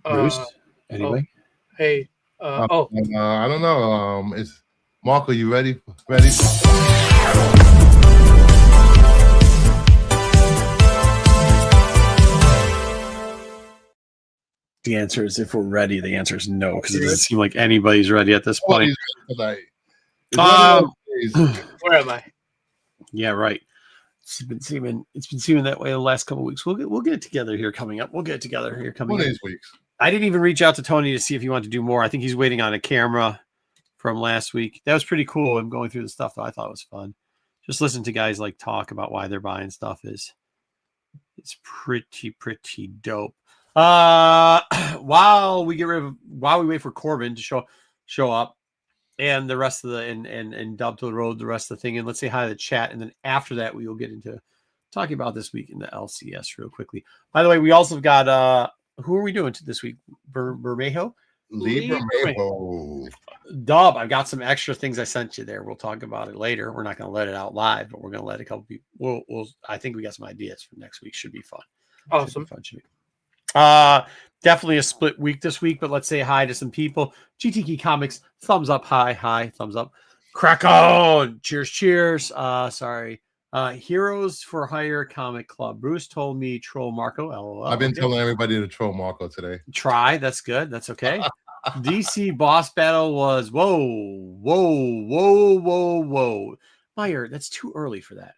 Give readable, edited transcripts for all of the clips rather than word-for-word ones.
Bruce, anyway. Hey. I don't know. Is Mark? Are you ready? Ready? The answer is, if we're ready, the answer is no, because it doesn't seem like anybody's ready at this point. Where am I? Yeah, right. It's been seeming that way the last couple of weeks. We'll get it together here coming up. We'll get it together here coming up. One of these weeks. I didn't even reach out to Tony to see if he wanted to do more. I think he's waiting on a camera from last week. That was pretty cool. I'm going through the stuff that I thought was fun. Just listen to guys like talk about why they're buying stuff it's pretty dope. While we wait for Corbin to show up and the rest of the and Dub to the road, the rest of the thing, and let's say hi to the chat, and then after that we will get into talking about this week in the LCS real quickly. By the way, we also got who are we doing this week? Bermejo? Bermejo. Dub, I've got some extra things I sent you there. We'll talk about it later. We're not going to let it out live, but we're going to let a couple people. I think we got some ideas for next week. Should be fun. Awesome. Should be fun. Definitely a split week this week, but let's say hi to some people. GTK Comics, thumbs up, hi, thumbs up. Crack on. Cheers. Sorry. Heroes for Hire Comic Club. Bruce told me troll Marco. LOL. I've been telling everybody to troll Marco today. Try. That's good. That's okay. DC boss battle was whoa. Meyer, that's too early for that.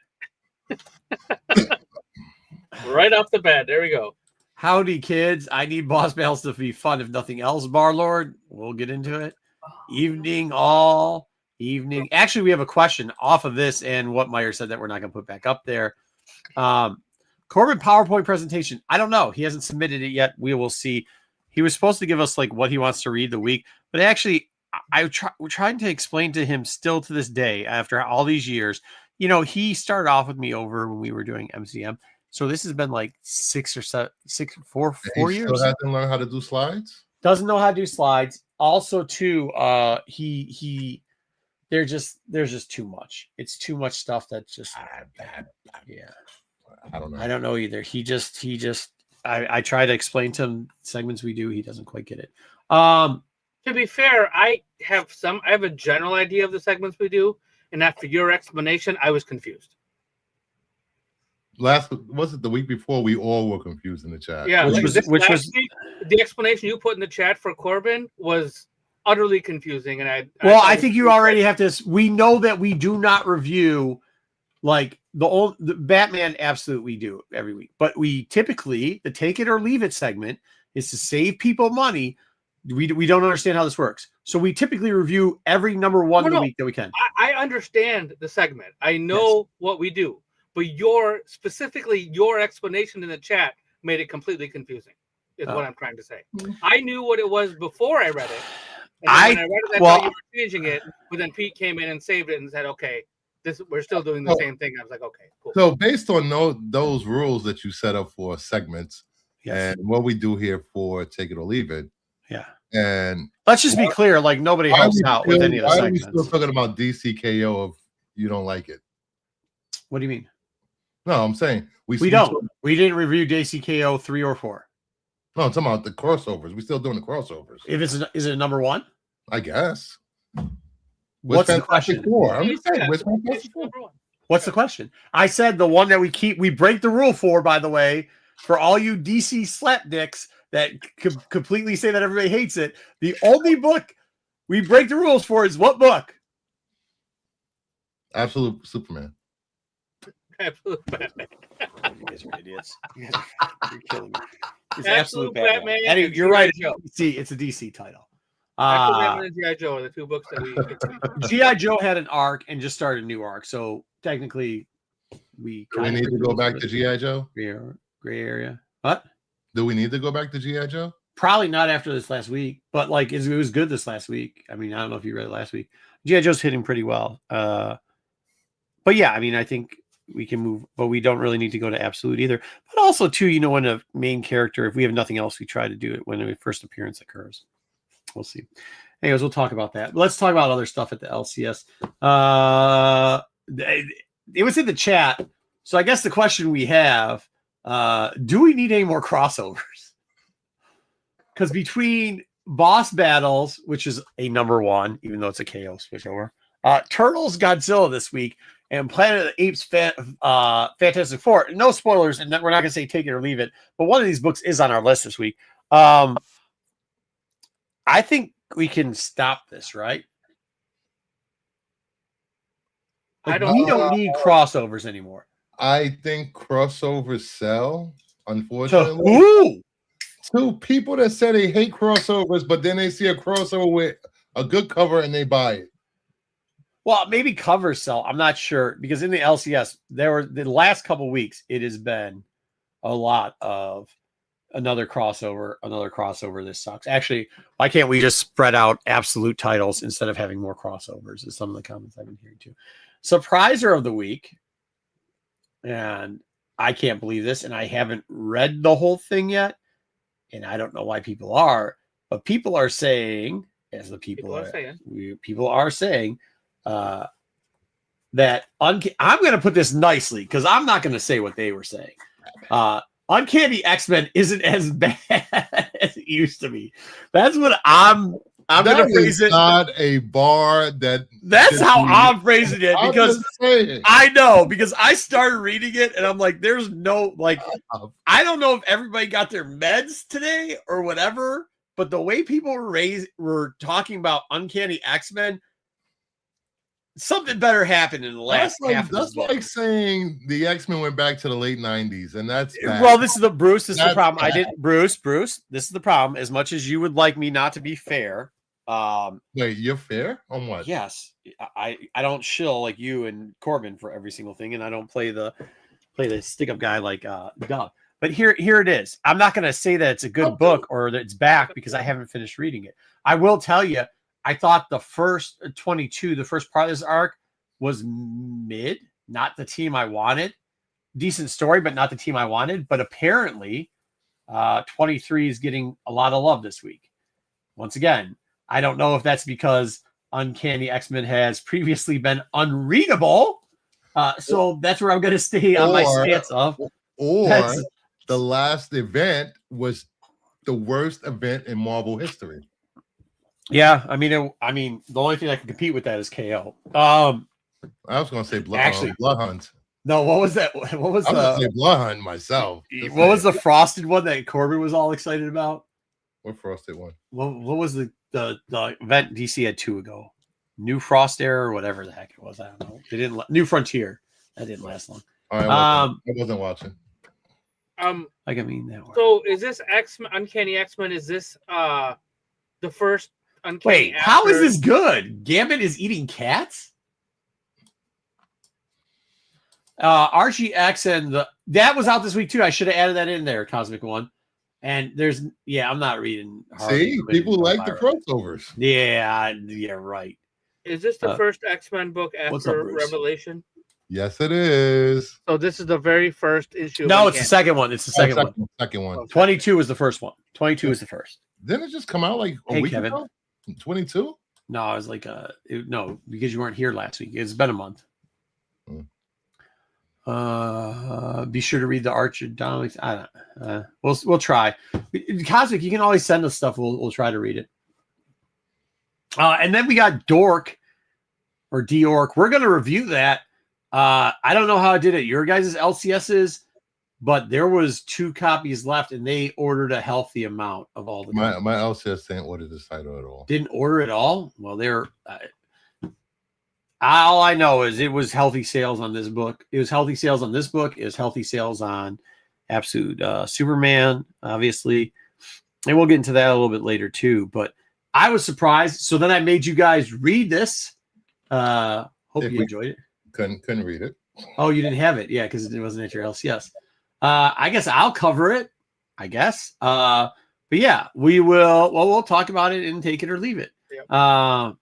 Right off the bat. There we go. Howdy, kids. I need boss battles to be fun, if nothing else, Barlord. We'll get into it. Evening. Actually, we have a question off of this and what Meyer said that we're not going to put back up there. Corbin PowerPoint presentation. I don't know. He hasn't submitted it yet. We will see. He was supposed to give us like what he wants to read the week, but actually, we're trying to explain to him still to this day after all these years. You know, he started off with me over when we were doing MCM. So this has been like 4 years. Still hasn't learned how to do slides. Doesn't know how to do slides. Also, too, there's just too much. It's too much stuff that's just yeah. I don't know. I don't know either. He just. I try to explain to him segments we do. He doesn't quite get it. To be fair, I have a general idea of the segments we do, and after your explanation, I was confused. Was it the week before? We all were confused in the chat. Yeah, which was the explanation you put in the chat for Corbin was utterly confusing, and I think you already have to. We know that we do not review like the Batman. Absolutely do every week, but we typically the take it or leave it segment is to save people money. We don't understand how this works, so we typically review every number one week that we can. I understand the segment. I know what we do. But your explanation in the chat made it completely confusing, is what I'm trying to say. I knew what it was before I read it. And when I read it, I thought you were changing it. But then Pete came in and saved it and said, okay, we're still doing the same thing. I was like, okay, cool. So based on those rules that you set up for segments and what we do here for Take It or Leave It. Yeah. And let's just be clear, like nobody helps out with any of the segments. Why are we still talking about DCKO if you don't like it? What do you mean? No, I'm saying we don't. We didn't review DCKO 3 or 4. No, I'm talking about the crossovers. We're still doing the crossovers. Is it number 1? I guess. What's the question? I'm just saying, what's the question? I said the one that we break the rule for, by the way, for all you DC slapdicks that completely say that everybody hates it. The only book we break the rules for is what book? Absolute Superman. Absolute Batman. You guys are idiots. You're killing me. It's Absolute Batman. Anyway, you're right. It's a DC title. Batman and G.I. Joe are the 2 books that we. G.I. Joe had an arc and just started a new arc, so technically, we need to go back to G.I. Joe. Gray area. What? Do we need to go back to G.I. Joe? Probably not after this last week, but like it was good this last week. I mean, I don't know if you read it last week. G.I. Joe's hitting pretty well. But yeah, I mean, I think we can move, but we don't really need to go to absolute either. But also, too, when a main character, if we have nothing else, we try to do it when a first appearance occurs. We'll see. Anyways, we'll talk about that. But let's talk about other stuff at the LCS. It was in the chat. So I guess the question we have, do we need any more crossovers? because between Boss Battles, which is a number 1, even though it's a KO switchover, Turtles Godzilla this week, and Planet of the Apes Fantastic Four. No spoilers, and we're not going to say take it or leave it, but one of these books is on our list this week. I think we can stop this, right? Like, we don't need crossovers anymore. I think crossovers sell, unfortunately. Ooh! To people that say they hate crossovers, but then they see a crossover with a good cover and they buy it. Well, maybe covers sell. I'm not sure, because in the LCS, the last couple weeks, it has been a lot of another crossover. This sucks. Actually, why can't we just spread out absolute titles instead of having more crossovers? Is some of the comments I've been hearing too. Surpriser of the week, and I can't believe this, and I haven't read the whole thing yet, and I don't know why people are, but people are saying, as the people are saying, that I'm going to put this nicely because I'm not going to say what they were saying. Uncanny X-Men isn't as bad as it used to be. That's what I'm going to phrase it. Not a bar that. That's how I'm phrasing it, because I know, because I started reading it and I'm like, there's no, like, I don't know if everybody got their meds today or whatever, but the way people were talking about Uncanny X-Men, something better happened in the last half. That's like saying the X-Men went back to the late 90s, and that's bad. Well, this is the Bruce. This is the problem. Bad. Bruce. This is the problem. As much as you would like me not to be fair. Wait, you're fair on what? Yes, I don't shill like you and Corbin for every single thing, and I don't play the stick up guy like Doug. But here it is. I'm not going to say that it's a good book or that it's back because I haven't finished reading it. I will tell you, I thought the first 22, the first part of this arc, was mid, not the team I wanted. Decent story, but not the team I wanted. But apparently, 23 is getting a lot of love this week. Once again, I don't know if that's because Uncanny X-Men has previously been unreadable. So that's where I'm going to stay on my stance of. Or the last event was the worst event in Marvel history. Yeah, I mean, the only thing that can compete with that is KO. I was going to say Blood Hunt. No, what was that? What was I was going to say Blood Hunt myself. What was the frosted one that Corbin was all excited about? What frosted one? What was the event DC had 2 ago? New Frost Era or whatever the heck it was. I don't know. They didn't. New Frontier. That didn't last long. All right, I wasn't watching. Like, I mean, that so is this Uncanny X-Men? Is this the first Uncanny? Wait, how is this good? Gambit is eating cats? RGX and that was out this week too. I should have added that in there, Cosmic One. And I'm not reading. See, people like the crossovers. Yeah, right. Is this the first X-Men book after Revelation? Yes, it is. So this is the very first issue. No, it's the second one. It's the second one. Second one. 22 was the first one. 22 is the first. Didn't it just come out like a week ago? 22? No, it was like no, because you weren't here last week. It's been a month. Be sure to read the Archer Dominics. I don't. We'll try. Cosmic, you can always send us stuff. We'll try to read it. And then we got Dork or Dork. We're gonna review that. I don't know how I did it. Your guys' LCSs, but there was 2 copies left, and they ordered a healthy amount of all the. My LCS didn't order this title at all. Didn't order it all. Well, they're. All I know is it was healthy sales on this book. It was healthy sales on this book. It was healthy sales on Absolute Superman, obviously. And we'll get into that a little bit later too. But I was surprised. So then I made you guys read this. Hope you enjoyed it. Couldn't read it. Oh, you didn't have it? Yeah, because it wasn't at your LCS. I guess I'll cover it. I guess. But yeah, we will. Well, we'll talk about it and take it or leave it. Yep.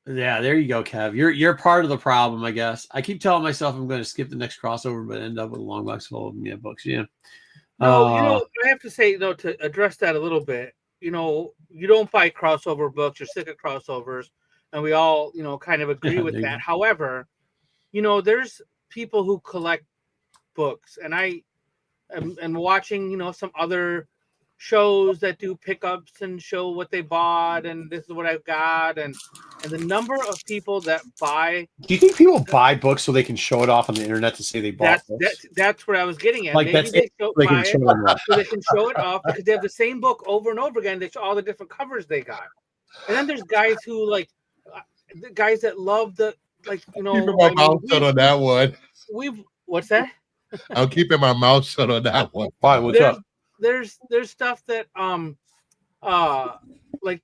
Yeah, there you go, Kev. You're part of the problem, I guess. I keep telling myself I'm going to skip the next crossover, but end up with a long box full of books. Yeah. No, I have to say though, to address that a little bit. You don't buy crossover books. You're sick of crossovers, and we all kind of agree with that. However, there's people who collect books, and and watching, you know, some other shows that do pickups and show what they bought and this is what I've got, and the number of people that buy. Do you think people buy books so they can show it off on the internet to say they bought books? That's where I was getting at. Like Maybe they buy can it show them off. so they can show it off because they have the same book over and over again. They show all the different covers they got, and then there's guys who like the guys that love the Keeping my mouth shut on that one. What's that? I'm keeping my mouth shut on that one. Why? What's up? There's stuff that like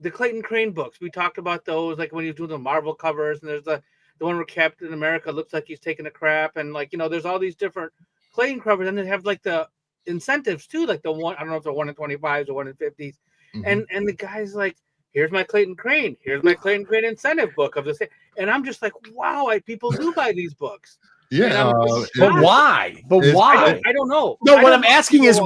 the Clayton Crane books. We talked about those, like when he's doing the Marvel covers, and there's the one where Captain America looks like he's taking a crap, and like, you know, there's all these different Clayton covers, and they have like the incentives too, like the one, I don't know if they're 1 in 25s or 1 in 50s, and the guy's like, here's my Clayton Crane incentive book of this, and I'm just like, wow, people do buy these books. Yeah, but why? But why? I don't know. No, what I'm asking is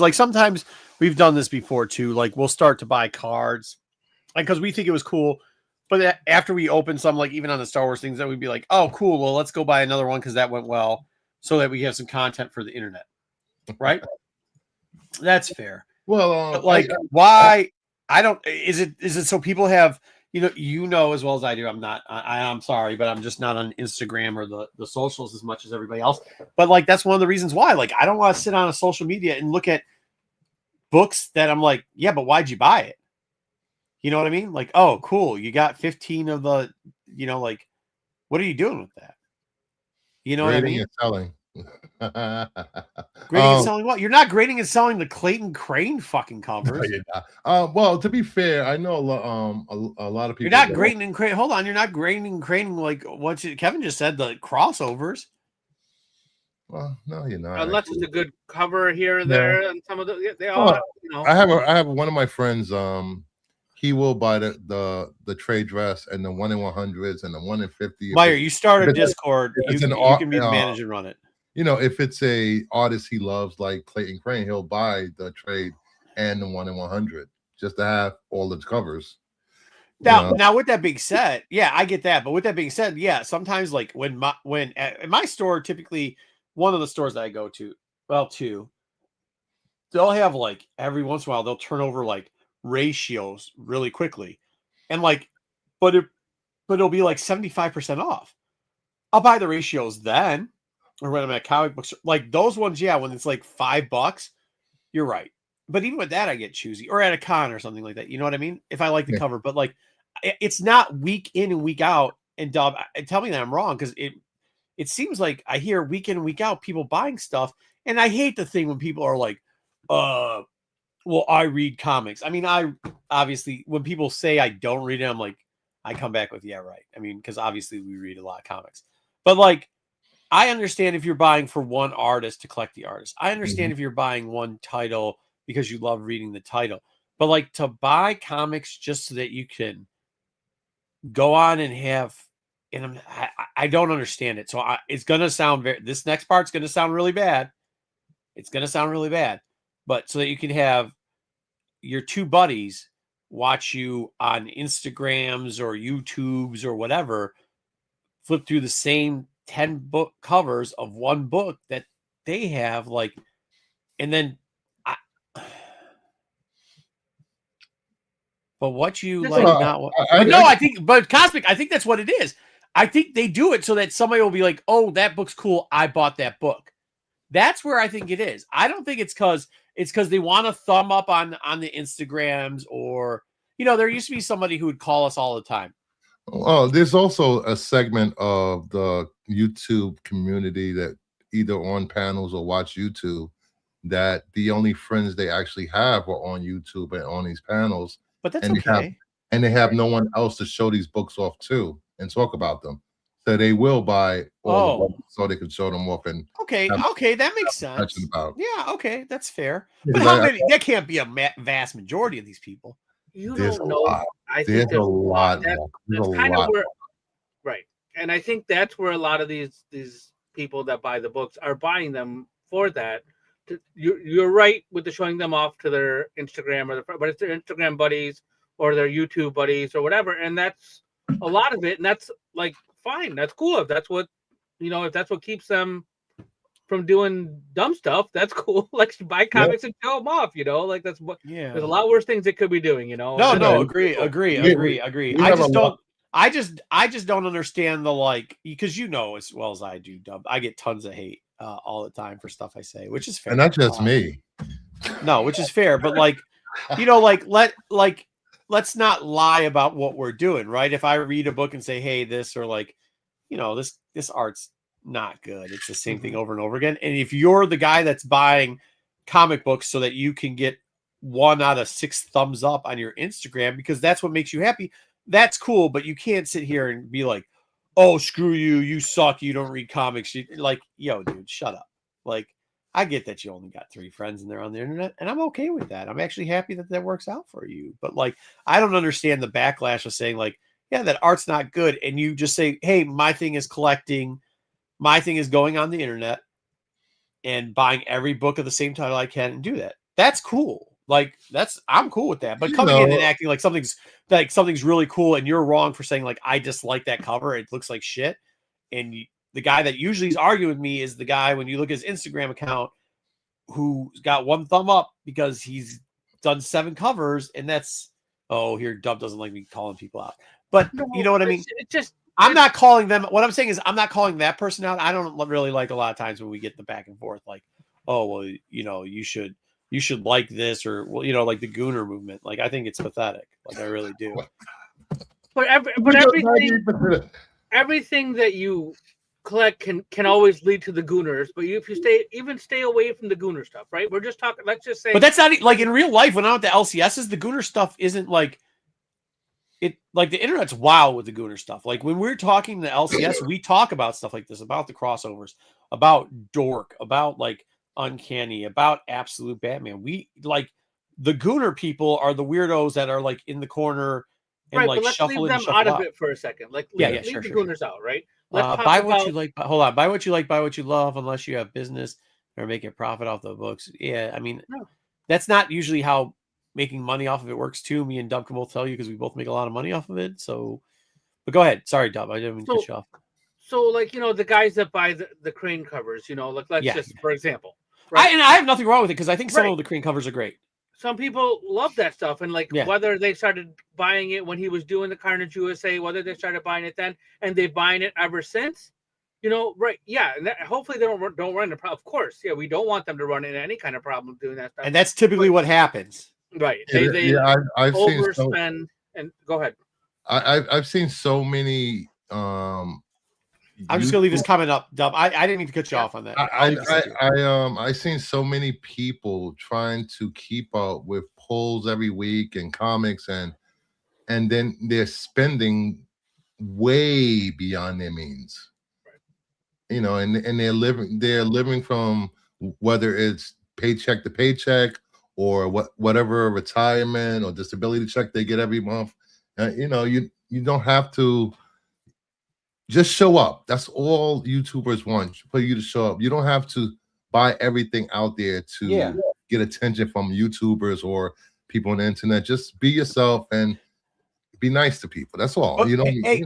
like sometimes we've done this before too. Like we'll start to buy cards, like because we think it was cool, but after we open some, like even on the Star Wars things, that we'd be like, oh, cool. Well, let's go buy another one because that went well, so that we have some content for the internet, right? That's fair. Well, but like, why? I don't. Is it so people have? You know as well as I do. I'm sorry, but I'm just not on Instagram or the socials as much as everybody else. But like that's one of the reasons why. Like I don't want to sit on a social media and look at books that I'm like, yeah, but why'd you buy it? You know what I mean? Like, oh, cool, you got 15 of the, like, what are you doing with that? You know what I mean? And selling. Grading and selling what? You're not grading and selling the Clayton Crane fucking covers. No, you're not. Well, to be fair, I know a lot of people. You're not grading and craning. Hold on, you're not grading and craning like what Kevin just said. The crossovers. Well, no, you're not. Unless it's a good cover here or there, and some of they all. I have one of my friends. He will buy the trade dress and the 1 in 100s and the 1 in 50. Meyer, you start a Discord. You can be the manager and run it. If it's a artist he loves like Clayton Crane, he'll buy the trade and the 1 in 100 just to have all the covers. Now, with that being said, yeah, I get that. But with that being said, yeah, sometimes like when at my store, typically one of the stores that I go to, well, two, they'll have like every once in a while they'll turn over like ratios really quickly, and like, but it'll be like 75% off. I'll buy the ratios then, or when I'm at comic books, like those ones, yeah, when it's like $5, you're right. But even with that, I get choosy, or at a con or something like that. You know what I mean? If I like the cover, but like, it's not week in and week out. And Dub, tell me that I'm wrong, because it seems like I hear week in and week out people buying stuff, and I hate the thing when people are like, well, I read comics. I mean, I obviously, when people say I don't read it, I'm like, I come back with, yeah, right. I mean, because obviously we read a lot of comics, but like, I understand if you're buying for one artist to collect the artist. I understand if you're buying one title because you love reading the title, but like to buy comics just so that you can go on and have, and I don't understand it. So it's going to sound this next part's going to sound really bad. It's going to sound really bad, but so that you can have your two buddies watch you on Instagrams or YouTubes or whatever, flip through the same 10 book covers of one book that they have, like, and then but what you like not what I think, but Cosmic, I think that's what it is. I think they do it so that somebody will be like, oh, that book's cool, I bought that book. That's where I think it is. I don't think it's because they want to thumb up on the Instagrams, or there used to be somebody who would call us all the time. Oh, there's also a segment of the YouTube community that either on panels or watch YouTube that the only friends they actually have are on YouTube and on these panels. But that's okay. They have no one else to show these books off to and talk about them. So they will buy all the books so they can show them off. And okay, that makes sense. Yeah, okay, that's fair. But Because how many? That can't be a vast majority of these people. You don't know. I think there's a lot. That's kind of where, right? And I think that's where a lot of these people that buy the books are buying them for that. You're right with the showing them off to their Instagram but it's their Instagram buddies or their YouTube buddies or whatever, and that's a lot of it. And that's like fine. That's cool if that's what if that's what keeps them from doing dumb stuff. That's cool. Like buy comics and show them off. Like that's what. Yeah. There's a lot worse things it could be doing. No, agree. We I have just a don't. lot- I just don't understand the because as well as I do, Dub. I get tons of hate all the time for stuff I say, which is fair. And that's just me. No, which is fair, but let's not lie about what we're doing, right? If I read a book and say, hey, this, or this art's not good, it's the same thing over and over again. And if you're the guy that's buying comic books so that you can get 1 out of 6 thumbs up on your Instagram because that's what makes you happy, that's cool. But you can't sit here and be like, oh, screw you, you suck, you don't read comics. Yo, dude, shut up. I get that you only got 3 friends and they're on the internet, and I'm okay with that. I'm actually happy that works out for you. But I don't understand the backlash of saying yeah, that art's not good. And you just say, hey, my thing is collecting. My thing is going on the internet and buying every book of the same title I can and do that. That's cool. I'm cool with that. But coming in and acting like something's really cool and you're wrong for saying I dislike that cover. It looks like shit. And the guy that usually is arguing with me is the guy, when you look at his Instagram account, who's got 1 thumb up because he's done 7 covers. And that's, here Dub doesn't like me calling people out. But you know what I mean? I'm not calling them. What I'm saying is I'm not calling that person out. I don't really like a lot of times when we get the back and forth, you should like this, or like the Gooner movement. I think it's pathetic. I really do. But everything that you collect can always lead to the Gooners. But if you stay away from the Gooner stuff, right? We're just talking. Let's just say. But that's not in real life. When I'm at the LCSs, the Gooner stuff isn't it. The internet's wild with the Gooner stuff. When we're talking to LCS, we talk about stuff like this, about the crossovers, about Dork, about Uncanny, about Absolute Batman. We the Gooner people are the weirdos that are in the corner and but let's leave them out of it for a second. Leave the Gooners out, right? Buy what you like. Hold on. Buy what you like. Buy what you love. Unless you have business or make a profit off the books. Yeah, I mean, that's not usually how making money off of it works too. Me and Dub can both tell you because we both make a lot of money off of it. So, but go ahead. Sorry, Dub. I didn't mean to cut you off. So, the guys that buy the Crane covers, for example. Right? I have nothing wrong with it because I think some of the Crane covers are great. Some people love that stuff, and whether they started buying it when he was doing the Carnage USA, whether they started buying it then, and they've buying it ever since, right? Yeah, and hopefully they don't run into problem. Of course, yeah, we don't want them to run into any kind of problem doing that stuff. And that's typically what happens, right? I've overspend. And go ahead. I've seen so many. I'm just gonna leave this comment up, Dub. I didn't mean to cut you off on that. I've seen so many people trying to keep up with polls every week and comics, and then they're spending way beyond their means. Right. And they're living from whether it's paycheck to paycheck or whatever retirement or disability check they get every month. You don't have to. Just show up. That's all YouTubers want, for you to show up. You don't have to buy everything out there to get attention from YouTubers or people on the internet. Just be yourself and be nice to people. That's all. Hey,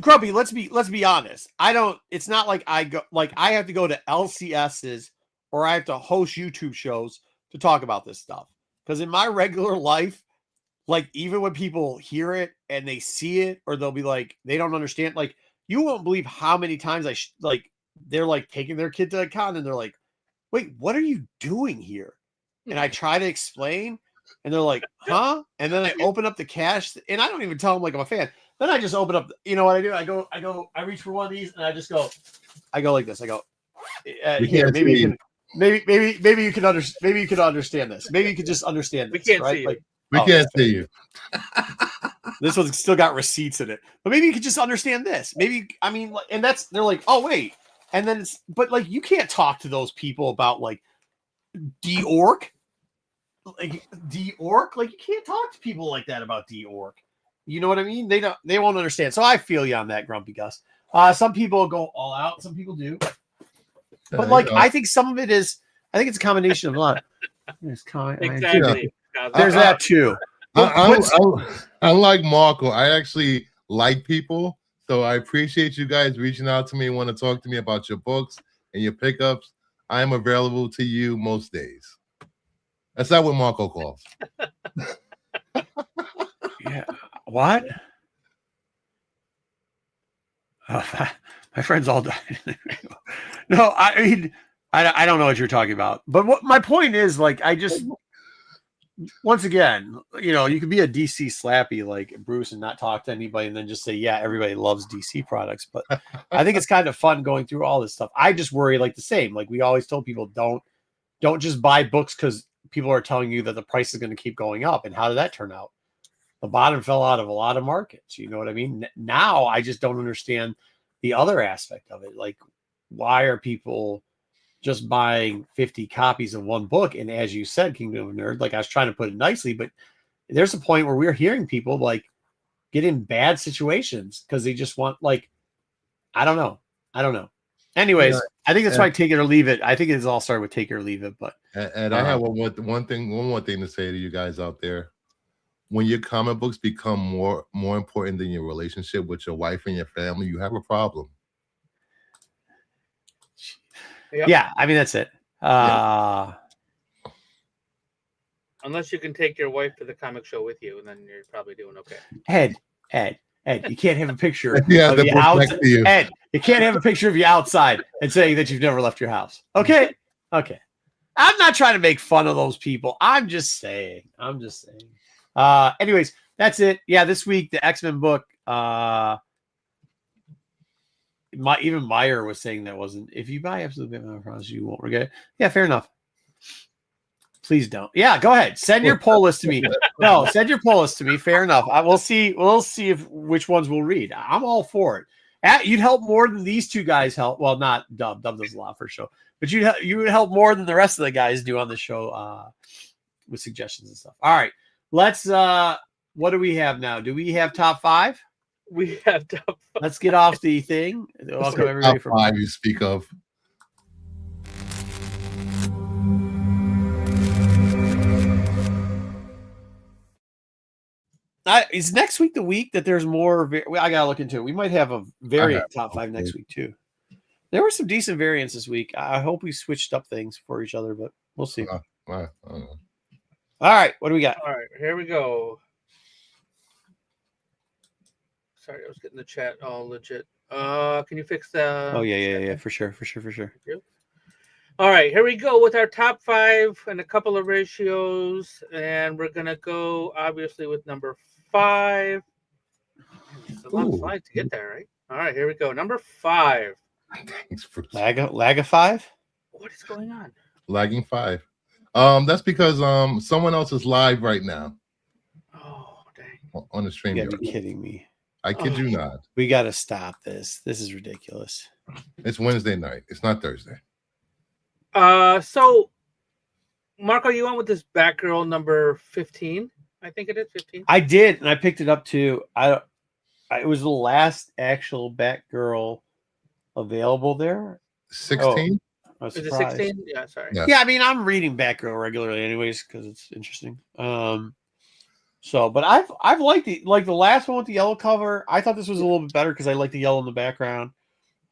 Grumpy, let's be honest. It's not like I have to go to LCSs or I have to host YouTube shows to talk about this stuff. Because in my regular life, even when people hear it and they see it, or they'll be they don't understand. You won't believe how many times they're taking their kid to a con and they're like, wait, what are you doing here? And I try to explain and they're like, huh? And then I open up the cache and I don't even tell them I'm a fan. Then I just open up, you know what I do? I reach for one of these and I go like this. I go, here, maybe you can understand this. Maybe you could just understand this. We can't right? see you. We can't see you. This one's still got receipts in it, but maybe you could just understand this. Maybe, and they're like, oh wait, and then but you can't talk to those people about D-Orc, D-Orc. You can't talk to people like that about D-Orc. You know what I mean? They won't understand. So I feel you on that, Grumpy Gus. Some people go all out, some people do, but I think some of it is. I think it's a combination of a lot. Exactly. There's that too. Unlike Marco, I actually like people, so I appreciate you guys reaching out to me and want to talk to me about your books and your pickups, I am available to you most days. That's not what Marco calls. Yeah. What? My friends all died. No, I mean, I don't know what you're talking about. But what my point is, like, I just, once again, you know, you could be a DC slappy like Bruce and not talk to anybody and then just say, yeah, everybody loves DC products. But I think it's kind of fun going through all this stuff. I just worry like the same. Like we always told people, don't just buy books because people are telling you that the price is going to keep going up. And how did that turn out? The bottom fell out of a lot of markets. You know what I mean? Now I just don't understand the other aspect of it. Like, why are people just buying 50 copies of one book? And as you said, Kingdom of Nerd, like I was trying to put it nicely, but there's a point where we're hearing people like get in bad situations because they just want, like, I don't know. Anyways, yeah, I think that's why take it or leave it. I think it's all started with take it or leave it. But and I have one more thing to say to you guys out there. When your comic books become more important than your relationship with your wife and your family, you have a problem. Yep. Yeah, I mean that's it. Unless you can take your wife to the comic show with you, and then you're probably doing okay. Ed, you can't have a picture of you outside. Ed, you can't have a picture of you outside and saying that you've never left your house. Okay. I'm not trying to make fun of those people. I'm just saying. Anyways, that's it. Yeah, this week the X-Men book. Even Meyer was saying that wasn't. If you buy Absolute Batman, I promise you won't regret it. Yeah, fair enough. Please don't. Yeah, go ahead. Send your poll list to me. No, send your poll list to me. Fair enough. We'll see if which ones we'll read. I'm all for it. You'd help more than these two guys help. Well, not Dub. Dub does a lot for a show, but you would help more than the rest of the guys do on the show with suggestions and stuff. All right, let's. What do we have now? Do we have top 5? We have top 5. Let's get off the thing. Welcome everybody from 5 you speak of. Is next week the week that there's more? I gotta look into it. We might have a variant top 5 next week too. There were some decent variants this week. I hope we switched up things for each other, but we'll see. All right, what do we got? All right, here we go. Sorry, I was getting the chat all legit. Can you fix the? Oh yeah, for sure. All right, here we go with our top 5 and a couple of ratios, and we're gonna go obviously with number 5. It's a long slide to get there, right? All right, here we go. Number 5. Thanks, Bruce. Lag of 5. What is going on? Lagging 5. That's because someone else is live right now. Oh dang! On the stream. You gotta be kidding me. I kid you not. We gotta stop this. This is ridiculous. It's Wednesday night. It's not Thursday. So Marco, you went with this Batgirl number 15. I think it is 15. I did, and I picked it up too. It was the last actual Batgirl available there. 16? Oh, is it 16? Yeah, sorry. Yeah, I mean, I'm reading Batgirl regularly anyways because it's interesting. So, but I've liked the last one with the yellow cover. I thought this was a little bit better because I like the yellow in the background.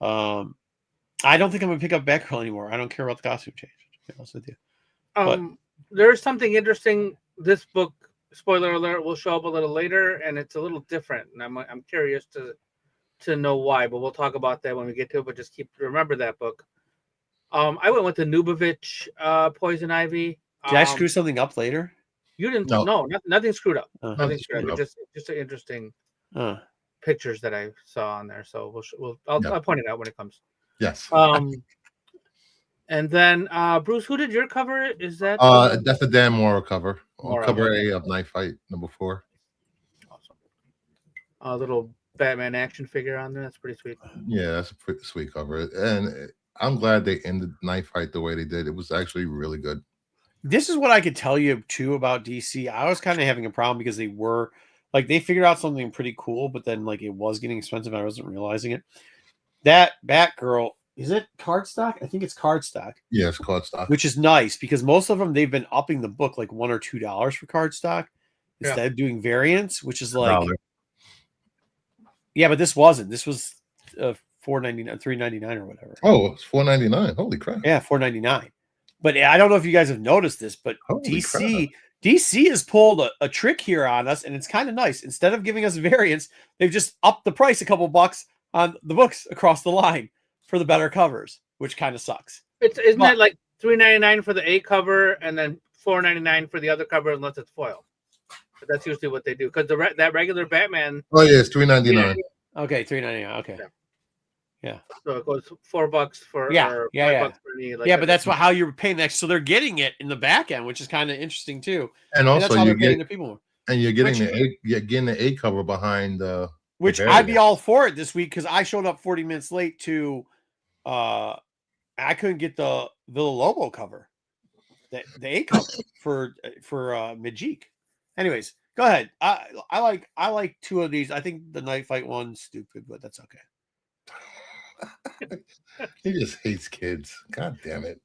I don't think I'm gonna pick up Batgirl anymore. I don't care about the costume change. To be honest with you. There's something interesting. This book, spoiler alert, will show up a little later, and it's a little different. And I'm curious to know why, but we'll talk about that when we get to it. But just remember that book. I went with the Nubovich Poison Ivy. Did I screw something up later? You didn't. No, nothing screwed up. Nothing screwed up. Just interesting pictures that I saw on there. So I'll point it out when it comes. Yes. And then Bruce, who did your cover? Is that that's a Dan Mora cover. Cover A of Night Fight number 4. Awesome. A little Batman action figure on there. That's pretty sweet. Yeah, that's a pretty sweet cover. And I'm glad they ended Night Fight the way they did. It was actually really good. This is what I could tell you too about DC. I was kind of having a problem because they figured out something pretty cool, but then it was getting expensive and I wasn't realizing it. That Batgirl, is it cardstock? I think it's cardstock. Yeah, it's cardstock. Which is nice because most of them, they've been upping the book $1 or $2 for cardstock instead of doing variants, which is yeah, but this wasn't. This was $4.99, $3.99 or whatever. Oh, it's $4.99. Holy crap! Yeah, $4.99. But I don't know if you guys have noticed this, but Holy crap. DC has pulled a trick here on us, and it's kind of nice. Instead of giving us variants, they've just upped the price a couple bucks on the books across the line for the better covers, which kind of sucks. Isn't it like $3.99 for the A cover and then $4.99 for the other cover unless it's foil? But that's usually what they do because that regular Batman. Oh yeah, it's $3.99. Okay, $3.99. Okay. Yeah. So it goes $4 for Yeah, or yeah, $5 for any. Like yeah, but that's how you're paying next. So they're getting it in the back end, which is kind of interesting too. And also that's how they're paying the people. And you're getting the A cover behind the. Which I'd be all for it this week because I showed up 40 minutes late to. I couldn't get the Villalobo cover, the A cover for Majik. Anyways, go ahead. I like two of these. I think the Night Fight one's stupid, but that's okay. He just hates kids. God damn it.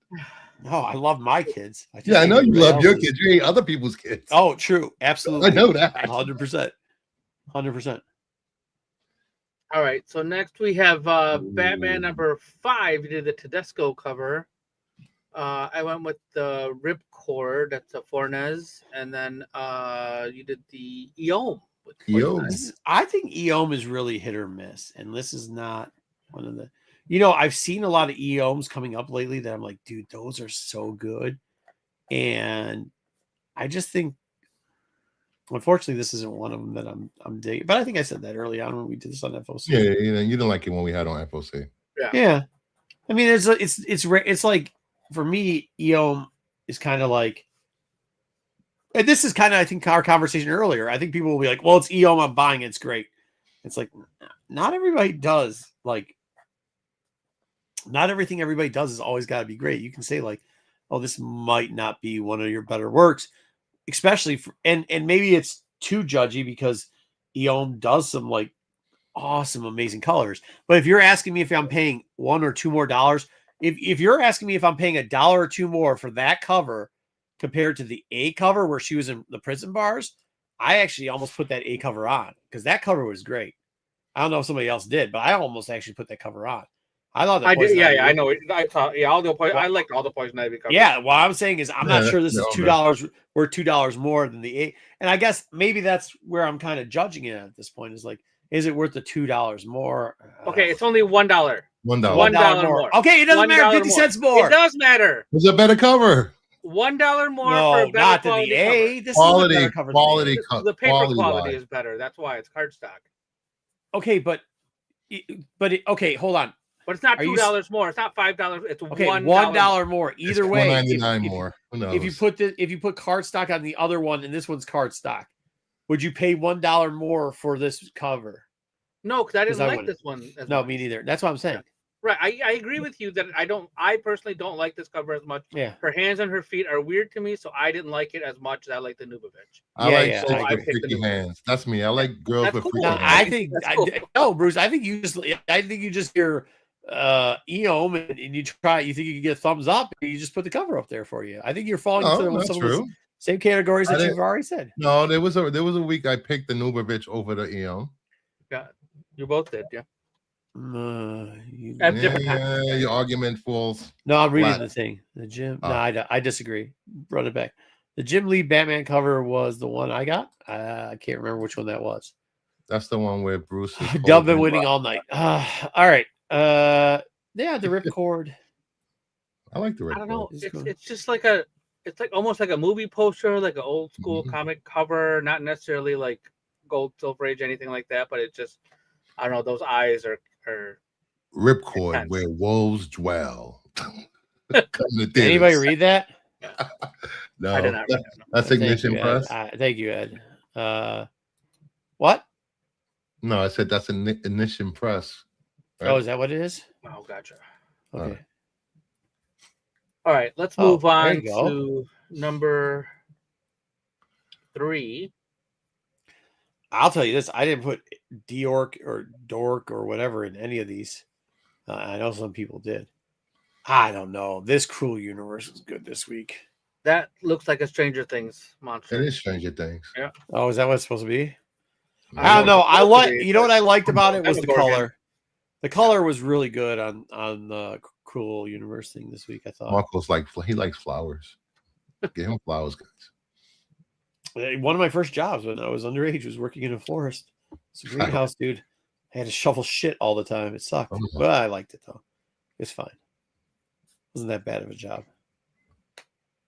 No, I love my kids. I know you love your kids. You hate other people's kids. Oh, true. Absolutely. I know that. 100%. 100%. All right. So next we have Batman number 5. You did the Tedesco cover. I went with the Ripcord. That's a Fornes. And then you did the Eom. I think Eom is really hit or miss. And this is not one of the... I've seen a lot of Eoms coming up lately that I'm like, dude, those are so good. And I just think, unfortunately, this isn't one of them that I'm digging. But I think I said that early on when we did this on FOC. Yeah, you didn't like it when we had on FOC. Yeah. I mean, it's like, for me, Eom is kind of like, and this is kind of, I think, our conversation earlier. I think people will be like, well, it's Eom, I'm buying it, it's great. It's like, not everybody does. Like, not everything everybody does is always got to be great. You can say like, oh, this might not be one of your better works, especially and maybe it's too judgy because Eom does some like awesome, amazing colors. But if you're asking me if I'm paying $1 or $2 more, if you're asking me if I'm paying $1 or $2 more for that cover compared to the A cover where she was in the prison bars, I actually almost put that A cover on because that cover was great. I don't know if somebody else did, but I almost actually put that cover on. I thought that I did. Yeah, I know. I thought. Yeah, I liked all the Poison Ivy covers. Yeah, what I'm saying is I'm not sure this is $2 worth $2 more than the A. And I guess maybe that's where I'm kind of judging it at this point. Is like, is it worth the $2 more? Okay, it's only $1. $1 more. Okay, it doesn't matter. 50 cents more. It does matter. It's a better cover. $1 more no, for a better not quality the A. cover. This quality, is a better cover. The paper quality is better. That's why it's cardstock. Okay, but okay, hold on. But it's not $2 more. It's not $5. It's okay, $1 more. Either way, $4.99 more. If you put cardstock on the other one and this one's cardstock, would you pay $1 more for this cover? No, because I didn't like this one. No, me neither. That's what I'm saying. Yeah. Right, I agree with you that I personally don't like this cover as much. Yeah, her hands and her feet are weird to me, so I didn't like it as much as I like the Nubovich. I like freaky hands. That's me. I like girls with freaky hands. I think no, Bruce. I think you just hear Eom and you think you can get a thumbs up and you just put the cover up there for you. I think you're falling into some of the same categories that you've already said. No, there was a week I picked the Nubovich over the Eom. Yeah, you both did, yeah. At different times. Your argument falls. No, I'm reading the thing. The Jim. No, I disagree. Run it back. The Jim Lee Batman cover was the one I got. I can't remember which one that was. That's the one where Bruce is Dub been winning all night. All right. Yeah, the Ripcord. I like the Ripcord. I don't know. It's just like it's like almost like a movie poster, like an old school comic cover, not necessarily like Gold, Silver Age, anything like that, but it just, I don't know, those eyes are Ripcord, intense. where wolves dwell. Anybody read that? No, I did not read that. That's Ignition Press. Thank you, Ed. What? No, I said that's an Ignition Press. Right? Oh, is that what it is? Oh, gotcha. Okay. All right, let's move on to number 3. I'll tell you this: I didn't put Diork or Dork or whatever in any of these. I know some people did. I don't know. This Cruel Universe is good this week. That looks like a Stranger Things monster. It is Stranger Things. Yeah. Oh, is that what it's supposed to be? I don't know. You know what I liked about it was the color. The color was really good on the Cruel Universe thing this week. I thought Marco's like he likes flowers. Get him flowers, guys. one of my first jobs when I was underage was working in a forest. It's a greenhouse, dude. I had to shovel shit all the time. It sucked, but I liked it though. It's fine. Wasn't that bad of a job.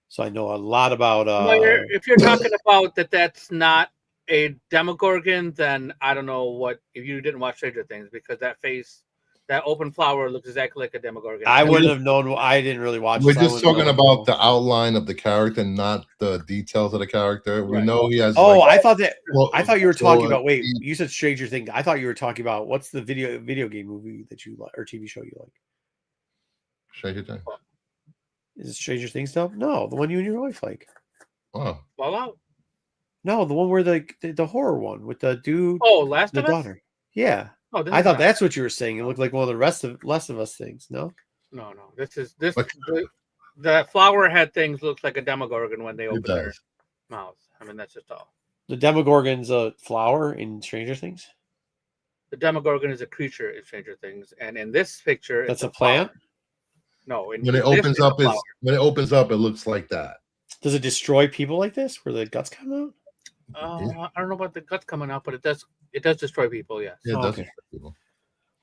So I know a lot about. If you're talking about that's not a Demogorgon, then I don't know what. If you didn't watch Stranger Things, because that face, that open flower looks exactly like a Demogorgon. I wouldn't have known. I didn't really watch. We're just talking about the outline of the character, not the details of the character. Right. We know he has. Oh, I thought that. I thought you were talking about. Wait, you said Stranger Things. I thought you were talking about what's the video game movie that you like or TV show you like? Stranger Things. Is it Stranger Things stuff? No, the one you and your wife like. Oh, Fallout. No, the one where the horror one with the dude. Oh, Last of Us. Daughter. Yeah. Oh, I thought that's what you were saying. It looked like one of the Less of Us things. No. No. The flower head things looks like a Demogorgon when they open their mouth. I mean, that's just all. The Demogorgon's a flower in Stranger Things. The Demogorgon is a creature in Stranger Things, and in this picture, that's a plant. Flower. No, when it opens up, it looks like that. Does it destroy people like this, where the guts come out? I don't know about the guts coming out, but it does destroy people. Yes. Yeah, it does destroy people.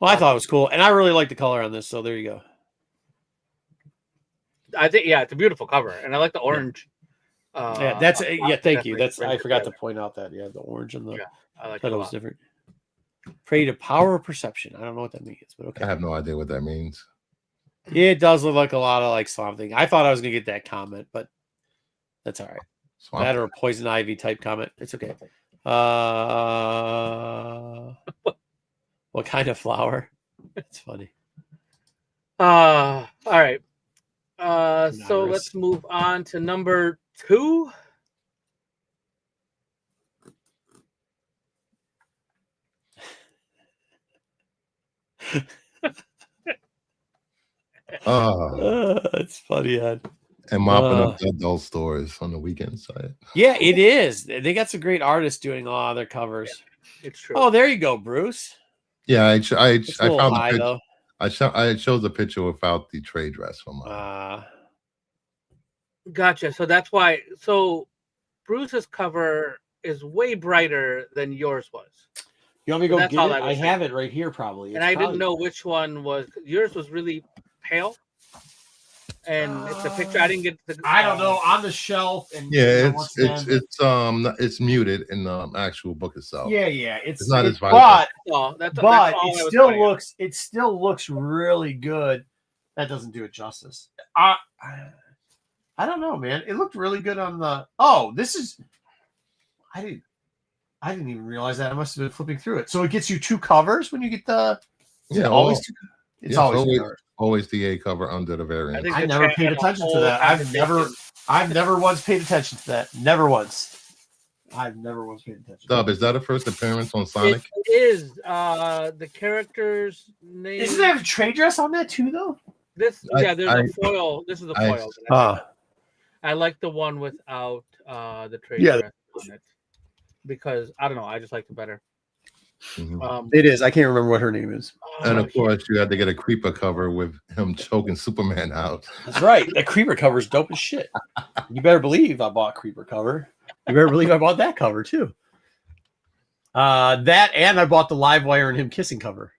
Well, I thought it was cool, and I really like the color on this. So there you go. I think it's a beautiful cover, and I like the orange. Thank you. I forgot to point out that the orange and the I like that was different. Pray to power of perception. I don't know what that means, but okay. I have no idea what that means. Yeah, it does look like a lot of like Swamp Thing. I thought I was gonna get that comment, but that's all right. That or a Poison Ivy type comment. It's okay. What kind of flower? It's funny. All right. So let's move on to number 2. It's funny, Ed. And mopping up the adult stores on the weekend side. Yeah, it is. They got some great artists doing a lot of their covers. Yeah, it's true. Oh, there you go, Bruce. Yeah, I found the picture. Though. I showed the picture without the trade dress for mine. Gotcha. So that's why. So Bruce's cover is way brighter than yours was. You want me to go get it? I have it right here, probably. And I didn't know which one was. Yours was really pale. And it's a picture. I didn't get the. I don't know, on the shelf. And it's muted in the actual book itself. Yeah, it's not as vibrant. But it still looks really good. That doesn't do it justice. I don't know, man. It looked really good on the. Oh, this is. I didn't even realize that. I must have been flipping through it. So it gets you 2 covers when you get the. Always 2. It's always always the A cover under the variant. I never paid attention to that. I've never once paid attention to that. Never once. I've never once paid attention. Dub, is that a first appearance on Sonic? It is. The character's name. Doesn't it have a trade dress on that too, though? There's a foil. This is the foil. I like the one without the trade dress on it because I don't know. I just liked it better. Mm-hmm. It is. I can't remember what her name is. And of course, you had to get a creeper cover with him choking Superman out. That's right. That creeper cover is dope as shit. You better believe I bought creeper cover. You better believe I bought that cover too. That and I bought the live wire and him kissing cover.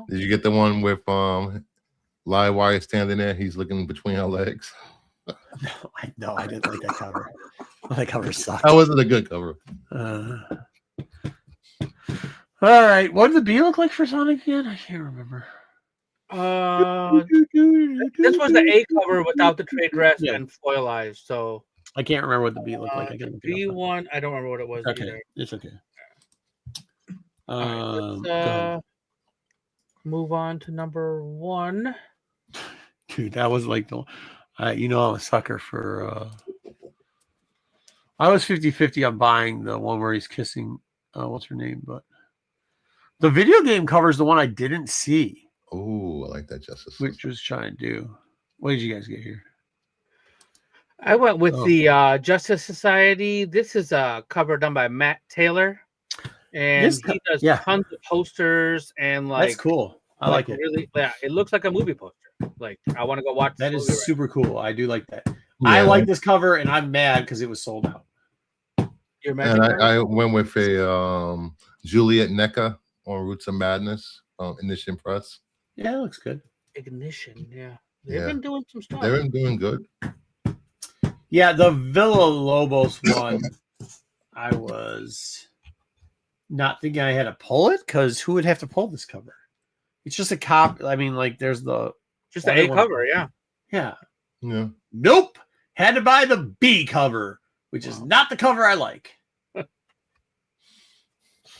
Did you get the one with live wire standing there? He's looking between her legs. No, I didn't like that cover. That cover sucked. That wasn't a good cover. All right. What did the bee look like for Sonic again? I can't remember. This was the A cover without the trade dress and foilized. So I can't remember what the bee looked like. The B one, I don't remember what it was. Okay, either. It's okay. Let's move on to number 1. Dude, that was like the. I'm a sucker for. I was 50-50 on buying the one where he's kissing. What's her name? But the video game cover is the one I didn't see. Oh, I like that Justice. Which was trying to do. What did you guys get here? I went with the Justice Society. This is a cover done by Matt Taylor, and This he does yeah. tons of posters and like That's cool. I like it. Really, yeah, it looks like a movie poster. Like I want to go watch That this is movie super cool. I do like that. Yeah. I like this cover, and I'm mad because it was sold out. Your And Magic I went with a Juliet NECA on Roots of Madness, Ignition Press. Yeah, it looks good. Ignition, yeah. They've Yeah. been doing some stuff. They're doing good. Yeah, the Villa Lobos one, I was not thinking I had to pull it because who would have to pull this cover? It's just a cop. I mean, like, there's the Just the A cover, yeah. Yeah. Yeah. Nope. Had to buy the B cover, which is not the cover I like.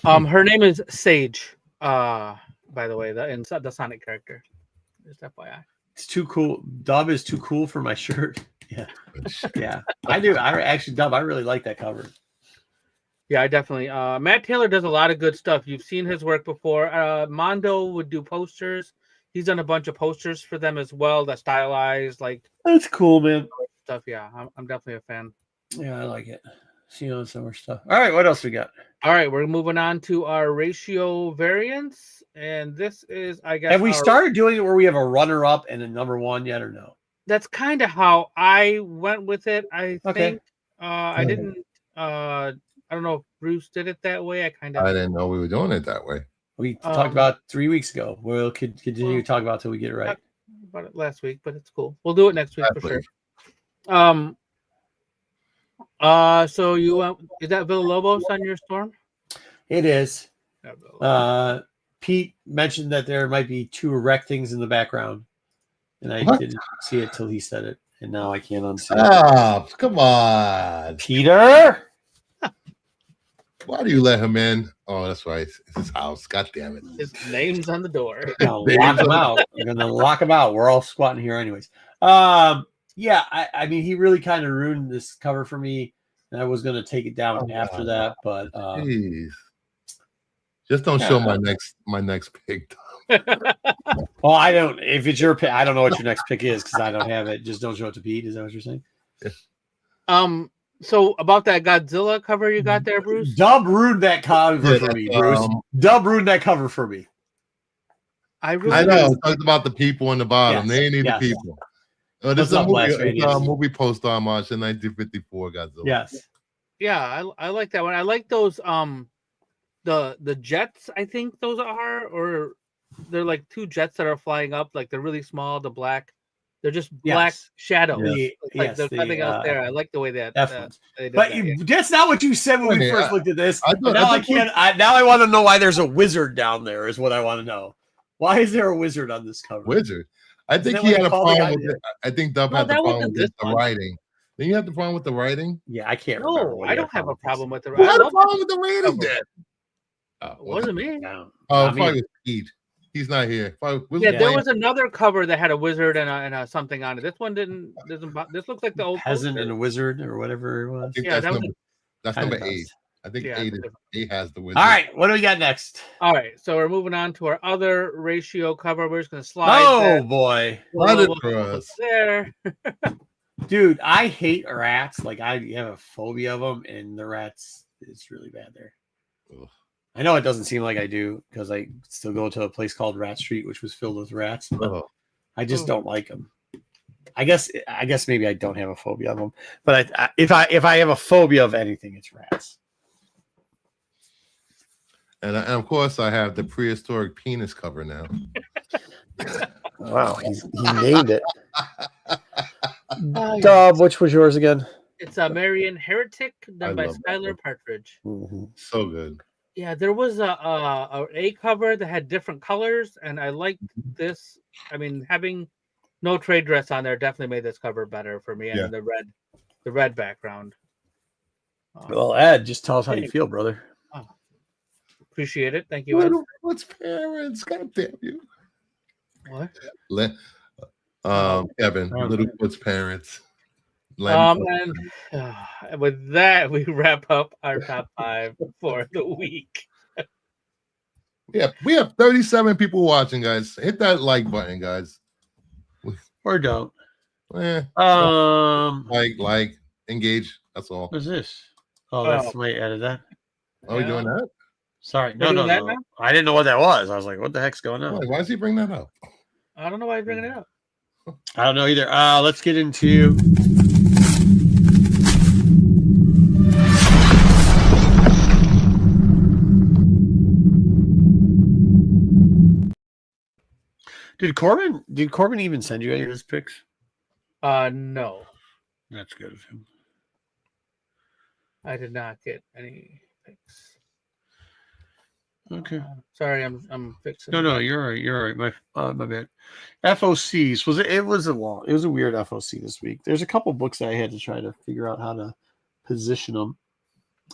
Her name is Sage. By the way, the Sonic character. Just FYI. It's too cool. Dub is too cool for my shirt. Yeah. Yeah. I do. I actually, Dub, I really like that cover. Yeah, I definitely. Matt Taylor does a lot of good stuff. You've seen his work before. Mondo would do posters. He's done a bunch of posters for them as well. That stylized, like That's cool, man. stuff. Yeah, I'm definitely a fan. Yeah, I like it. See on some more stuff. All right, what else we got? All right, we're moving on to our ratio variants, and this is, I guess, Have we started doing it where we have a runner-up and a number one yet, or no? That's kind of how I went with it. I Okay. think I didn't. I don't know if Bruce did it that way. I didn't know we were doing it that way. We talked about 3 weeks ago. We'll continue to talk about it till we get it right. About it last week, but it's cool. We'll do it next week for sure. So you is that Villalobos on your storm? It is. Yeah, Pete mentioned that there might be 2 erect things in the background, and I didn't see it till he said it, and now I can't unsee it. Oh, come on, Peter. Why do you let him in? Oh, that's right. It's his house. God damn it. His name's on the door. Lock him out. I'm gonna lock him out. We're all squatting here anyways. Yeah, I mean, he really kind of ruined this cover for me, and I was gonna take it down after that, but Jeez. Just don't show my next pick. well, I don't. If it's your pick, I don't know what your next pick is because I don't have it. Just don't show it to Pete. Is that what you're saying? So about that Godzilla cover you got there, Bruce? Dub ruined that cover for me, Bruce. Dub ruined that cover for me. I know. Talked about the people on the bottom. Yes, They ain't need the people. This is a movie post homage in 1954 Godzilla. Yes. Yeah, I like that one. I like those the jets, I think those are, or they're like 2 jets that are flying up, like they're really small, the black. They're just black shadows. Like there's nothing else there. I like the way that. They did but that, that's not what you said when we first looked at this. Now I want to know why there's a wizard down there. Is what I want to know. Why is there a wizard on this cover? Wizard. I think he had a problem with it. I think Dub had the problem with the writing. Then you have the problem with the writing. Yeah, I can't. No, I don't have a problem with the writing. I had a problem with the writing. Then it wasn't me. Oh, probably Pete. He's not here. There was another cover that had a wizard and a something on it. This one doesn't. This looks like the old peasant poster. and a wizard or whatever it was. Yeah, that's number 8. I think 8 has the wizard. All right, what do we got next? All right, so we're moving on to our other ratio cover. We're just gonna slide. Oh boy, there. Dude, I hate rats. Like I have a phobia of them, and the rats. It's really bad there. Ugh. I know it doesn't seem like I do because I still go to a place called Rat Street, which was filled with rats. But I just don't like them. I guess maybe I don't have a phobia of them, but if I have a phobia of anything, it's rats. And of course, I have the prehistoric penis cover now. Wow, he named it. Dub, which was yours again? It's a Marion Heretic done by Skylar Partridge. Mm-hmm. So good. Yeah, there was a cover that had different colors, and I liked this. I mean, having no trade dress on there definitely made this cover better for me, and the red background. Well, Ed, just tell us how you feel, brother. Appreciate it. Thank you, Ed. What's parents? God damn you. What? Kevin, Littlefoot's parents. And with that, we wrap up our top 5 for the week. Yeah, we have 37 people watching, guys. Hit that like button, guys. Or don't. Like, engage. That's all. What's this? Oh, that's somebody added that. Are we doing that? Sorry. We're No. doing that now? I didn't know what that was. I was like, what the heck's going on? Why does he bring that up? I don't know why he's bringing it up. I don't know either. Let's get into. Did Corbin even send you any of his picks? No, That's good of him. I did not get any picks. Okay. Sorry, I'm fixing. No, you're all right. You're all right. My bad. FOCs was it was a weird FOC this week. There's a couple books I had to try to figure out how to position them,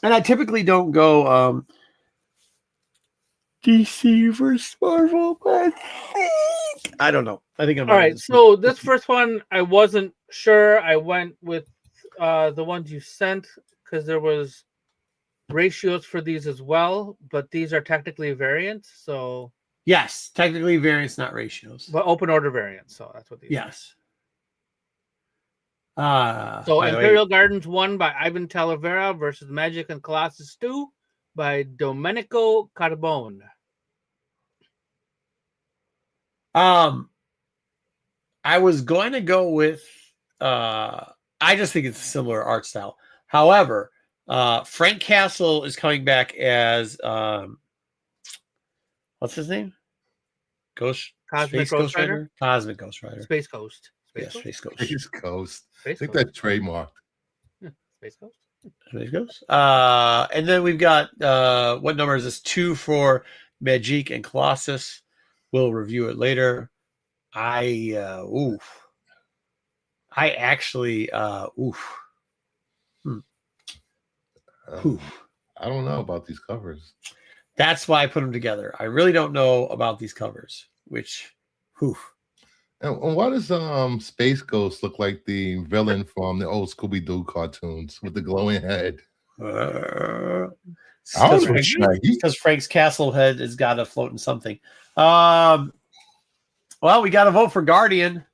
and I typically don't go DC versus Marvel, but I don't know. I think I'm all right. So this first one, I wasn't sure. I went with the ones you sent because there was ratios for these as well, but these are technically variants. So yes, technically variants, not ratios, but open order variants. So that's what these. Yes. So Imperial Gardens 1 by Ivan Talavera versus Magic and Colossus 2 by Domenico Carbone. I was going to go with I just think it's a similar art style. However, Frank Castle is coming back as what's his name? Cosmic Ghost Rider? Cosmic Ghost Rider. Space Coast. Space Ghost. Space Coast. Space I think Coast. that's trademarked. Space Coast. Space Ghost. And then we've got what number is this? 2 for Magic and Colossus. We'll review it later. I actually I don't know about these covers. That's why I put them together. I really don't know about these covers, which And why does Space Ghost look like the villain from the old Scooby-Doo cartoons with the glowing head? Because Frank's castle head has got to float in something. Well, we got to vote for Guardian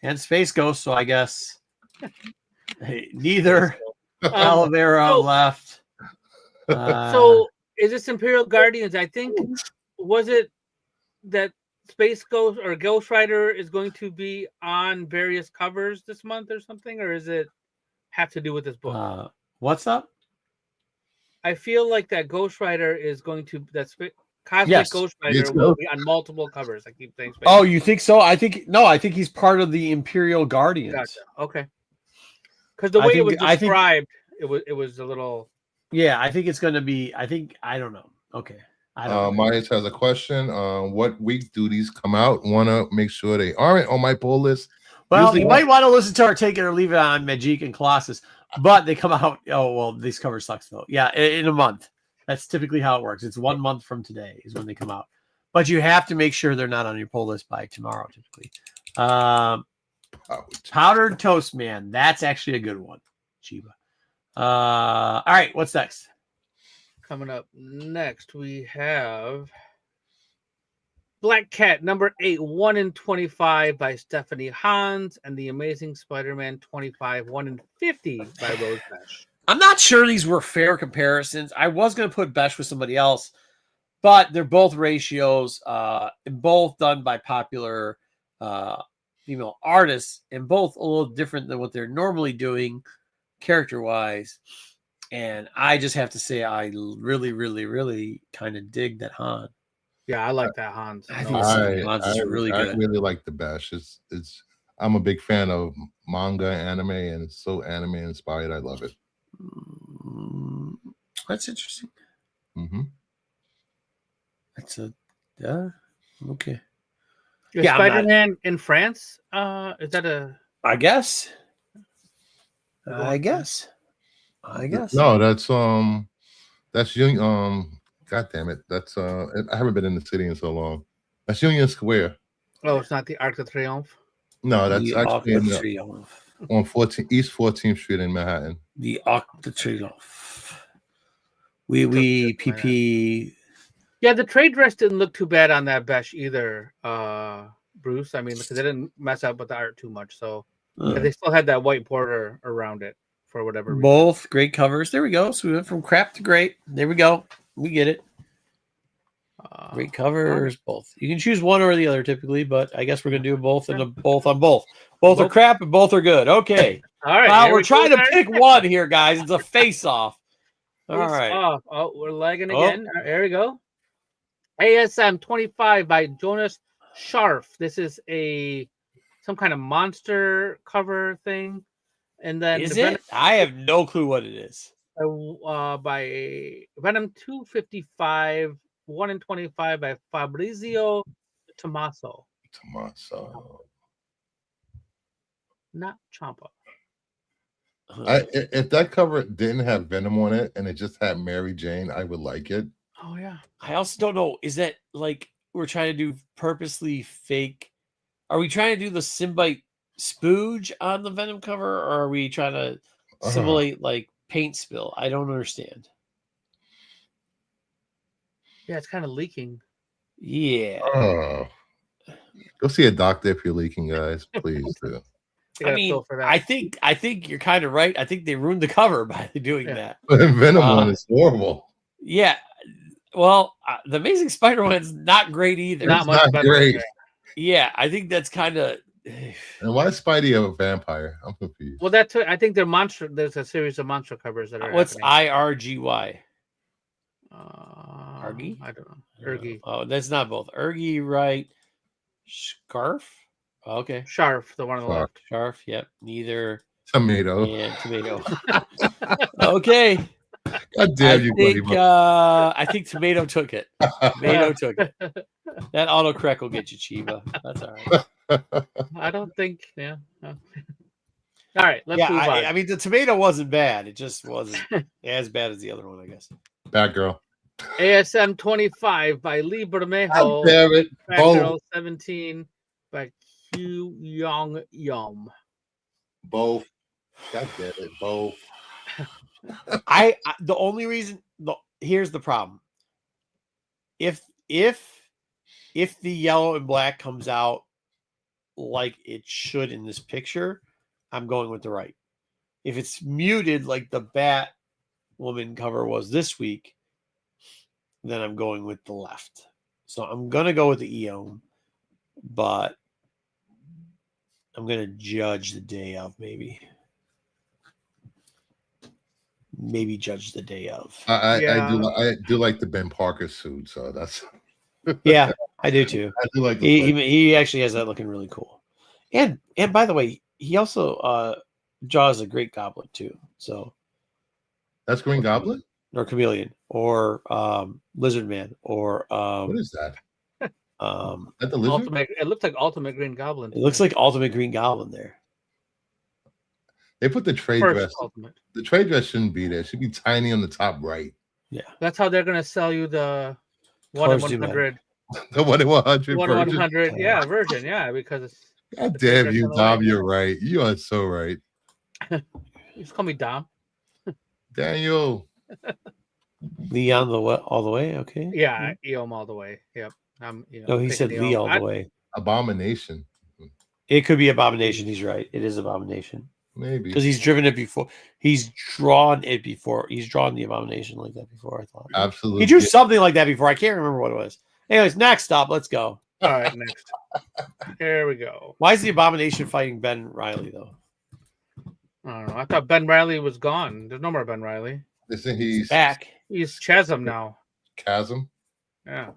and Space Ghost, so I guess neither Talavera left. So is this Imperial Guardians? I think was it that Space Ghost or Ghost Rider is going to be on various covers this month or something, or is it have to do with this book? What's up? I feel like that Ghost Rider is going to Cosmic Ghost Rider will be on multiple covers. I keep saying. Oh, you think so? I think he's part of the Imperial Guardians. Gotcha. Okay. Because the way it was described, it was a little. Yeah, I think it's going to be. I don't know. Okay. Myers has a question. What week do these come out? Want to make sure they aren't on my pull list. Well, you might want to listen to our Take It or Leave It on Magic and Colossus, but they come out. Oh, well, these covers sucks though. Yeah, in a month. That's typically how it works. It's 1 month from today is when they come out, but you have to make sure they're not on your pull list by tomorrow. Typically, Powdered Toast Man. That's actually a good one. Chiba. All right, what's next? Coming up next, we have Black Cat number 8, 1 in 25 by Stephanie Hans, and The Amazing Spider-Man 25, 1 in 50 by Rose Besh. I'm not sure these were fair comparisons. I was going to put Besh with somebody else, but they're both ratios, and both done by popular female artists, and both a little different than what they're normally doing character-wise. And I just have to say, I really, really, really kind of dig that Han. Yeah, I like that Hans. I think Hans is really good. I really like the Bash. I'm a big fan of manga, anime, and it's so anime inspired. I love it. That's interesting. Mm-hmm. That's okay. Yeah, Spider-Man in France. Is that a? I guess. No, that's God damn it. That's I haven't been in the city in so long. That's Union Square. Oh, it's not the Arc de Triomphe. No, that's actually on 14 East 14th Street in Manhattan. The Arc de Triomphe. We PP. Yeah, the trade dress didn't look too bad on that Besh either, Bruce. I mean, because they didn't mess up with the art too much, so they still had that white border around it for whatever reason. Both great covers. There we go. So we went from crap to great. There we go. We get it. Great covers, both. You can choose one or the other typically, but I guess we're gonna do both and both on both. Both are crap and both are good. Okay. All right. Well, here we're we trying go, to guys. pick one here, guys. It's a face-off. All Face right. off. Oh, we're lagging Oh. again. There we go. ASM 25 by Jonas Scharf. This is some kind of monster cover thing. And then Is it? I have no clue what it is. By Venom 255, 1 in 25 by Fabrizio Tommaso. Not Ciampa. If that cover didn't have Venom on it and it just had Mary Jane, I would like it. Oh yeah. I also don't know. Is that like we're trying to do purposely fake? Are we trying to do the Symbiote spooge on the Venom cover, or are we trying to simulate like paint spill? I don't understand. Yeah, it's kind of leaking. Yeah. Go see a doctor if you're leaking, guys. Please do. I mean, I think you're kind of right. I think they ruined the cover by doing that. Venom one is horrible. Yeah. Well, the Amazing Spider-Man's not great either. Not much better. Great. Yeah, I think that's kind of. And why is Spidey a vampire? I'm confused. Well, that's what I think. They're monster. There's a series of monster covers that are. What's IRGY? Argy? I don't know. Ergy. Oh, that's not both. Ergy, right? Scarf. Okay. Sharf, the one on the left. Scarf. Yep. Neither. Tomato. And tomato. Okay. God damn you, buddy. I think Tomato took it. Tomato took it. That autocorrect will get you, Chiba. That's all right. I don't think. Yeah. All right. Let's move on. I mean, the tomato wasn't bad. It just wasn't as bad as the other one, I guess. Bad girl. ASM 25 by Lee Bermejo. God damn it. Girl 17 by Q Young Yum. Both. God damn it. Both. I the only reason here's the problem. If the yellow and black comes out like it should in this picture, I'm going with the right. If it's muted like the Batwoman cover was this week, then I'm going with the left. So I'm gonna go with the Eom, but I'm gonna judge the day of maybe judge the day of. I do like the Ben Parker suit, so that's yeah, I do too. I do like he actually has that looking really cool. And by the way, he also draws a great Goblin too. So that's Green Goblin or Chameleon or Lizard Man or what is that? That the lizard? It looks like Ultimate Green Goblin. It looks like Ultimate Green Goblin there. They put the trade dress. Ultimate. The trade dress shouldn't be there. It should be tiny on the top right. Yeah. That's how they're going to sell you the 1 in 100. The 1 in 100 1 in 100, yeah, version, yeah, because it's. God damn you, Dom. You're right. You are so right. You just call me Dom. Daniel. Leon all the way, okay. Yeah, Eom all the way. Yep. No, he said Lee all the way. Abomination. It could be Abomination. He's right. It is Abomination. Maybe because he's driven it before. He's drawn it before. He's drawn the Abomination like that before. I thought absolutely he drew something like that before. I can't remember what it was. Anyways, next up, let's go. All right, next. Here we go. Why is the Abomination fighting Ben Reilly though? I don't know. I thought Ben Reilly was gone. There's no more Ben Reilly. Listen, he's back. He's Chasm now. Chasm. Yeah.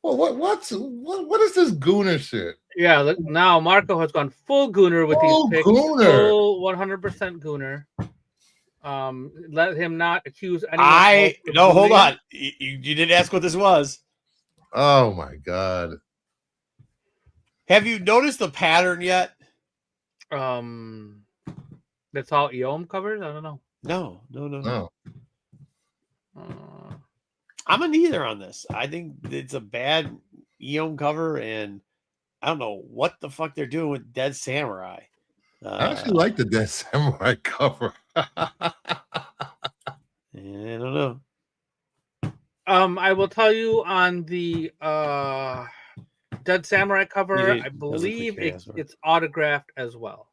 Well, what is this Gooner shit? Yeah, look, now Marco has gone full Gooner with these picks. Gooner. Full 100% Gooner. Let him not accuse anyone. No, hold on. You didn't ask what this was. Oh my god. Have you noticed the pattern yet? That's all Eom covers? I don't know. No. I'm a neither on this. I think it's a bad Eom cover, and I don't know what the fuck they're doing with Dead Samurai. I actually like the Dead Samurai cover. I don't know. I will tell you on the Dead Samurai cover, I believe it's autographed as well.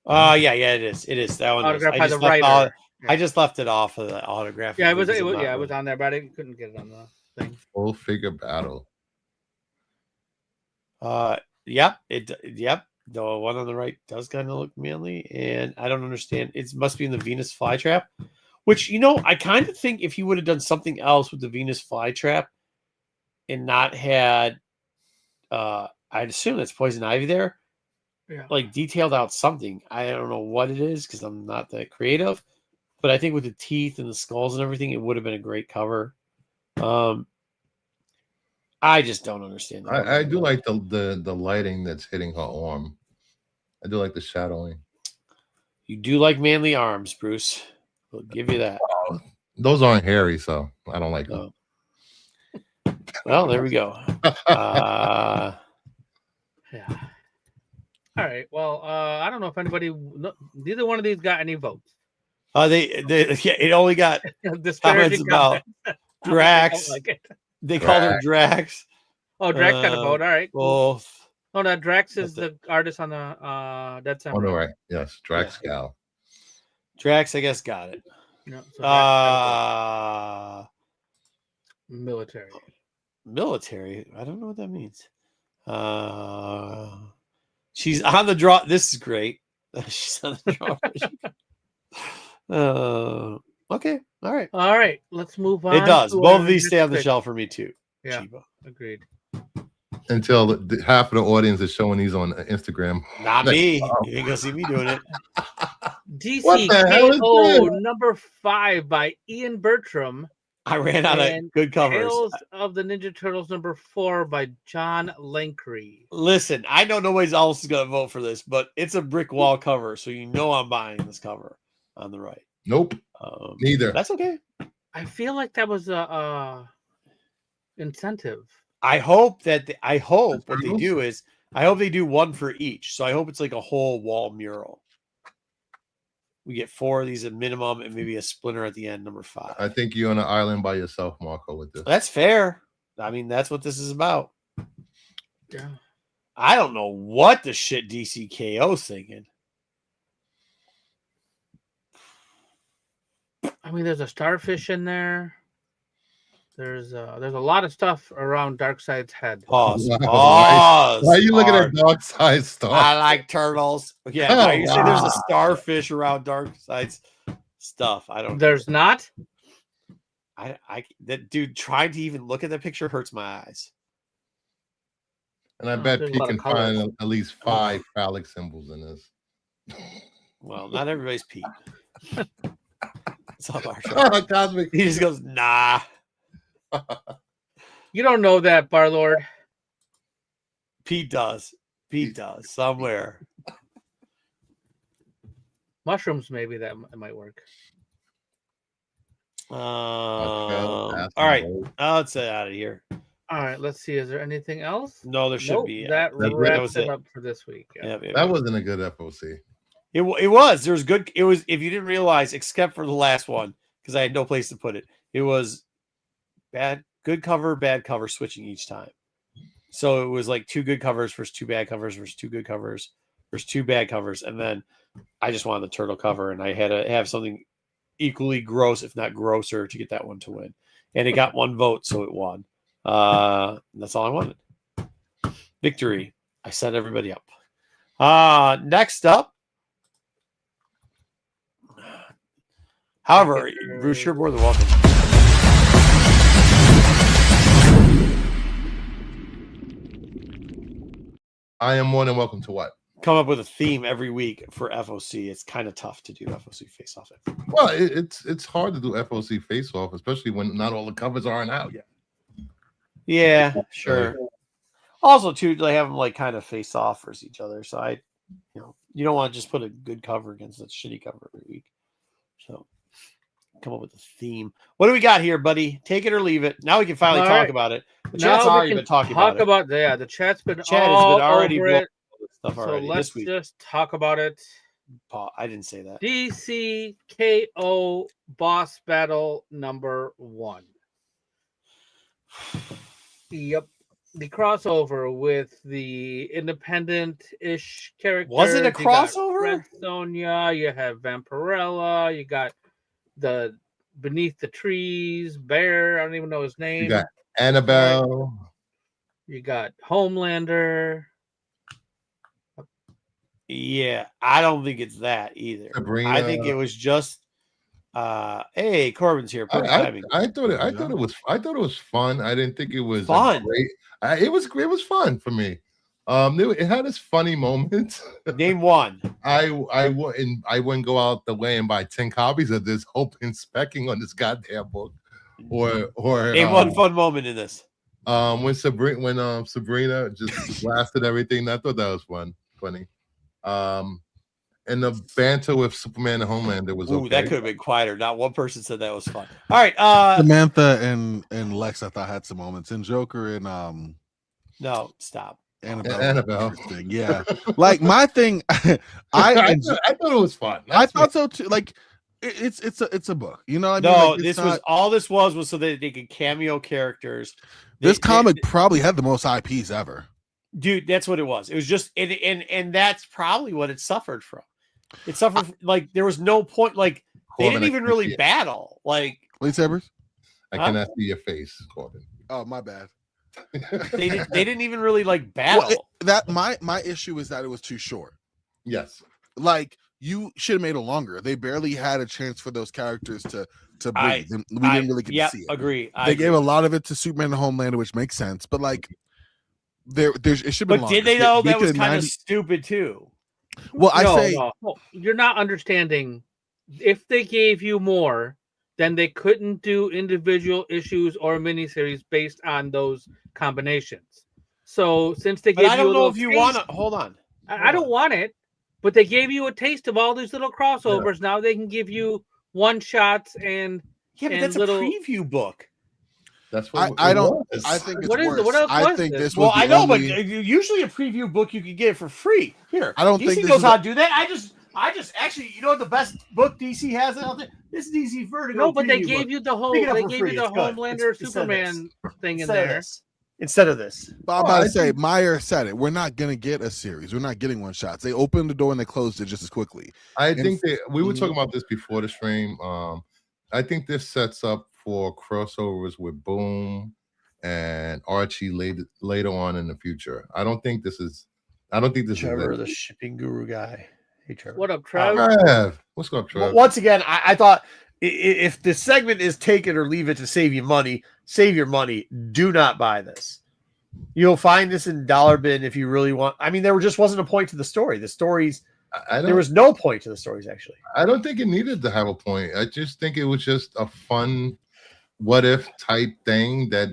Yeah, it is. It is that one. Autographed by the writer. I just left it off of the autograph. Yeah, it was on there, but I couldn't get it on the. thing. Full figure battle. Yep. Yep. The one on the right does kind of look manly, and I don't understand. It must be in the Venus flytrap, which I kind of think if he would have done something else with the Venus flytrap and not had, I'd assume that's poison ivy there. Yeah. Like detailed out something. I don't know what it is because I'm not that creative, but I think with the teeth and the skulls and everything, it would have been a great cover. I just don't understand. I do like the lighting that's hitting her arm. I do like the shadowing. You do like manly arms, Bruce. We'll give you that. Oh, those aren't hairy, so I don't like them. Well, there we go. Yeah. All right. Well, I don't know if neither one of these got any votes. It only got comments about Drax. They called her Drax. Oh, Drax got a vote. All right. Both. Oh, no, Drax is the artist on the Dead Samurai. Oh, no, right. Yes, Drax Gal. Drax, I guess, got it. No, so military. Military. I don't know what that means. She's on the draw. This is great. She's on the draw. Okay. All right. All right. Let's move on. It does. Both of these stay on the shelf for me too. Yeah. Chiba. Agreed. Until half of the audience is showing these on Instagram. Not me. You ain't gonna see me doing it. DCKO number 5 by Ian Bertram. I ran out of good covers. Tales of the Ninja Turtles number 4 by John Lankry. Listen, I know nobody else is gonna vote for this, but it's a brick wall cover, so I'm buying this cover on the right. Nope. Neither. That's okay. I feel like that was a incentive. I hope what they do is I hope they do one for each. So I hope it's like a whole wall mural. We get 4 of these at minimum and maybe a splinter at the end, number 5. I think you're on an island by yourself, Marco, with this. That's fair. I mean, that's what this is about. Yeah. I don't know what the shit DCKO's thinking. I mean, there's a starfish in there. There's a lot of stuff around Darkseid's head. Pause. Why are you looking at Darkseid stuff? I like turtles. Yeah, you say there's a starfish around Darkseid's stuff. I don't. There's not. That dude trying to even look at that picture hurts my eyes. And I bet Pete can find at least 5 phallic symbols in this. Well, not everybody's Pete. It's all our Cosmic. He just goes, nah. You don't know that, Barlord. Pete does. Pete does somewhere. Mushrooms, maybe that might work. All right, let's get out of here. All right, let's see. Is there anything else? No, there should be. That wraps it up for this week. Yeah. That wasn't a good FOC. It was. There was good. It was. If you didn't realize, except for the last one, because I had no place to put it. It was good cover, bad cover, switching each time. So it was like 2 good covers versus 2 bad covers versus 2 good covers versus 2 bad covers, and then I just wanted the turtle cover, and I had to have something equally gross, if not grosser, to get that one to win. And it got 1 vote, so it won. That's all I wanted. Victory. I set everybody up. Next up. However, Bruce, you're more than welcome. I am more than welcome to what? Come up with a theme every week for FOC. It's kind of tough to do FOC face off. Well, it's hard to do FOC face off, especially when not all the covers aren't out yet. Yeah, sure. Also, too, they have them like kind of face off versus each other. So you don't want to just put a good cover against a shitty cover every week. So come up with a theme. What do we got here, buddy? Take it or leave it. Now we can finally talk about it. The chat's already been talking about it. The chat's been has been already over it. Stuff already. So let's just talk about it. I didn't say that. DCKO boss battle number 1. Yep. The crossover with the independent-ish characters. Was it a crossover? Red Sonja, you have Vampirella, you got the Beneath the Trees, Bear, I don't even know his name. You got Annabelle. You got Homelander. Yeah, I don't think it's that either. Sabrina. I think it was just hey, Corbin's here. Perfect timing. I thought it was fun. I didn't think it was Fun. great. It was fun for me. It had its funny moments. Name one. I wouldn't go out the way and buy 10 copies of this, hoping specking on this goddamn book. Or Name one fun moment in this. When Sabrina just blasted everything. I thought that was funny. And the banter with Superman and Homelander was okay. That could have been quieter. Not one person said that was fun. All right, Samantha and Lex, I thought had some moments. And Joker and no, stop. Annabelle. Yeah, like my thing. I thought it was fun. I thought so too. Like it's a book. You know what I mean? No, like, this was all this was so that they could cameo characters. This comic probably had the most IPs ever. Dude, that's what it was. It was just and that's probably what it suffered from. It suffered like there was no point. Like they didn't even really battle. Like lightsabers. I cannot see your face, Corbin. Oh, my bad. They didn't even really like battle. Well, my issue is that it was too short. Yes. Like you should have made it longer. They barely had a chance for those characters to breathe. We didn't really get to see it. Agree. They gave a lot of it to Superman and Homelander, which makes sense. But like it should have been longer. Did they though? That was kind of stupid too. Well, no, you're not understanding. If they gave you more, then they couldn't do individual issues or miniseries based on those combinations. So since they gave I don't know if you want to hold on. I don't want it, but they gave you a taste of all these little crossovers. Yeah. Now they can give you one shots and but that's a preview book. That's what I don't. I think it's worse. What else I think this was. I know, but usually a preview book you can get for free. Here, I don't DC think knows how to do that. I just actually, you know what the best book DC has out there? This DC Vertigo. No, but they gave you the whole. They gave you the Homelander Superman thing in there. Instead of this. But I'm about to say, Meyer said it. We're not going to get a series. We're not getting one shots. They opened the door and they closed it just as quickly. I think we were talking about this before the stream. I think this sets up for crossovers with Boom and Archie later on in the future. I don't think this is Trevor, the shipping guru guy. Hey, Trevor. What up, Trevor? What's up, Trevor? Once again, I thought if the segment is take it or leave it to save you money, save your money. Do not buy this. You'll find this in dollar bin if you really want. I mean, there just wasn't a point to the story. The stories, there was no point to the stories, actually. I don't think it needed to have a point. I just think it was just a fun what if type thing that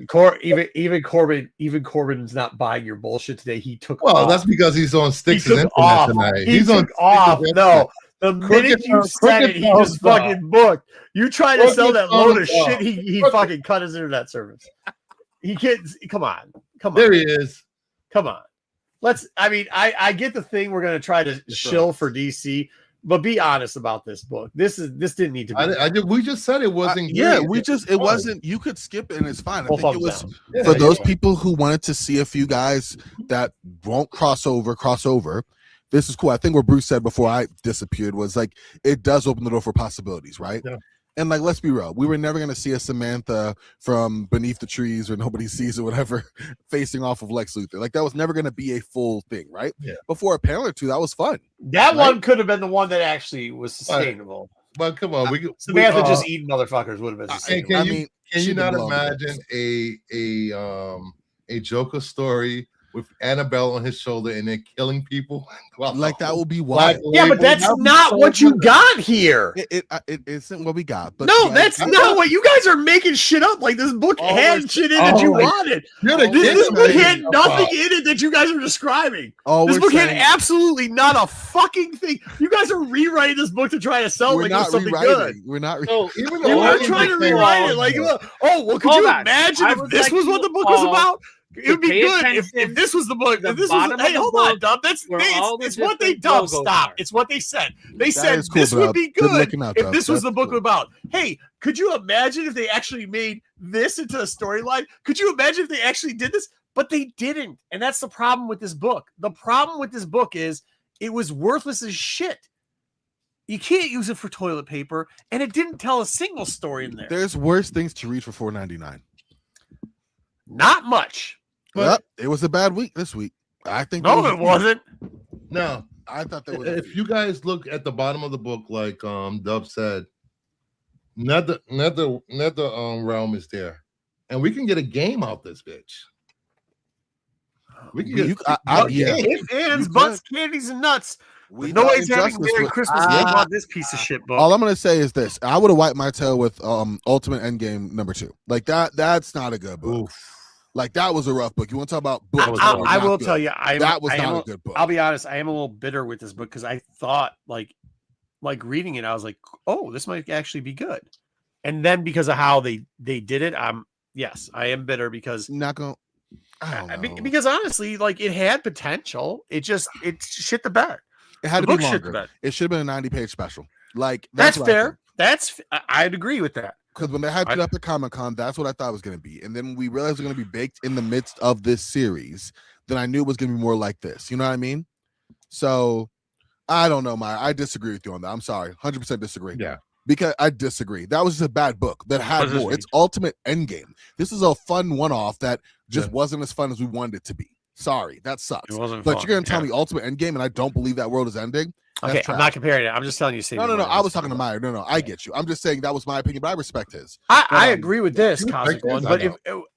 even Corbin's not buying your bullshit today. He took off. That's because he's on sticks and internet tonight. He's on off. No. The minute you said it, he just fucking booked. You try to sell that load of shit, he fucking cut his internet service. He can't. Come on. There he is. Come on. I get the thing. We're gonna try to shill for DC, but be honest about this book. This didn't need to be. We just said it wasn't. It wasn't. You could skip it and it's fine. I think it was for those people who wanted to see a few guys that won't cross over. This is cool. I think what Bruce said before I disappeared was like it does open the door for possibilities, right? Yeah. And like, let's be real, we were never going to see a Samantha from Beneath the Trees or Nobody Sees or whatever facing off of Lex Luthor. Like that was never going to be a full thing, right? Yeah. But for a panel or two, that was fun. That one could have been the one that actually was sustainable. But come on, Samantha just eating motherfuckers would have been sustainable. Can you not imagine a Joker story with Annabelle on his shoulder and then killing people? Like that will be wild. Yeah, but that's not what you got here. It isn't what we got. But no, that's not what you guys are making shit up. Like this book had shit in that you wanted. This book had nothing in it that you guys are describing. This book had absolutely not a fucking thing. You guys are rewriting this book to try to sell it like it's something good. We're not. You are trying to rewrite it. Like, could you imagine if this was what the book was about? It would be good if this was the book. If this was, hey, hold on, Dub. It's what they dubbed. Stop. It's what they said. They said this would be good if this was the book about. Hey, could you imagine if they actually made this into a storyline? Could you imagine if they actually did this? But they didn't. And that's the problem with this book. The problem with this book is it was worthless as shit. You can't use it for toilet paper, and it didn't tell a single story in there. There's worse things to read for $4.99. Not much. But it was a bad week this week. I think No, it wasn't. Now, I thought that was. if you guys look at the bottom of the book, like Dub said, nether realm is there, and we can get a game out this bitch. We can get If ands, butts, candies, and nuts. We noise having Merry Christmas about this piece of shit book. All I'm gonna say is this: I would have wiped my tail with Ultimate Endgame #2. Like that. That's not a good book. Oof. Like that was a rough book. You want to talk about books? I will tell you, that was not a good book. I'll be honest. I am a little bitter with this book because I thought, like reading it, I was like, oh, this might actually be good. And then because of how they did it, yes, I am bitter because not going. Because honestly, like it had potential. It shit the bed. It had to be longer. It should have been a 90-page special. Like that's fair. I'd agree with that. Because when they hyped it up at Comic-Con, that's what I thought it was going to be. And then when we realized it was going to be baked in the midst of this series, then I knew it was going to be more like this. You know what I mean? So I don't know, Maya. I disagree with you on that. I'm sorry. 100% disagree. Yeah. Because I disagree. That was just a bad book that had more. It's Ultimate Endgame. This is a fun one-off that just wasn't as fun as we wanted it to be. Sorry, that sucks. It wasn't but fun. You're going to tell me Ultimate Endgame and I don't believe that world is ending? Okay, I'm not comparing it. I'm just telling you. No. I was talking to Meyer. No, I get you. I'm just saying that was my opinion, but I respect his. I agree with this, Cosmic One. But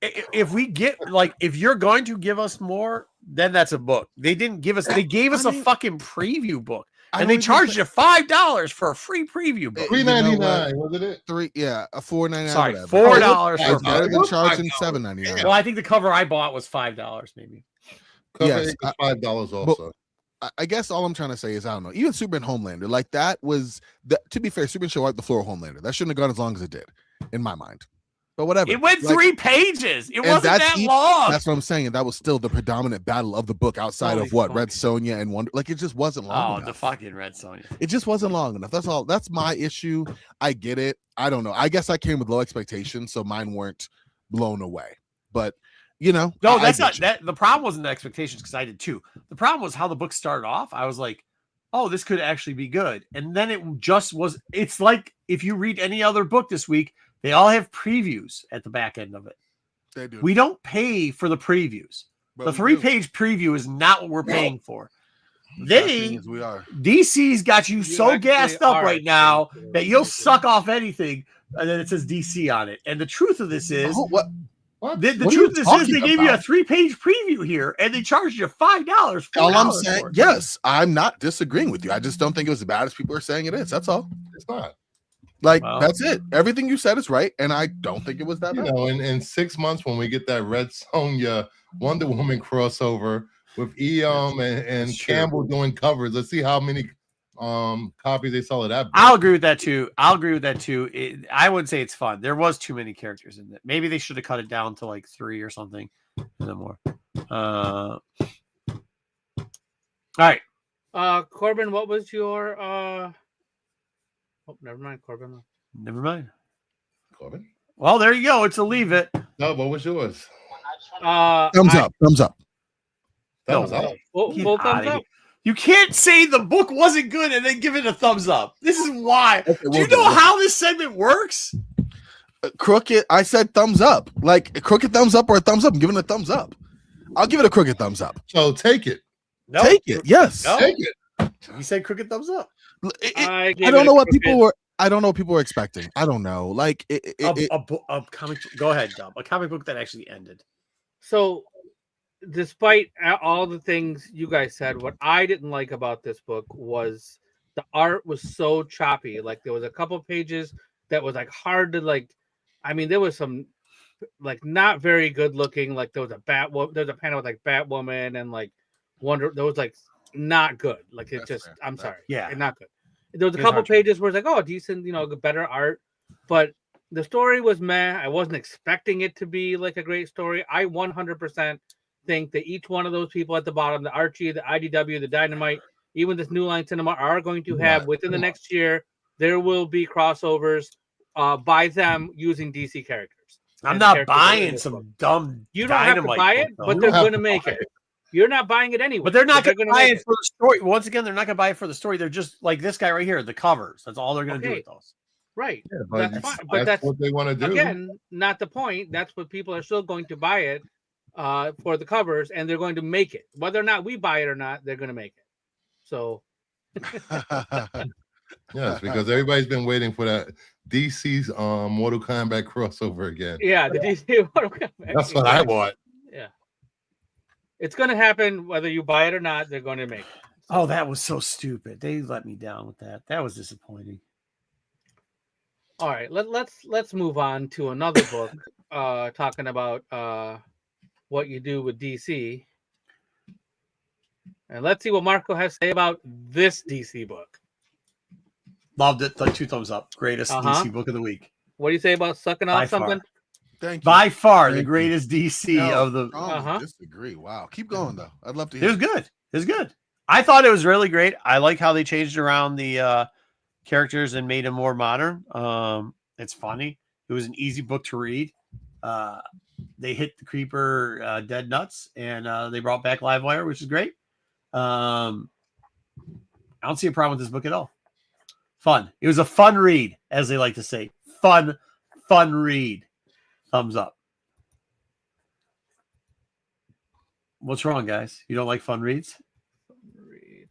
if we get if you're going to give us more, then that's a book. They didn't give us. They gave us a fucking preview book, and they charged you $5 for a free preview book. $3.99, wasn't it? $4.99. Sorry, $4 for better than charging $7.99. Well, I think the cover I bought was $5, maybe. Yes, $5 also. But I guess all I'm trying to say is I don't know. Even Superman Homelander, like that was to be fair, Superman should wipe the floor with Homelander. That shouldn't have gone as long as it did, in my mind. But whatever. It went 3 pages. It wasn't that long. That's what I'm saying. That was still the predominant battle of the book outside of what Red Sonja and Wonder. Like it just wasn't long enough. The fucking Red Sonja. It just wasn't long enough. That's all. That's my issue. I get it. I don't know. I guess I came with low expectations, so mine weren't blown away. But no, that's not that. The problem wasn't the expectations because I did too. The problem was how the book started off. I was like, oh, this could actually be good. And then it just was. It's like if you read any other book this week, they all have previews at the back end of it. They do. We don't pay for the previews. But the 3-page preview is not what we're paying for. DC's got you so gassed up right now that you'll suck off anything, and then it says DC on it. And the truth of this is, the truth of this is, they gave you a 3-page preview here, and they charged you $5. All I'm saying, yes, I'm not disagreeing with you. I just don't think it was as bad as people are saying it is. That's all. It's not. That's it. Everything you said is right, and I don't think it was that bad. In 6 months when we get that Red Sonja Wonder Woman crossover with and Campbell doing covers, let's see how many copies they sell of that book. I'll agree with that too. I would say it's fun. There was too many characters in it. Maybe they should have cut it down to like 3 or something. No more. All right. Corbin, what was your Oh, never mind, Corbin. Never mind. Corbin? Well, there you go. It's a leave it. No, what was yours? Thumbs up. Thumbs up. Full thumbs up. You can't say the book wasn't good and then give it a thumbs up. This is why. Okay, do you know how this segment works? Crooked. I said thumbs up. Like a crooked thumbs up or a thumbs up. I'm giving it a thumbs up. I'll give it a crooked thumbs up. So take it. No. Take it. Yes. No. Take it. He said crooked thumbs up. I don't know what people were. I don't know what people were expecting. I don't know. Like a comic. Go ahead, Dub. A comic book that actually ended. So, despite all the things you guys said, what I didn't like about this book was the art was so choppy. Like there was a couple pages that was like hard to like. I mean, there was some like not very good looking. Like there was a there's a panel with like Batwoman and like Wonder. There was like not good. Like it just. Fair. I'm sorry. Yeah, not good. There was a couple pages where it's like, oh, decent, better art, but the story was meh. I wasn't expecting it to be like a great story. I 100% think that each one of those people at the bottom, the Archie, the IDW, the Dynamite, even this New Line Cinema, are going to have within the next year, there will be crossovers by them using DC characters. I'm not buying some dumb. You don't have to buy it, but they're going to make it. You're not buying it anyway. But they're not going to buy it for the story. Once again, they're not going to buy it for the story. They're just like this guy right here, the covers. That's all they're going to do with those. Right. Yeah, but That's fine. But that's what they want to do. again not the point. That's what people are still going to buy it for the covers, and they're going to make it. Whether or not we buy it or not, they're going to make it. So Yes, because everybody's been waiting for that DC's Mortal Kombat crossover again. yeah, the DC Mortal Kombat. That's what I want. Yeah. It's going to happen whether you buy it or not. They're going to make it. So, Oh, that was so stupid. They let me down with that. That was disappointing. all right, let's move on to another book talking about what you do with DC. And let's see what Marco has to say about this DC book. Loved it. Like 2 thumbs up. Greatest DC book of the week. What do you say about sucking By off something? Thank you. By far Thank the you. greatest DC of the. Disagree. Wow. Keep going though. I'd love to It hear. was good. It was good. I thought it was really great. I like how they changed around the characters and made them more modern. It's funny. It was an easy book to read. They hit the creeper dead nuts, and they brought back Livewire, which is great. I don't see a problem with this book at all. Fun. It was a fun read, as they like to say. Fun read. Thumbs up. What's wrong, guys? You don't like fun reads?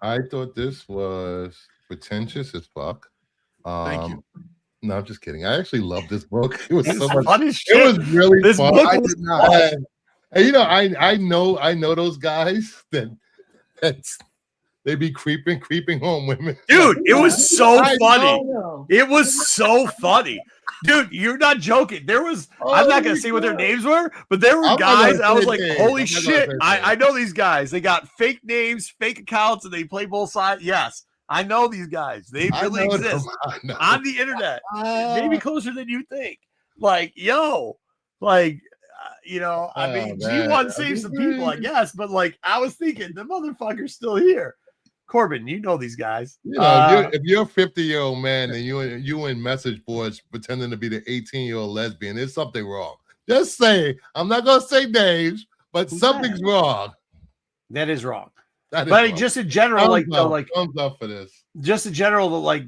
I thought this was pretentious as fuck. Thank you. No, I'm just kidding. I actually love this book. It was It's so much. fun as shit. It was really This fun. book I was did not. And you know, I know those guys that's they be creeping on women. Dude, it was so I funny. know. It was so funny. Dude, you're not joking. There was, I'm not going to say what their names were, but there were I'm not guys. gonna I was say like, names. holy I'm not gonna shit. say I know these guys. They got fake names, fake accounts, and they play both sides. Yes, I know these guys. They I really know them. exist I know. on the internet. Maybe closer than you think. Like, yo, like, you know, I Oh, mean, man. G1 saved some people, I guess, but like, I was thinking, the motherfucker's still here. Corbin, you know these guys. You know, if you're a 50-year-old man and you in message boards pretending to be the 18-year-old lesbian, there's something wrong. Just say, I'm not gonna say names, but something's wrong. That is wrong. That is But wrong. just in general, thumbs up for this. just in general, the like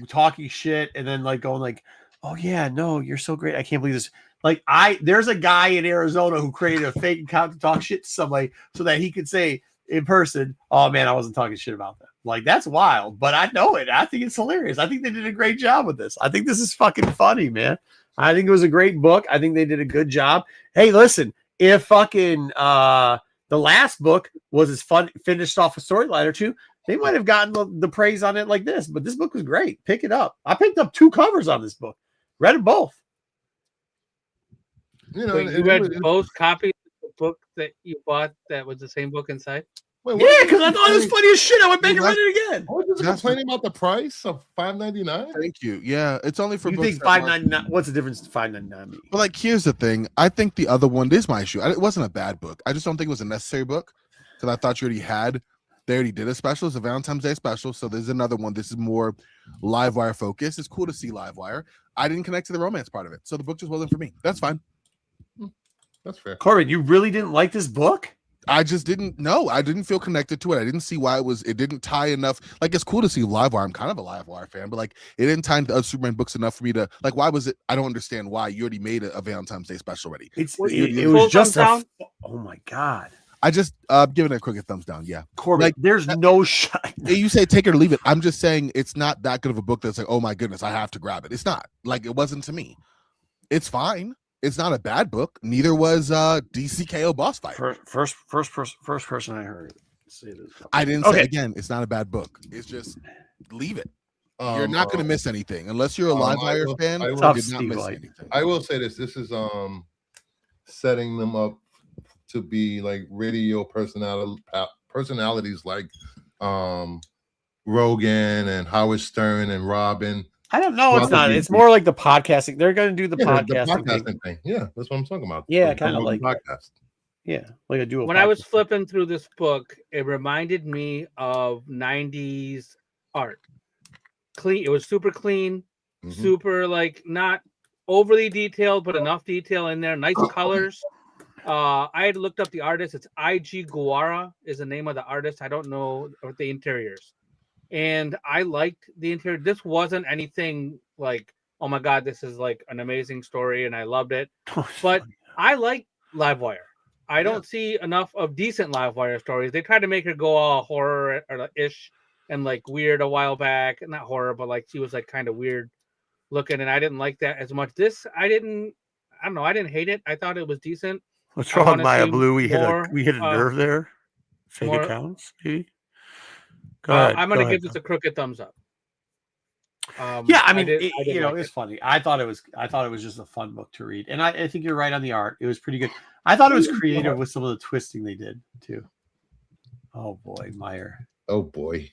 talking shit and then like going like, oh yeah, no, you're so great. I can't believe this. Like there's a guy in Arizona who created a fake account to talk shit to somebody so that he could say in person, oh man, I wasn't talking shit about them. Like that's wild, but I know it. I think it's hilarious. I think they did a great job with this. I think this is fucking funny, man. I think it was a great book. I think they did a good job. Hey, listen, if fucking the last book was as fun, finished off a storyline or two, they might have gotten the praise on it like this. But this book was great. Pick it up. I picked up 2 covers on this book. Read them both. You know, Wait, you read both copies of the book that you bought that was the same book inside? Yeah, because I thought it was funny as shit. I went back and read it again. What was complaining about the price of $5.99? Thank you. Yeah, it's only for You books think that $5.99? What's the difference to $5.99 mean? But like, here's the thing. I think the other one, this is my issue. It wasn't a bad book. I just don't think it was a necessary book because I thought they already did a special. It's a Valentine's Day special. So there's another one. This is more Livewire focused. It's cool to see Livewire. I didn't connect to the romance part of it. So the book just wasn't for me. That's fine. That's fair. Corbin, you really didn't like this book? I just didn't know. I didn't feel connected to it. I didn't see why it didn't tie enough. Like, it's cool to see Livewire. I'm kind of a Livewire fan, but like, it didn't tie into other Superman books enough for me to like, why was it? I don't understand why you already made a Valentine's Day special already. It was just oh my God. I just giving it a quick thumbs down. Yeah. Corbin, Like, there's no shot. You say take it or leave it. I'm just saying it's not that good of a book that's like, oh my goodness, I have to grab it. It's not. Like, it wasn't to me. It's fine. It's not a bad book. Neither was DCKO Boss Fight. First person I heard say this. I didn't say again. It's not a bad book. It's just leave it. You're not going to miss anything unless you're a Livewire fan. You're not missing anything. I will say this. This is setting them up to be like radio personalities like Rogan and Howard Stern and Robin. I don't know. It's not. It's more like the podcasting. They're going to do the podcasting thing. Yeah, that's what I'm talking about. Yeah, kind of like podcast. Yeah, like a dual. When I was flipping through this book, it reminded me of 90s art. Clean. It was super clean, super like not overly detailed, but enough detail in there. Nice colors. I had looked up the artist. It's I.G. Guara is the name of the artist. I don't know the interiors. And I liked the interior. This wasn't anything like oh my god, this is like an amazing story and I loved it. Oh, But I like Livewire. I don't see enough of decent Livewire stories. They tried to make her go all horror or ish and like weird a while back. Not horror, but like she was like kind of weird looking, and I didn't like that as much. This I don't know. I didn't hate it. I thought it was decent. What's I wrong, wanna Maya see Blue? We hit more, a nerve there. Fake more- accounts, maybe. Go ahead. I'm gonna give this a crooked thumbs up. Yeah, I mean, I did like it's funny. I thought it was just a fun book to read, and I think you're right on the art. It was pretty good. I thought it was creative with some of the twisting they did too. Oh boy, Meyer. Oh boy.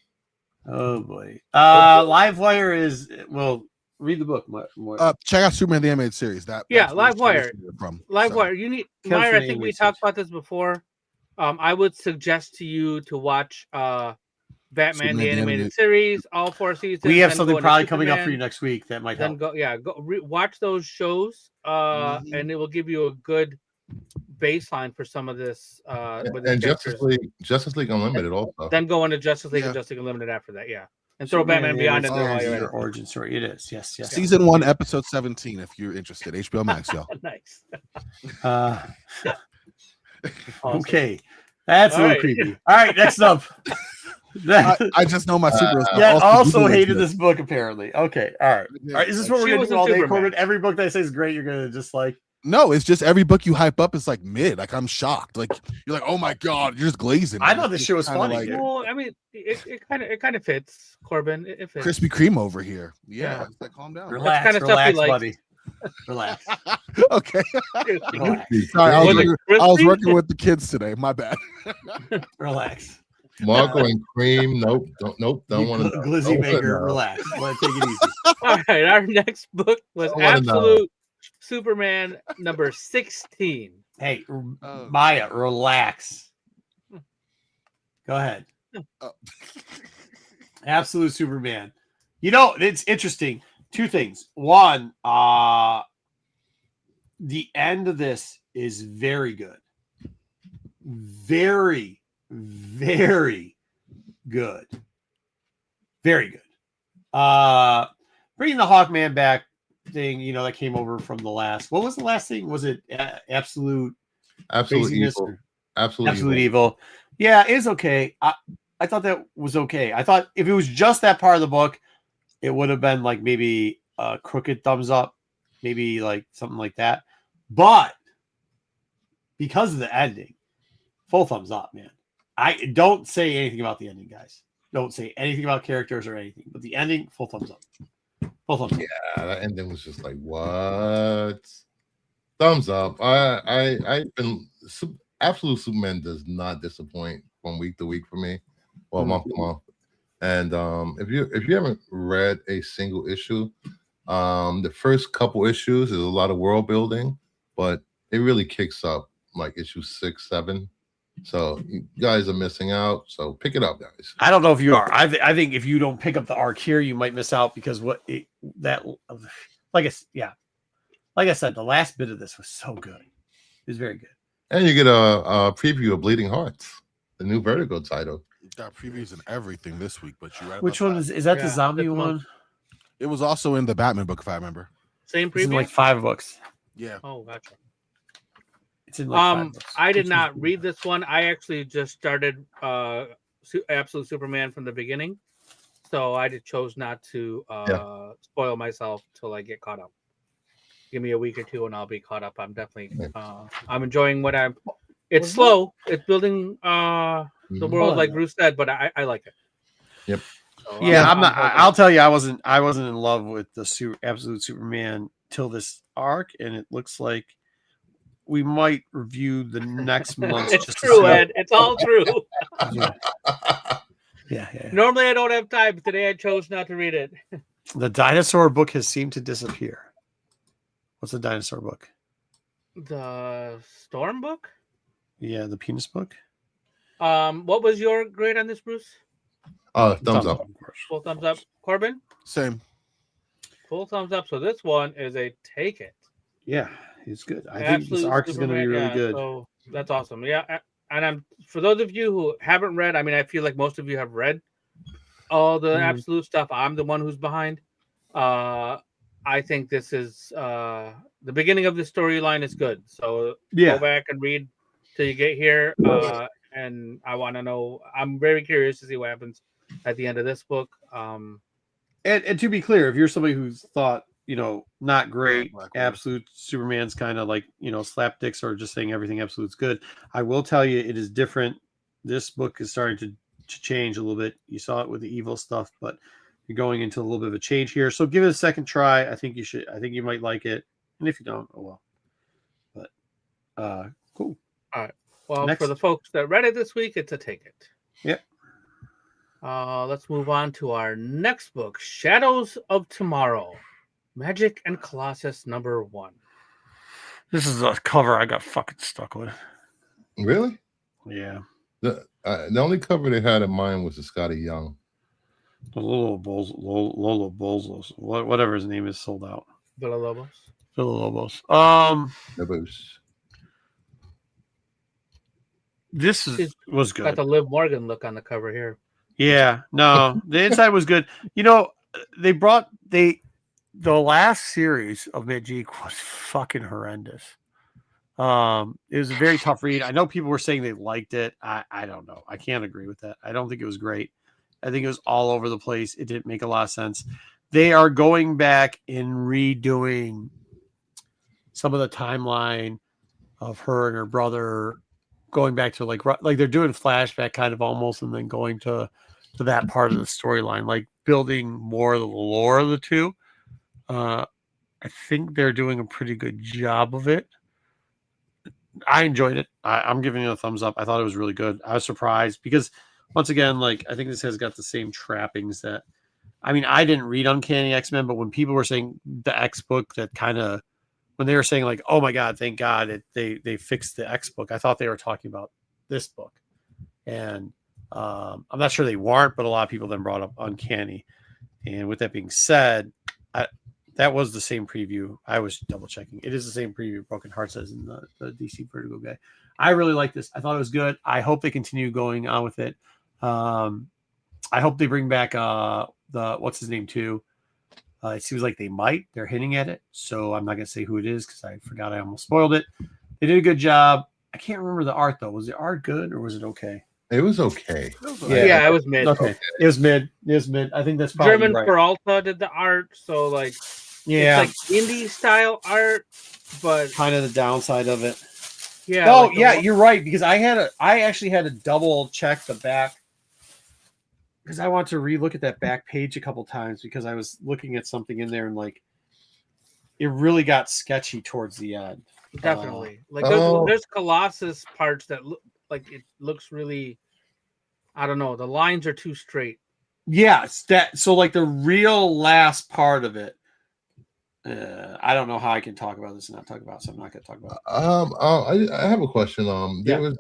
Oh boy. Livewire is read the book. More. Check out Superman the Animated Series. That's where it's Livewire. from. Livewire. You need Comes Meyer. from I the think we animated talked series. about this before. I would suggest to you to watch Batman Superman the the Animated Animated- Series, all 4 seasons. We have then something go into probably coming up for Superman, you next week that might Then help. watch those shows, Mhm. and it will give you a good baseline for some of this. With the And characters. Justice League Unlimited also. Then go into Justice League Yeah. and Justice League Unlimited after that. Yeah, and throw Superman Batman Beyond in Animated there while Series you're is at your origin story. It is. Yes. Season 1, episode 17. If you're interested, HBO Max, y'all. it. Nice. Awesome. Okay. That's a All little right. creepy. All right, next up. I just know my superheroes. but Yeah, also Google hated is this book apparently. Okay, all right. All right, is this what we're She gonna was do a all day, Superman. Corbin? Every book that I say is great, you're gonna just like. No, it's just every book you hype up is like mid. Like I'm shocked. Like you're like, oh my god, you're just glazing. I thought this It's shit was kinda funny, Like dude. Well, I mean, it kind of fits, Corbin. It fits. Krispy Kreme over here. Yeah. Yeah, it's like calm down. Relax, kinda stuff we relax, like. buddy. Relax. Okay. Relax. Sorry, I Was was, it I was crispy? working with the kids today. My bad. Relax. Marco and Cream. Nope. Don't You want to know. Glizzy Don't wanna maker, know. relax. Let take it easy. All right, our next book was I wanna know. Absolute Superman number 16. Hey, Oh. Maya, relax. Go ahead. Oh. Absolute Superman. You know, it's interesting. Two things. One, the end of this is very good. Very, very good. Very good. Bringing the Hawkman back thing, that came over from the last. What was the last thing? Was it Absolute Craziness Evil. or Absolute Evil? Yeah, it's okay. I thought that was okay. I thought if it was just that part of the book, it would have been like maybe a crooked thumbs up, maybe like something like that. But because of the ending, full thumbs up, man. I don't say anything about the ending, guys. Don't say anything about characters or anything. But the ending, full thumbs up. Full thumbs up. Yeah, that ending was just like what? Thumbs up. I've been Absolute Superman does not disappoint from week to week for me, well month to month. And if you haven't read a single issue, the first couple issues is a lot of world building, but it really kicks up like issue 6, 7. So you guys are missing out. So pick it up, guys. I don't know if you are. I think if you don't pick up the arc here, you might miss out because like I said, the last bit of this was so good. It was very good. And you get a preview of Bleeding Hearts, the new Vertigo title. Got previews and everything this week, but you're right. Which about one that. is that? Yeah, The zombie this month. one? It was also in the Batman book, if I remember. Same It's in preview. like 5 books. Yeah. Oh, gotcha. It's in like 5 books. I did Which not one's- read this one. I actually just started Absolute Superman from the beginning, so I just chose not to spoil myself till I get caught up. Give me a week or two, and I'll be caught up. I'm definitely I'm enjoying what I'm. It's slow. It's building the world, like Bruce said, but I like it. Yep. So, Yeah, I'm not. hoping. I'll tell you, I wasn't in love with the Absolute Superman till this arc, and it looks like we might review the next month. It's true, Ed. It's all true. Yeah. Normally I don't have time, but today I chose not to read it. The dinosaur book has seemed to disappear. What's the dinosaur book? The Storm book. Yeah, the penis book. What was your grade on this, Bruce? Thumbs up. of course. Full thumbs up. Corbin? Same. Full thumbs up. So this one is a take it. Yeah, it's good. I think this arc is going to be really good. So that's awesome. Yeah, and I'm for those of you who haven't read. I mean, I feel like most of you have read all the Absolute stuff. I'm the one who's behind. I think this is the beginning of the storyline is good. So Yeah. go back and read till you get here. And I want to know. I'm very curious to see what happens at the end of this book. And to be clear, if you're somebody who's thought, not great, Black Widow. absolute Superman's kind of like, slapdicks or just saying everything absolute's good, I will tell you it is different. This book is starting to change a little bit. You saw it with the evil stuff, but you're going into a little bit of a change here. So give it a second try. I think you should. I think you might like it. And if you don't, oh well. But cool. All right. Well, Next. for the folks that read it this week, it's a take it. Yep. Let's move on to our next book, Shadows of Tomorrow, Magic and Colossus #1. This is a cover I got fucking stuck with. Really? Yeah. The only cover they had in mind was the Scotty Young. The Lolo Bozos, whatever his name is, sold out. Villalobos. This was good. Got the Liv Morgan look on the cover here. Yeah, no, the inside was good. The last series of Magic was fucking horrendous. It was a very tough read. I know people were saying they liked it. I don't know. I can't agree with that. I don't think it was great. I think it was all over the place. It didn't make a lot of sense. They are going back and redoing some of the timeline of her and her brother, going back to like they're doing flashback kind of almost, and then going to that part of the storyline, like building more of the lore of the two. I think they're doing a pretty good job of it. I enjoyed it. I'm giving it a thumbs up. I thought it was really good. I was surprised because, once again, like I think this has got the same trappings that. I mean, I didn't read Uncanny X-Men, but when people were saying the X book, that kind of when they were saying like, "Oh my God, thank God they fixed the X book," I thought they were talking about this book, and I'm not sure they weren't, but a lot of people then brought up Uncanny. And with that being said, that was the same preview. I was double checking. It is the same preview Broken Heart says in the DC Vertigo guy. I really like this. I thought it was good. I hope they continue going on with it. I hope they bring back the what's his name too. It seems like they might. They're hinting at it. So I'm not going to say who it is because I forgot I almost spoiled it. They did a good job. I can't remember the art though. Was the art good or was it okay? It was okay. Yeah, it was mid. Okay. It was mid. I think that's probably German right. Peralta did the art, so like yeah, it's like indie style art, but kind of the downside of it. Yeah. Oh, like yeah, you're right because I actually had to double check the back because I want to relook at that back page a couple times because I was looking at something in there and like it really got sketchy towards the end. Definitely. There's Colossus parts that look like it looks really, I don't know, the lines are too straight. Yes, so like the real last part of it. I don't know how I can talk about this and not talk about it, so I'm not going to talk about it. I have a question. There was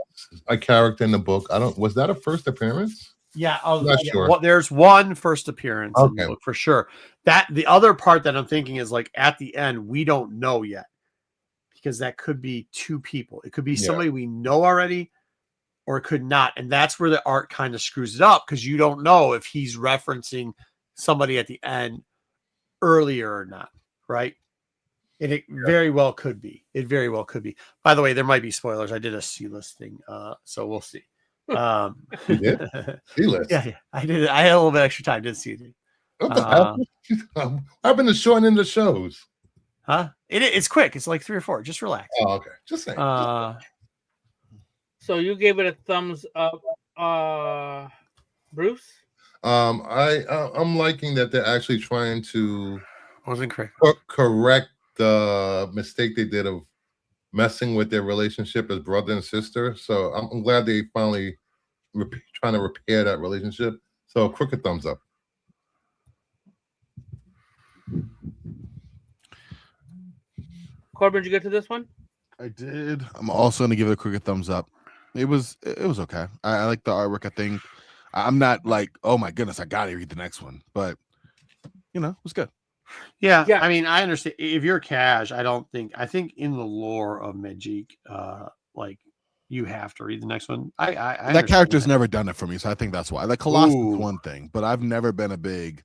a character in the book. Was that a first appearance? Yeah, not sure. Well, there's one first appearance in the book for sure. That the other part that I'm thinking is like at the end, we don't know yet because that could be two people. It could be somebody we know already, or it could not, and that's where the art kind of screws it up because you don't know if he's referencing somebody at the end earlier or not. Right. And it very well could be. It very well could be. By the way, there might be spoilers. I did a C-list thing. So we'll see. You did? C-list? Yeah. I did. I had a little bit extra time. Didn't see it. What happened to shortening the shows? Huh? It's quick. It's like 3 or 4. Just relax. Oh, okay. Just saying. So you gave it a thumbs up, Bruce? I'm liking that they're actually trying to wasn't correct. Correct the mistake they did of messing with their relationship as brother and sister. So I'm glad they finally trying to repair that relationship. So quick thumbs up. Corbin, did you get to this one? I did. I'm also going to give it a quick thumbs up. It was okay. I like the artwork. I think I'm not like, oh my goodness, I got to read the next one, but it was good. Yeah, I mean, I understand if you're cash. I think in the lore of Magic, like you have to read the next one. I that character's never done it for me, so I think that's why. Like Colossus is one thing, but I've never been a big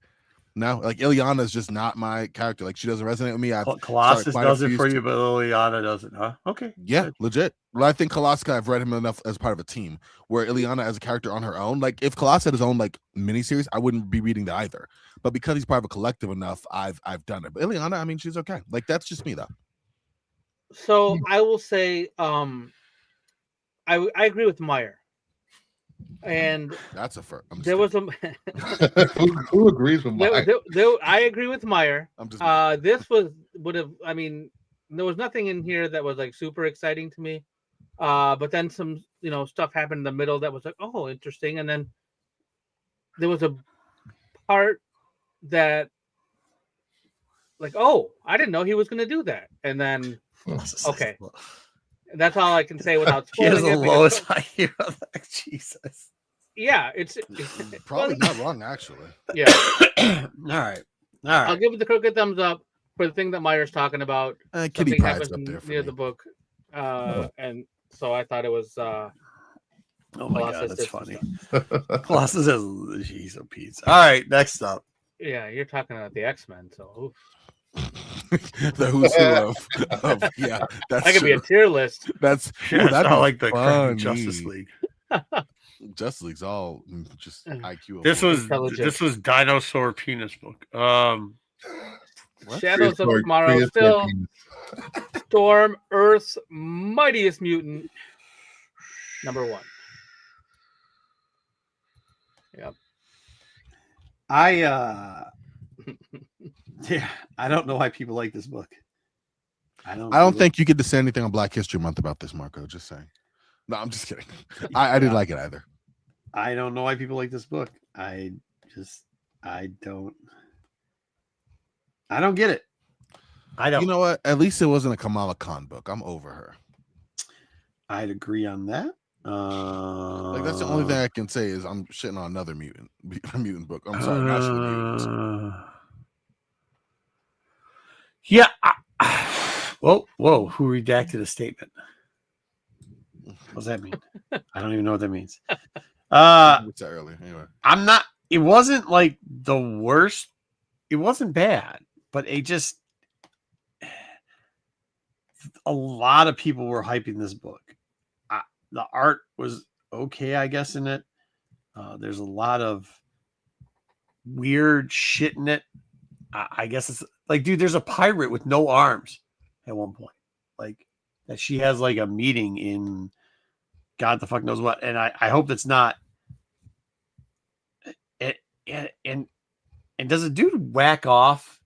No, like Ileana is just not my character. Like she doesn't resonate with me. Colossus does it for you, but Liliana doesn't, huh? Okay. Yeah, good. legit. Well, I think Colossus, I've read him enough as part of a team. Where Ileana as a character on her own, like if Colossus had his own like miniseries, I wouldn't be reading that either. But because he's part of a collective enough, I've done it. But Ileana, I mean, she's okay. Like that's just me though. So I will say, I agree with Meyer, and That's a first. there was a Who agrees with Mike? I agree with Meyer. I'm just This would have. I mean, there was nothing in here that was like super exciting to me. But then some stuff happened in the middle that was like, oh, interesting, and then there was a part that like, oh, I didn't know he was going to do that, and then okay. That's all I can say without spoiling he has the lowest IQ of that. Jesus. Yeah, it's probably not wrong actually. Yeah. All right. I'll give it the crooked thumbs up for the thing that Meyer's talking about. Kitty Something Pryde's happens up there for near me. the book, and so I thought it was. Oh my Colossus god, that's did funny. Colossus has he's a pizza. All right, next up. Yeah, you're talking about the X-Men, so oof. The who's who of yeah, that's that could be a tier list. That's Yeah, it's that'd not be like the current funny. Justice League. Justice League's all just IQ. This was Dinosaur Penis book. Shadows of Tomorrow, still Storm, Earth's mightiest mutant, #1. Yep. Yeah, I don't know why people like this book. I don't think you get to say anything on Black History Month about this, Marco. Just saying. No, I'm just kidding. I didn't like it either. I don't know why people like this book. I don't get it. I don't. You know what? At least it wasn't a Kamala Khan book. I'm over her. I'd agree on that. Like that's the only thing I can say is I'm shitting on another mutant book. I'm sorry, not shitting mutants. Yeah. Whoa! Who redacted a statement? What does that mean? I don't even know what that means. It's that early. Anyway, I'm not. It wasn't like the worst. It wasn't bad, but it just. A lot of people were hyping this book. The art was okay, I guess, in it. There's a lot of weird shit in it. I guess it's like, dude, there's a pirate with no arms at one point. Like that she has like a meeting in God the fuck knows what. And I hope that's not. And does a dude whack off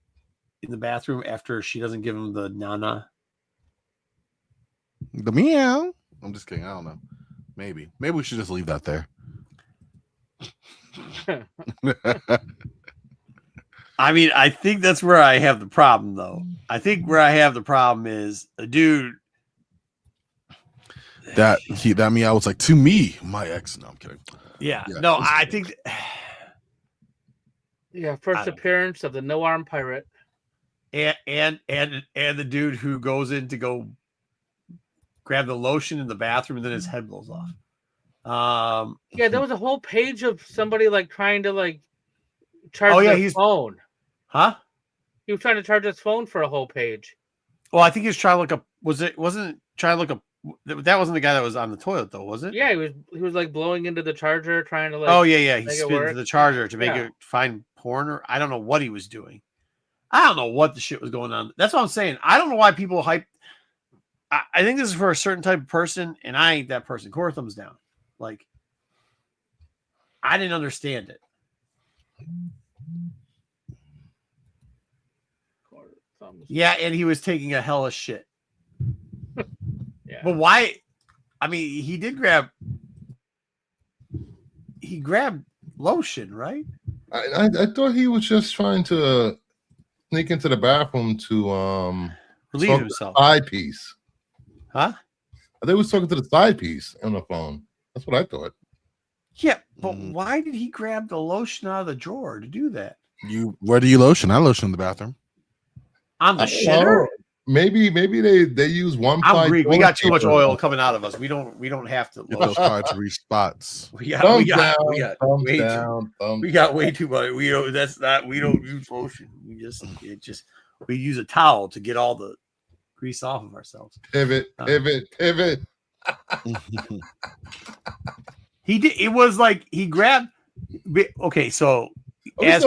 in the bathroom after she doesn't give him the nana? the meow. I'm just kidding. I don't know. Maybe we should just leave that there. I mean, I think that's where I have the problem, though. I think where I have the problem is a dude that meow was like, to me, my ex. No, I'm kidding. Yeah. No, I think. Yeah, first appearance of the no arm pirate, and the dude who goes in to go grab the lotion in the bathroom and then his head blows off. Yeah, there was a whole page of somebody like trying to like charge his phone. Huh? He was trying to charge his phone for a whole page. Well, I think he was trying to look up. Wasn't trying to look up. That wasn't the guy that was on the toilet, though, was it? Yeah, he was like blowing into the charger, trying to like. Oh yeah. He spit into the charger to make it find porn, or I don't know what he was doing. I don't know what the shit was going on. That's what I'm saying. I don't know why people hype. I think this is for a certain type of person, and I ain't that person. Core thumbs down. Like, I didn't understand it. Yeah, and he was taking a hellish shit. Yeah. But why? I mean, he grabbed lotion, right? I thought he was just trying to sneak into the bathroom to relieve himself. Side piece. Huh? They was talking to the side piece on the phone. That's what I thought. Yeah, but why did he grab the lotion out of the drawer to do that? Where do you lotion? I lotion in the bathroom. On the shitter? Maybe they use one I'm ply. Greek. We got too much oil coming out of us. We don't have to. Get those hard to reach spots. We got way too much. We don't use lotion. We use a towel to get all the grease off of ourselves. Pivot. He did. It was like he grabbed. Okay, so as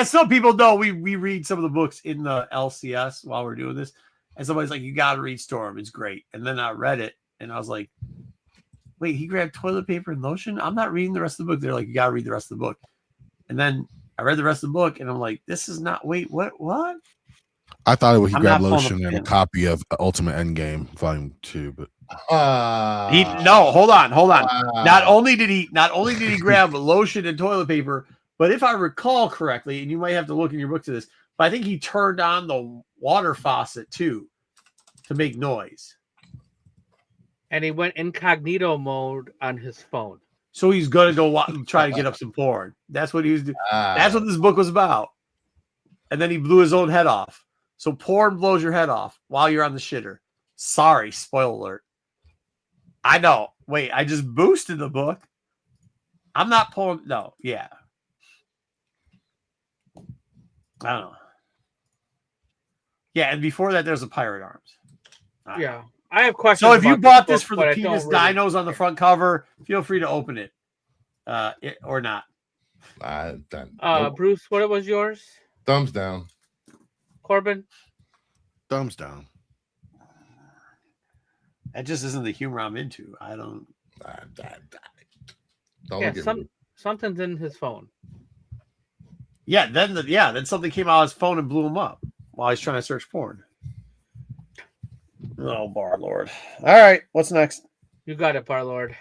some people know, we read some of the books in the LCS while we're doing this, and somebody's like, "You got to read Storm. It's great." And then I read it, and I was like, "Wait, he grabbed toilet paper and lotion? I'm not reading the rest of the book." They're like, "You got to read the rest of the book." And then I read the rest of the book, and I'm like, "This is not. Wait, what? I thought he grabbed lotion and a copy of Ultimate Endgame Volume 2, but hold on. Not only did he grab lotion and toilet paper, but if I recall correctly, and you might have to look in your book to this, but I think he turned on the water faucet too to make noise. And he went incognito mode on his phone. So he's gonna go try to get up some porn. That's what he was doing. That's what this book was about. And then he blew his own head off. So porn blows your head off while you're on the shitter. Sorry, spoiler alert. I know. Wait, I just boosted the book. I'm not pulling. No, yeah. I don't know. Yeah, and before that, there's a Pirate Arms. Yeah, I have questions. So if you bought this for the penis dinos on the front cover, feel free to open it, or not. Bruce, what was yours? Thumbs down. Corbin? Thumbs down. That just isn't the humor I'm into. I don't. Something's in his phone. Yeah, then something came out of his phone and blew him up while he's trying to search porn. Oh, Barlord. All right, what's next? You got it, Barlord.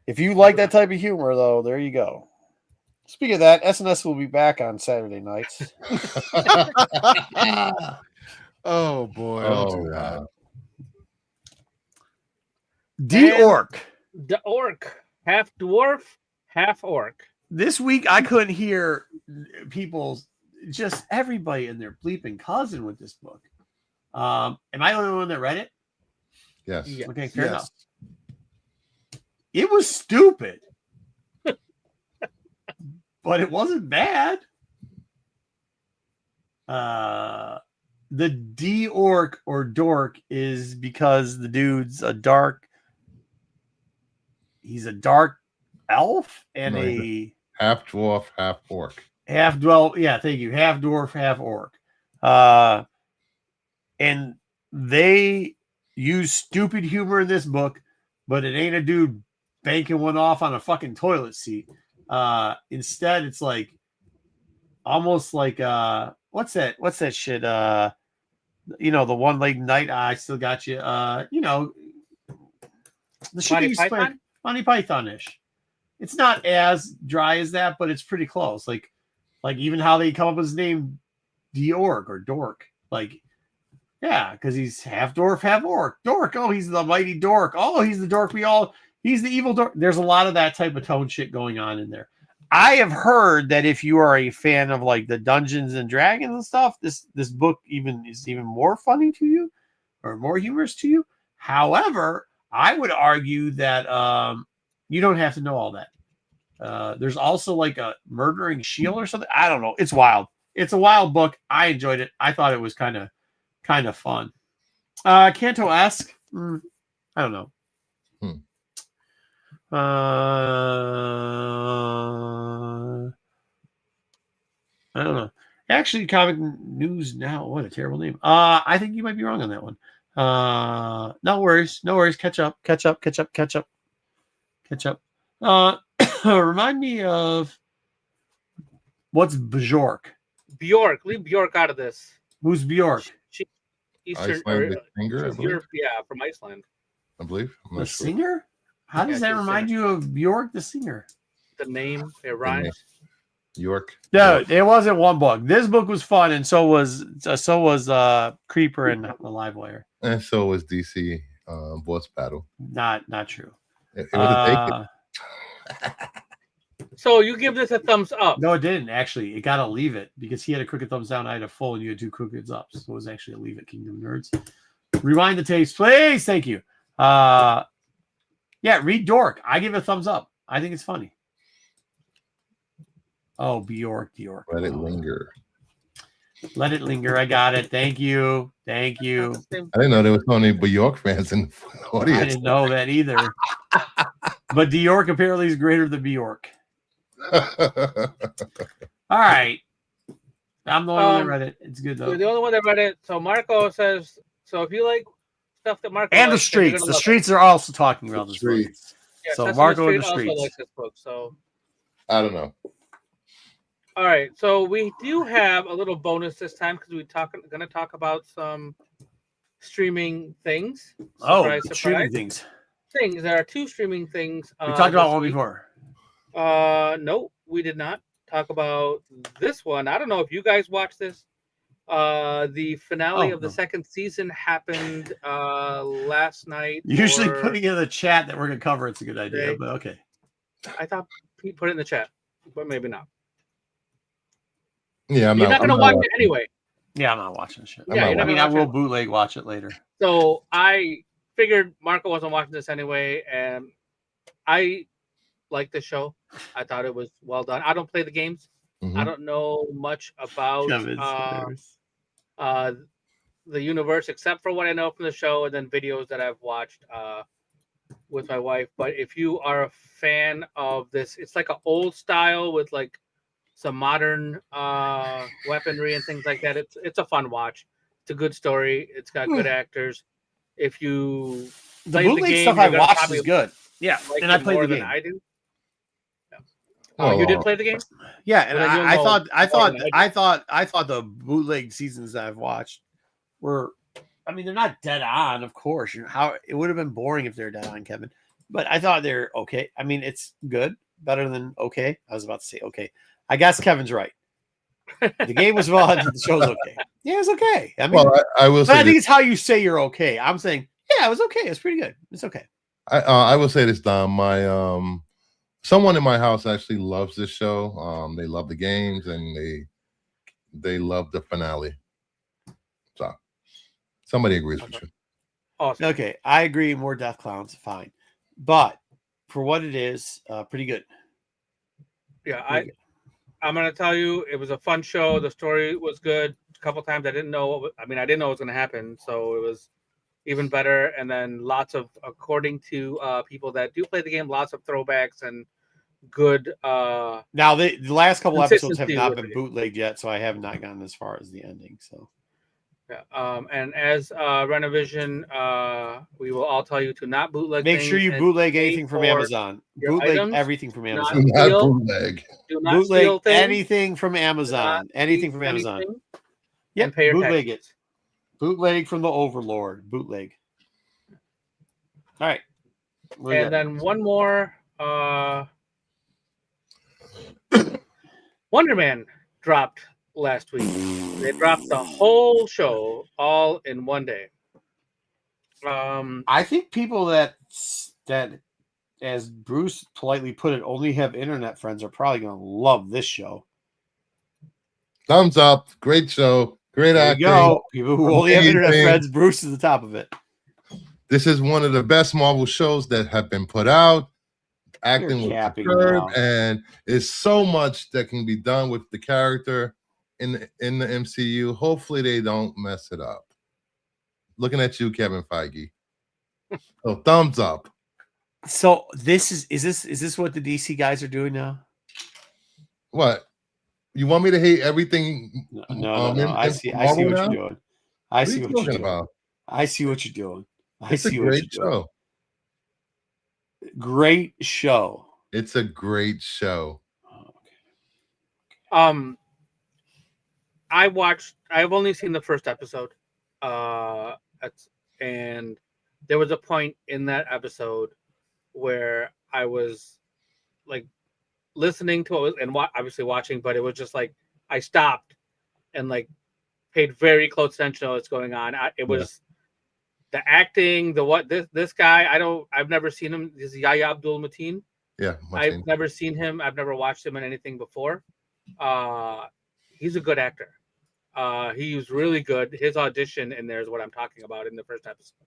If you like that type of humor, though, there you go. Speaking of that, SNS will be back on Saturday nights. Oh boy! Don't do that. D-Orc. The orc. Half dwarf, half orc. This week, I couldn't hear just everybody and their bleeping cousin with this book. Am I the only one that read it? Yes. Okay, fair enough. It was stupid. But it wasn't bad. The D-Orc or dork is because the dude's he's a dark elf and a half dwarf, half orc. Thank you. Half dwarf, half orc. And they use stupid humor in this book, but it ain't a dude banking one off on a fucking toilet seat. Instead, it's like almost like what's that shit? The one-legged knight. I still got you. The shit Monty Python-ish. It's not as dry as that, but it's pretty close. Like even how they come up with his name, D-Orc or Dork. Like, yeah, because he's half dwarf, half orc. Dork. Oh, he's the mighty dork. Oh, he's the dork. He's the evil dork. There's a lot of that type of tone shit going on in there. I have heard that if you are a fan of like the Dungeons and Dragons and stuff, this book is even more funny to you or more humorous to you. However, I would argue that you don't have to know all that. There's also like a murdering shield or something. I don't know. It's wild. It's a wild book. I enjoyed it. I thought it was kind of fun. Kanto-esque. I don't know. I don't know. Actually, Comic News Now. What a terrible name. I think you might be wrong on that one. No worries. Catch up. Remind me of what's Bjork. Bjork. Leave Bjork out of this. Who's Bjork? Eastern singer, Europe, from Iceland. I believe. The singer? How does that remind you of Bjork, the singer? The name, it rhymes. York. No, it wasn't one book. This book was fun, and so was Creeper and the Livewire. And so was DC Boss Battle. Not true. It was a So you give this a thumbs up. No, it didn't actually. It got to leave it because he had a crooked thumbs down. I had a full, and you had 2 crooked ups. So it was actually a leave it. Kingdom Nerds. Rewind the tapes, please. Thank you. Yeah, read Dork. I give it a thumbs up. I think it's funny. Oh, Bjork. Let it linger. Let it linger. I got it. Thank you. Thank you. I didn't know there was so many Bjork fans in the audience. I didn't know that either. But Bjork apparently is greater than Bjork. All right. I'm the only one that read it. It's good though. You're the only one that read it. So Marco says, so if you like stuff that Marco and likes, the streets. The streets are also talking about the streets. Yeah, so Sesame Marco Street and the also streets. likes this book. So I don't know. all right. So we do have a little bonus this time because we're going to talk about some streaming things. Surprise, surprise. Streaming things. There are 2 streaming things. We talked about one before. No, we did not talk about this one. I don't know if you guys watched this. The finale of the 2nd season happened last night. Usually putting in the chat that we're gonna cover it's a good idea, but okay. I thought Pete put it in the chat, but maybe not. Yeah, you're not gonna watch it anyway. Yeah, I'm not watching shit. Yeah, I will bootleg watch it later. So I figured Marco wasn't watching this anyway, and I like the show. I thought it was well done. I don't play the games. I don't know much about the universe except for what I know from the show and then videos that I've watched with my wife. But if you are a fan of this, it's like an old style with like some modern weaponry and things like that. It's a fun watch. It's a good story. It's got good actors. If you the bootleg stuff I watched is good. Yeah, like and I played the game. I do. Oh, you did play the game? Yeah, and I thought the bootleg seasons that I've watched were, I mean, they're not dead on, of course. How it would have been boring if they're dead on, Kevin. But I thought they're okay. I mean, it's good, better than okay. I was about to say okay. I guess Kevin's right. The game was fun. The show's okay. Yeah, it's okay. I mean, well, I will. But I think it's how you say you're okay. I'm saying, yeah, it was okay. It's pretty good. It's okay. I will say this, Dom. My someone in my house actually loves this show. They love the games and they love the finale. So somebody agrees with you. Awesome. Okay, I agree. More death clowns, fine, but for what it is, pretty good. Yeah, I'm gonna tell you, it was a fun show. The story was good. A couple times I didn't know. I didn't know what was gonna happen, so it was even better. And then lots of, according to people that do play the game, lots of throwbacks and good. Now the last couple episodes have not been bootlegged yet, so I have not gotten as far as the ending. So yeah, and as Renovision, we will all tell you to not bootleg. Make sure you bootleg anything from Amazon. Bootleg items. Everything from Amazon. Do not bootleg. Do not bootleg anything from Amazon. Anything from Amazon. Yeah, bootleg it. Bootleg from the Overlord. Bootleg. All right. And then one more. Wonder Man dropped last week. They dropped the whole show all in one day. I think people that, as Bruce politely put it, only have internet friends are probably going to love this show. Thumbs up. Great show. Great acting. Go. People who only have internet friends, Bruce is the top of it. This is one of the best Marvel shows that have been put out. Acting was superb, and there's so much that can be done with the character in the MCU. Hopefully they don't mess it up. Looking at you, Kevin Feige. So thumbs up. So this is this what the DC guys are doing now? What? You want me to hate everything? No. I see what you're doing. I see what you're doing. I see what you're doing. It's a great show. Great show. It's a great show. I've only seen the first episode. And there was a point in that episode where I was like listening to it and obviously watching, but it was just like I stopped and like paid very close attention to what's going on. It was the acting, this guy. I've never seen him. This is Yahya Abdul Mateen. Yeah, I've never seen him. I've never watched him in anything before. He's a good actor. He was really good. His audition in there is what I'm talking about in the first episode,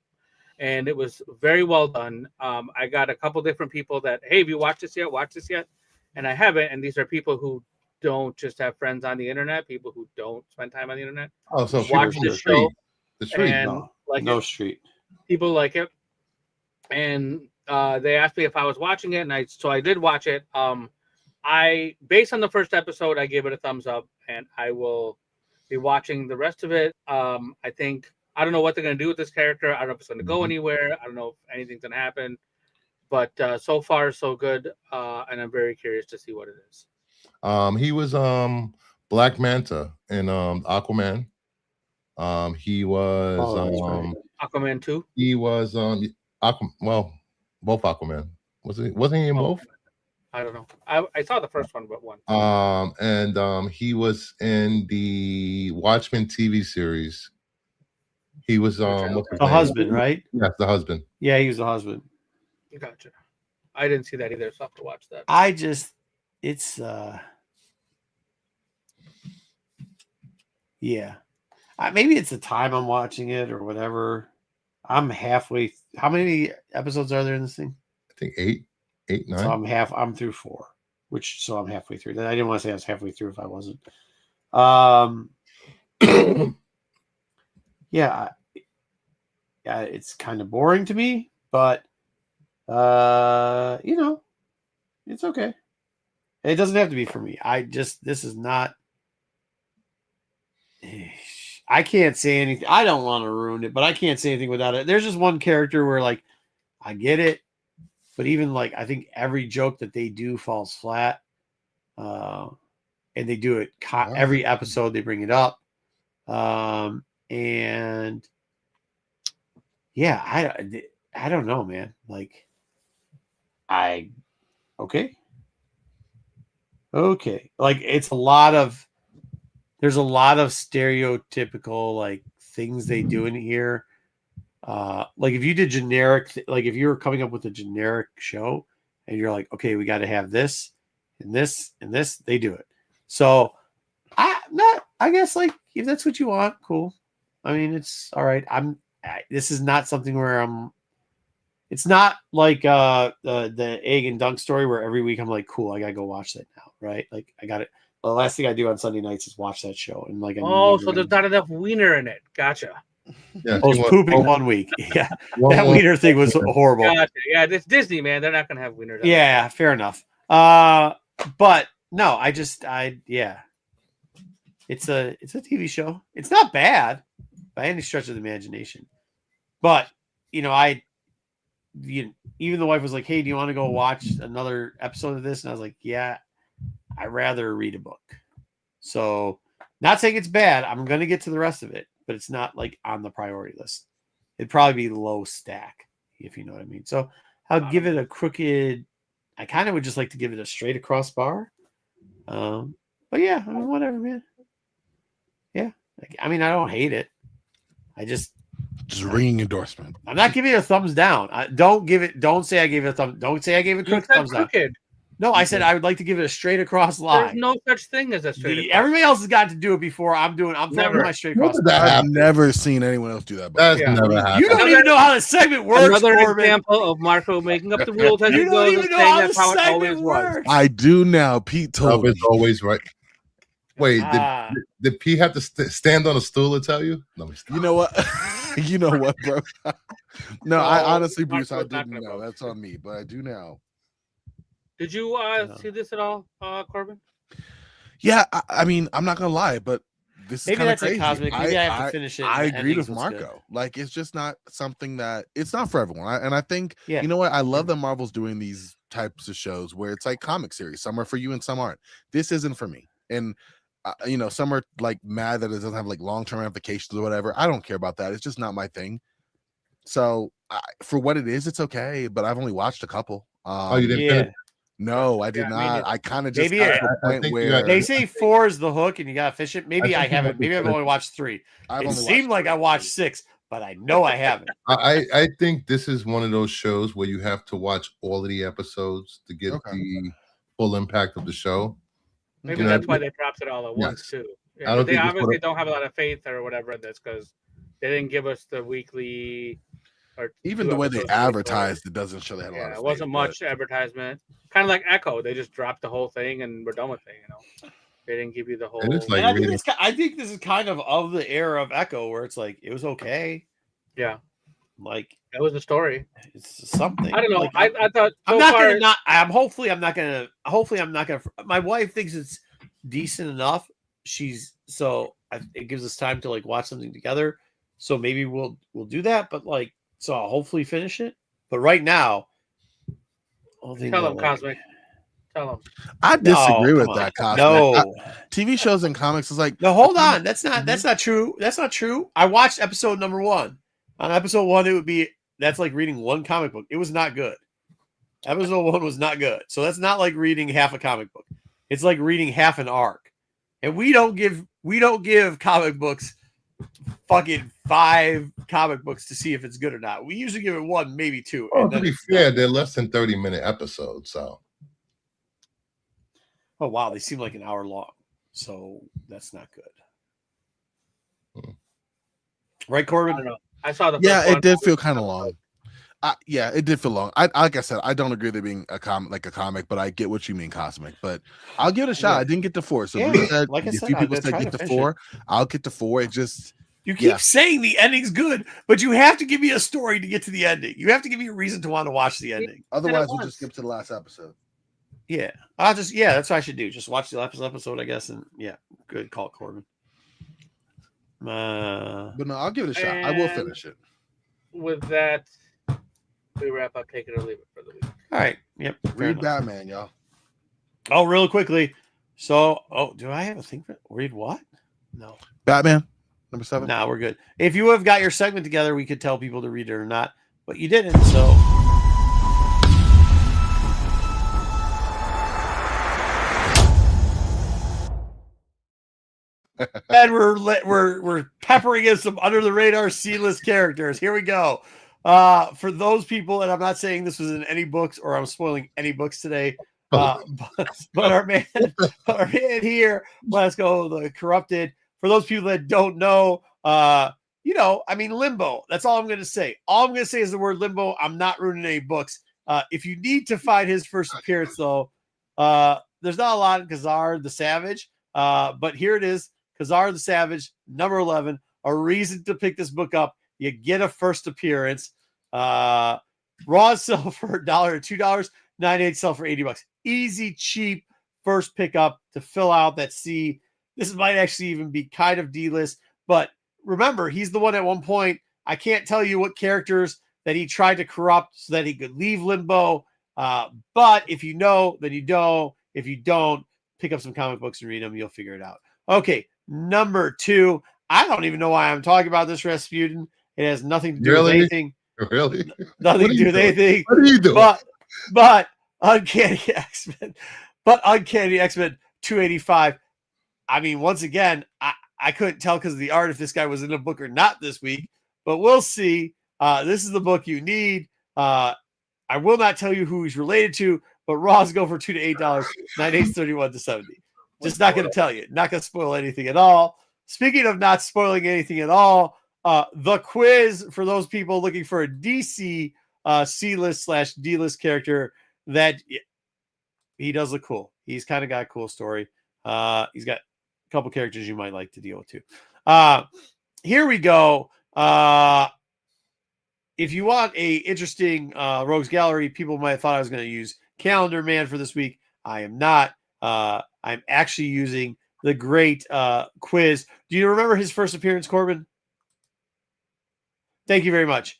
and it was very well done. I got a couple different people that, hey, have you watched this yet? Watch this yet? And I haven't. And these are people who don't just have friends on the internet, people who don't spend time on the internet. Oh, so watch the show. The Street. And like no it. Street. People like it, and they asked me if I was watching it, and I did watch it. I based on the first episode, I gave it a thumbs up, and I will be watching the rest of it. I think I don't know what they're going to do with this character. I don't know if it's going to go anywhere. I don't know if anything's going to happen, but so far so good, and I'm very curious to see what it is. He was Black Manta in Aquaman. He was Aquaman 2. He was both Aquaman. Wasn't he in both? I don't know. I saw the first one, but one. And he was in the Watchmen TV series. He was the husband, right? Yes, the husband. Yeah, he was the husband. Gotcha. I didn't see that either, so I have to watch that. Yeah. Maybe it's the time I'm watching it or whatever. I'm halfway. How many episodes are there in this thing? I think 8, 9. So I'm through 4, so I'm halfway through. I didn't want to say I was halfway through if I wasn't. Yeah, it's kind of boring to me, but it's okay. It doesn't have to be for me. This is not. I can't say anything. I don't want to ruin it, but I can't say anything without it. There's just one character where, like, I get it, but even like I think every joke that they do falls flat, and they do it every episode. They bring it up, and yeah, I don't know, man. Like, okay, like it's a lot of. There's a lot of stereotypical like things they do in here. Like if you did generic, like if you were coming up with a generic show and you're like, okay, we got to have this and this and this, they do it. So I guess like if that's what you want, cool. I mean, it's all right. This is not something where it's not like the egg and dunk story where every week I'm like, cool, I got to go watch that now. Right. Like I got it. The last thing I do on Sunday nights is watch that show. And like, so there's not enough wiener in it. Gotcha. Yeah, I was pooping 1 week. Yeah, that wiener thing was horrible. Gotcha. Yeah, it's Disney, man. They're not gonna have wieners. Yeah, fair enough. But no, it's a TV show. It's not bad by any stretch of the imagination. But even the wife was like, "Hey, do you want to go watch another episode of this?" And I was like, "Yeah." I'd rather read a book. So not saying it's bad. I'm going to get to the rest of it, but it's not like on the priority list. It'd probably be low stack, if you know what I mean. So I'll give it a crooked. I kind of would just like to give it a straight across bar. But yeah, I mean, whatever, man. Yeah. I mean, I don't hate it. I just ringing endorsement. I'm not giving it a thumbs down. Don't say I gave it a thumbs. Don't say I gave it a thumbs down. No, I said I would like to give it a straight across line. There's no such thing as a straight across. Everybody else has got to do it before. I'm throwing my straight across. I've never seen anyone else do that. That's never happened. You don't even know how the segment works. Another example of Marco making up the rules as he goes. You don't even know how the segment works. I do now. Pete told me. It's always right. Wait, did Pete have to stand on a stool to tell you? No, you know what? You know what, bro? No, I honestly, Bruce, I didn't know. That's on me, but I do now. Did you see this at all, Corbin? Yeah, I mean, I'm not gonna lie, but this is kind of crazy. Cosmic. Maybe I have to finish it. I agree with Marco. Good. Like, it's just not something that it's not for everyone. And I think, you know what? I love that Marvel's doing these types of shows where it's like comic series. Some are for you and some aren't. This isn't for me. And some are like mad that it doesn't have like long-term ramifications or whatever. I don't care about that. It's just not my thing. So for what it is, it's okay. But I've only watched a couple. You didn't finish? No, I did not. I kind of just got to the point where they say 4 is the hook and you got to fish it. Maybe I haven't. Maybe I've only watched 3. It seemed like I watched 6, but I know I haven't. I think this is one of those shows where you have to watch all of the episodes to get the full impact of the show. Maybe that's why they dropped it all at once too. Yeah, they obviously don't have a lot of faith or whatever in this because they didn't give us the weekly or even the way they advertised it doesn't show they had a lot of faith. It wasn't much advertisement. Kind of like Echo, they just dropped the whole thing and we're done with it. They didn't give you the whole. Like I think this is kind of the era of Echo where it's like it was okay. Yeah, like it was a story. It's something. I don't know. Like, I thought hopefully I'm not gonna. My wife thinks it's decent enough. It gives us time to like watch something together. So maybe we'll do that. But like, so I'll hopefully finish it. But right now, tell them Cosmic. Tell them. I disagree with that, Cosmic. No, TV shows and comics is like. No, hold on. That's not true. That's not true. I watched episode number 1. On episode 1, that's like reading one comic book. It was not good. Episode 1 was not good. So that's not like reading half a comic book. It's like reading half an arc. And we don't give comic books fucking 5 comic books to see if it's good or not. We usually give it 1, maybe 2. Oh, to be fair, they're less than 30-minute episodes, so. Oh wow, they seem like an hour long. So that's not good. Right, Corbin? I don't know. I saw the it did feel kind of long. It did feel long. Like I said, I don't agree with it being a comic, but I get what you mean, Cosmic. But I'll give it a shot. I didn't get to 4, so a few people said get to 4. I'll get to 4. It just you keep saying the ending's good, but you have to give me a story to get to the ending. You have to give me a reason to want to watch the ending. Otherwise, we'll just skip to the last episode. Yeah, that's what I should do. Just watch the last episode, I guess, and good call, Corbin. But no, I'll give it a shot. I will finish it. With that, we wrap up. Take it or leave it for the week. All right. Yep. Read Batman, y'all. Oh, real quickly. So, do I have a thing for read what? No. Batman, number 7. No, we're good. If you have got your segment together, we could tell people to read it or not, but you didn't, so. And we're peppering in some under the radar C-list characters. Here we go. For those people, and I'm not saying this was in any books or I'm spoiling any books today, but our man here, let's go the Corrupted. For those people that don't know, Limbo. That's all I'm going to say. All I'm going to say is the word Limbo. I'm not ruining any books. If you need to find his first appearance, though, there's not a lot in Khazar the Savage, but here it is. Khazar the Savage, number 11. A reason to pick this book up. You get a first appearance. Raw sell for $1 or $2. 98 sell for $80. Easy, cheap first pickup to fill out that C. This might actually even be kind of D-list. But remember, he's the one at one point. I can't tell you what characters that he tried to corrupt so that he could leave Limbo. But if you know, then you don't. If you don't, pick up some comic books and read them. You'll figure it out. Okay. Number 2, I don't even know why I'm talking about this, Rasputin. It has nothing to do with anything. Really? Nothing to do with anything. What are you doing? But Uncanny X-Men. But Uncanny X-Men 285. I mean, once again, I couldn't tell because of the art if this guy was in a book or not this week. But we'll see. This is the book you need. I will not tell you who he's related to, but Raw's go for $2 to $8. 98's 31 to 70. Just not going to tell you. Not going to spoil anything at all. Speaking of not spoiling anything at all, the quiz for those people looking for a DC C-list / D-list character that he does look cool. He's kind of got a cool story. He's got a couple characters you might like to deal with too. Here we go. If you want a interesting Rogues Gallery, people might have thought I was going to use Calendar Man for this week. I am not. I'm actually using the great quiz. Do you remember his first appearance, Corbin? Thank you very much.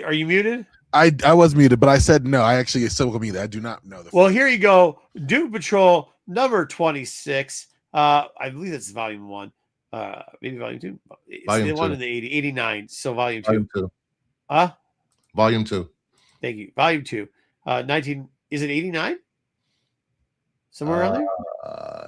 Are you muted? I was muted, but I said no. I actually still muted. I do not know. Well, here you go. Doom Patrol number 26. I believe that's volume 1. Maybe volume 2. It's volume the 2. one in the 89. So volume 2. Volume 2. Huh? Volume 2. Thank you. Volume 2. 19. Is it 89? Somewhere around there?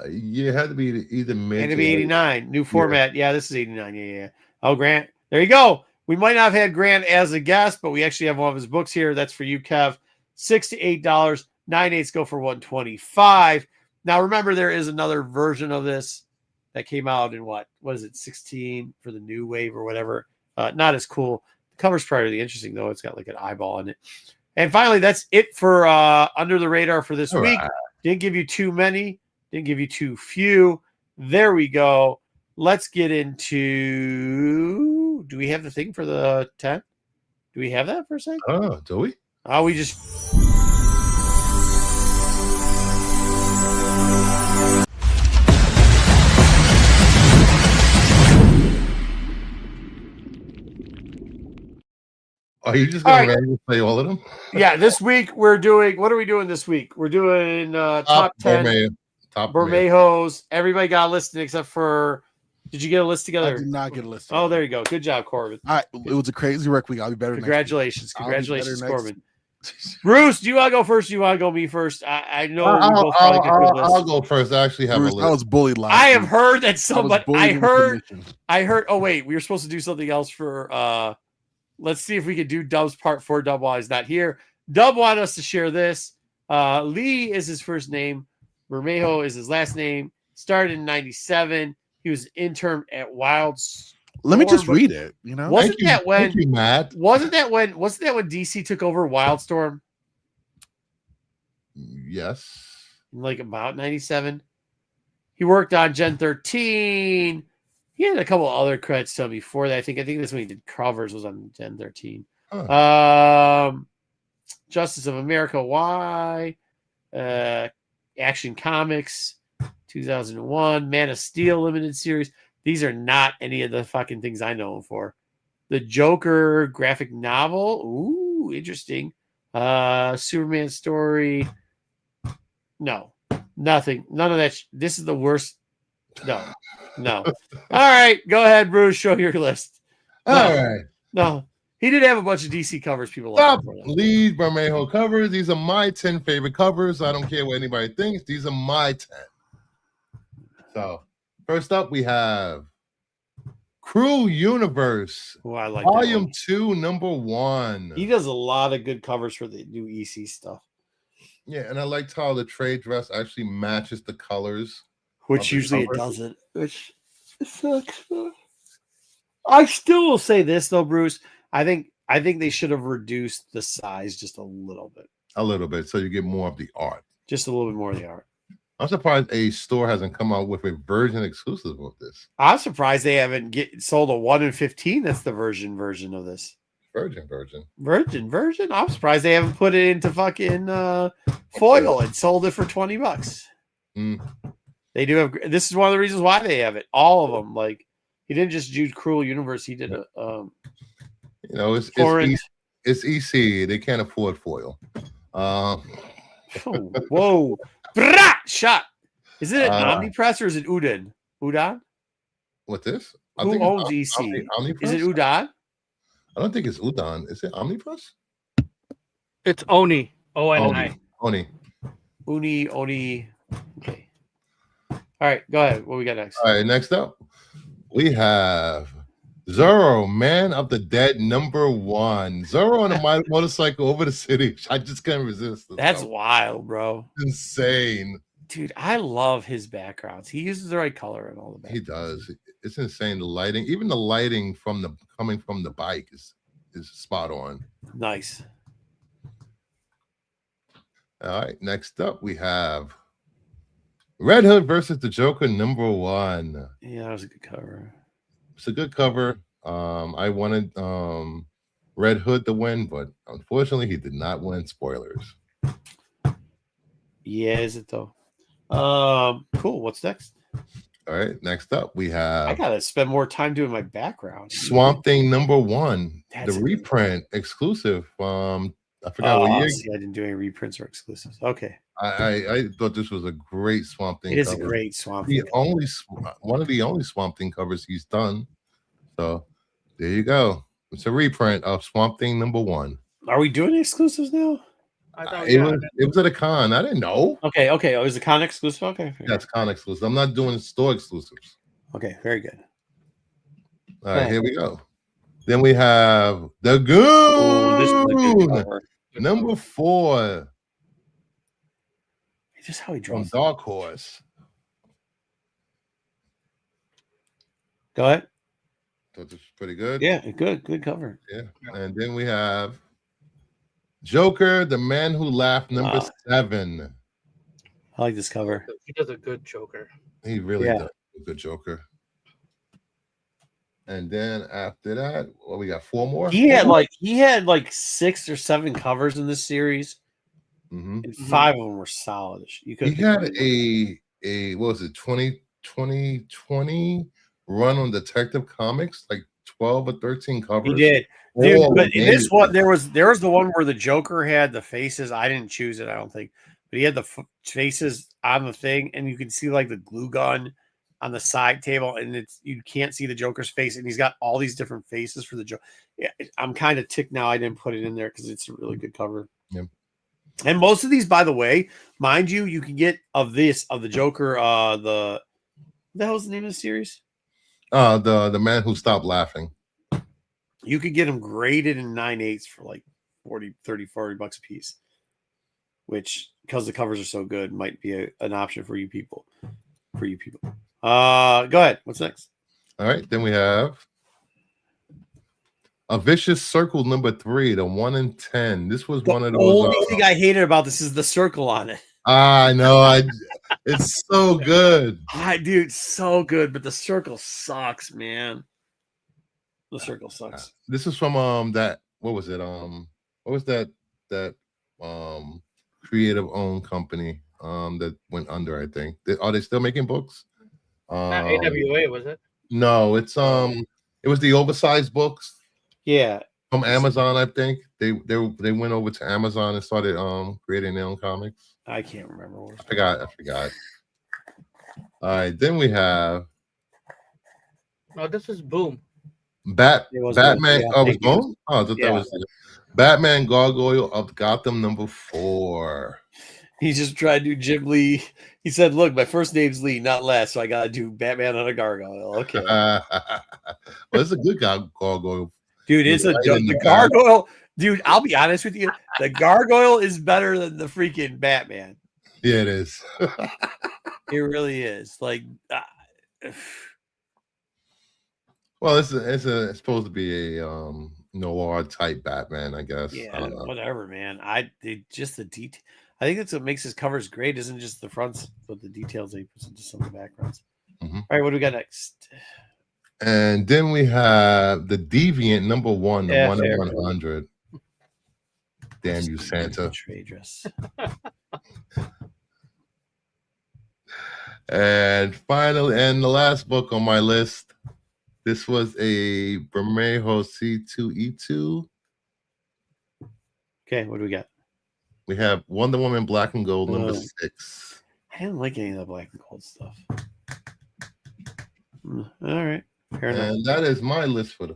You had to be either mid. Had to be 89. New format. Yeah, this is 89. Yeah. Oh, Grant. There you go. We might not have had Grant as a guest, but we actually have one of his books here. That's for you, Kev. $6 to $8. 9/8 go for $125. Now, remember, there is another version of this that came out in what is it, 16 for the new wave or whatever. Not as cool. The cover's pretty interesting, though. It's got like an eyeball in it. And finally, that's it for Under the Radar for this week. Didn't give you too many. Didn't give you too few. There we go. Let's get into. Do we have the thing for the 10? Do we have that for a second? Oh, do we? Oh, we just. Are you just going to play all of them? Yeah, this week we're doing. What are we doing this week? We're doing top 10 Bermejos. Everybody got listed except for. Did you get a list together? I did not get a list. Oh, there you go. Good job, Corbin. All right, it was a crazy rec week. I'll be better. Congratulations, congratulations, Corbin. Bruce, do you want to go first? Do you want to go me first? I know I'll go first. I actually have Bruce, a list. I was bullied last. I have heard that somebody. I heard. Oh wait, we were supposed to do something else for. Let's see if we could do Dub's part 4. Dub while he's not here. Dub wanted us to share this. Lee is his first name. Bermejo is his last name. Started in '97. He was an intern at Wild. Let me just read it. You know, wasn't that when DC took over Wildstorm? Yes. Like about 97. He worked on Gen 13. He had a couple other credits to him before that. I think that's when he did covers was on Gen 13. Huh. Justice of America Y. Action Comics 2001. Man of Steel limited series. These are not any of the fucking things I know him for. The Joker graphic novel. Ooh, interesting. Superman story. No, nothing. None of that. This is the worst. No. All right. Go ahead, Bruce. Show your list. All right. No. He did have a bunch of DC covers. People Top lead Bermejo covers. These are my 10 favorite covers. I don't care what anybody thinks. These are my 10. So, first up, we have Cruel Universe. Oh, I like Volume 2, number 1. He does a lot of good covers for the new EC stuff. Yeah, and I liked how the trade dress actually matches the colors. Which usually it doesn't. Which sucks. I still will say this, though, Bruce. I think they should have reduced the size just a little bit. A little bit, so you get more of the art. Just a little bit more of the art. I'm surprised a store hasn't come out with a version exclusive of this. I'm surprised they haven't sold a 1 in 15. That's the version of this. Version. I'm surprised they haven't put it into fucking foil and sold it for $20. They do have. This is one of the reasons why they have it. All of them. Like he didn't just do Cruel Universe. He did a. It's EC. They can't afford foil. Whoa. Brah! Shot. Is it an Omnipress or is it Udon? Udon? What this? Who owns EC? Is it Udon? I don't think it's Udon. Is it Omnipress? It's Oni. O-N-I. Oni. Oni. Okay. All right, go ahead. What we got next? All right, next up, we have Zorro, Man of the Dead, number 1. Zorro on a motorcycle over the city. I just can't resist. That's wild, bro. Insane. Dude, I love his backgrounds. He uses the right color and all the backgrounds. He does. It's insane. The lighting, even the lighting coming from the bike is spot on. Nice. All right, next up we have Red Hood versus the Joker, number 1. Yeah, that was a good cover. It's a good cover. I wanted Red Hood to win, but unfortunately he did not win. Spoilers. Yeah, is it though? Cool. What's next? All right, next up we have. I gotta spend more time doing my background. Swamp Thing number 1, the reprint exclusive. I forgot what year. See, I didn't do any reprints or exclusives. Okay. I thought this was a great Swamp Thing. It is cover. A great Swamp Thing. One of the only Swamp Thing covers he's done. So there you go. It's a reprint of Swamp Thing number 1. Are we doing exclusives now? I thought It was at a con. I didn't know. Okay. Oh, it was a con exclusive. Okay. That's con exclusive. I'm not doing store exclusives. Okay, very good. All right, here we go. Then we have the Goon. This is a good cover. Number 4. Just how he draws. From Dark Horse. Go ahead. Thought this was pretty good. Yeah, good cover. Yeah. And then we have Joker, the Man Who Laughed, number 7. I like this cover. He does a good Joker. He really does a good Joker. And then after that, well, we got 4 more. He had like 6 or 7 covers in this series, and 5 of them were solid. He had a what was it, 2020 run on Detective Comics, like 12 or 13 covers. He did, dude. But in this one, there was the one where the Joker had the faces. I didn't choose it, I don't think, but he had the faces on the thing, and you can see like the glue gun on the side table, and you can't see the Joker's face, and he's got all these different faces for the Joker. Yeah, I'm kind of ticked now I didn't put it in there because it's a really good cover. Yeah. And most of these, by the way, mind you, you can get of the Joker. What the hell's the name of the series? The Man Who Stopped Laughing. You could get them graded in 9/8 for like 40 bucks a piece, which, because the covers are so good, might be an option for you people. Go ahead. What's next? All right, then we have A Vicious Circle number 3, the 1 in 10. This was one of those. The only thing I hated about this is the circle on it. I know. It's so good. Dude, so good, but the circle sucks, man. The circle sucks. This is from that. What was it? What was that creative owned company that went under? I think. Are they still making books? Not AWA, was it? No, it's it was the oversized books. Yeah, from Amazon. I think they went over to Amazon and started creating their own comics. I can't remember. I forgot. All right, then we have. No, this is Boom. Batman. Yeah, oh, it was Boom. Oh, I thought that was Batman Gargoyle of Gotham number 4. He just tried to do Jim Lee. He said, "Look, my first name's Lee, not last, so I gotta do Batman on a gargoyle." Okay. Well, it's a good gargoyle. Dude, it's the gargoyle. Dude, I'll be honest with you. The gargoyle is better than the freaking Batman. Yeah, it is. It really is. Like, well, it's supposed to be a noir type Batman, I guess. Yeah, whatever, man. Just the detail. I think that's what makes his covers great. Isn't just the fronts, but the details that he puts into some of the backgrounds. All right, what do we got next? And then we have the Deviant number 1, the 1 in 100. Damn you, Santa. Trade dress. And finally, and the last book on my list, this was a Bermejo C2E2. Okay, what do we got? We have Wonder Woman Black and Gold number 6. I didn't like any of the black and gold stuff. All right, fair enough. And that is my list for the.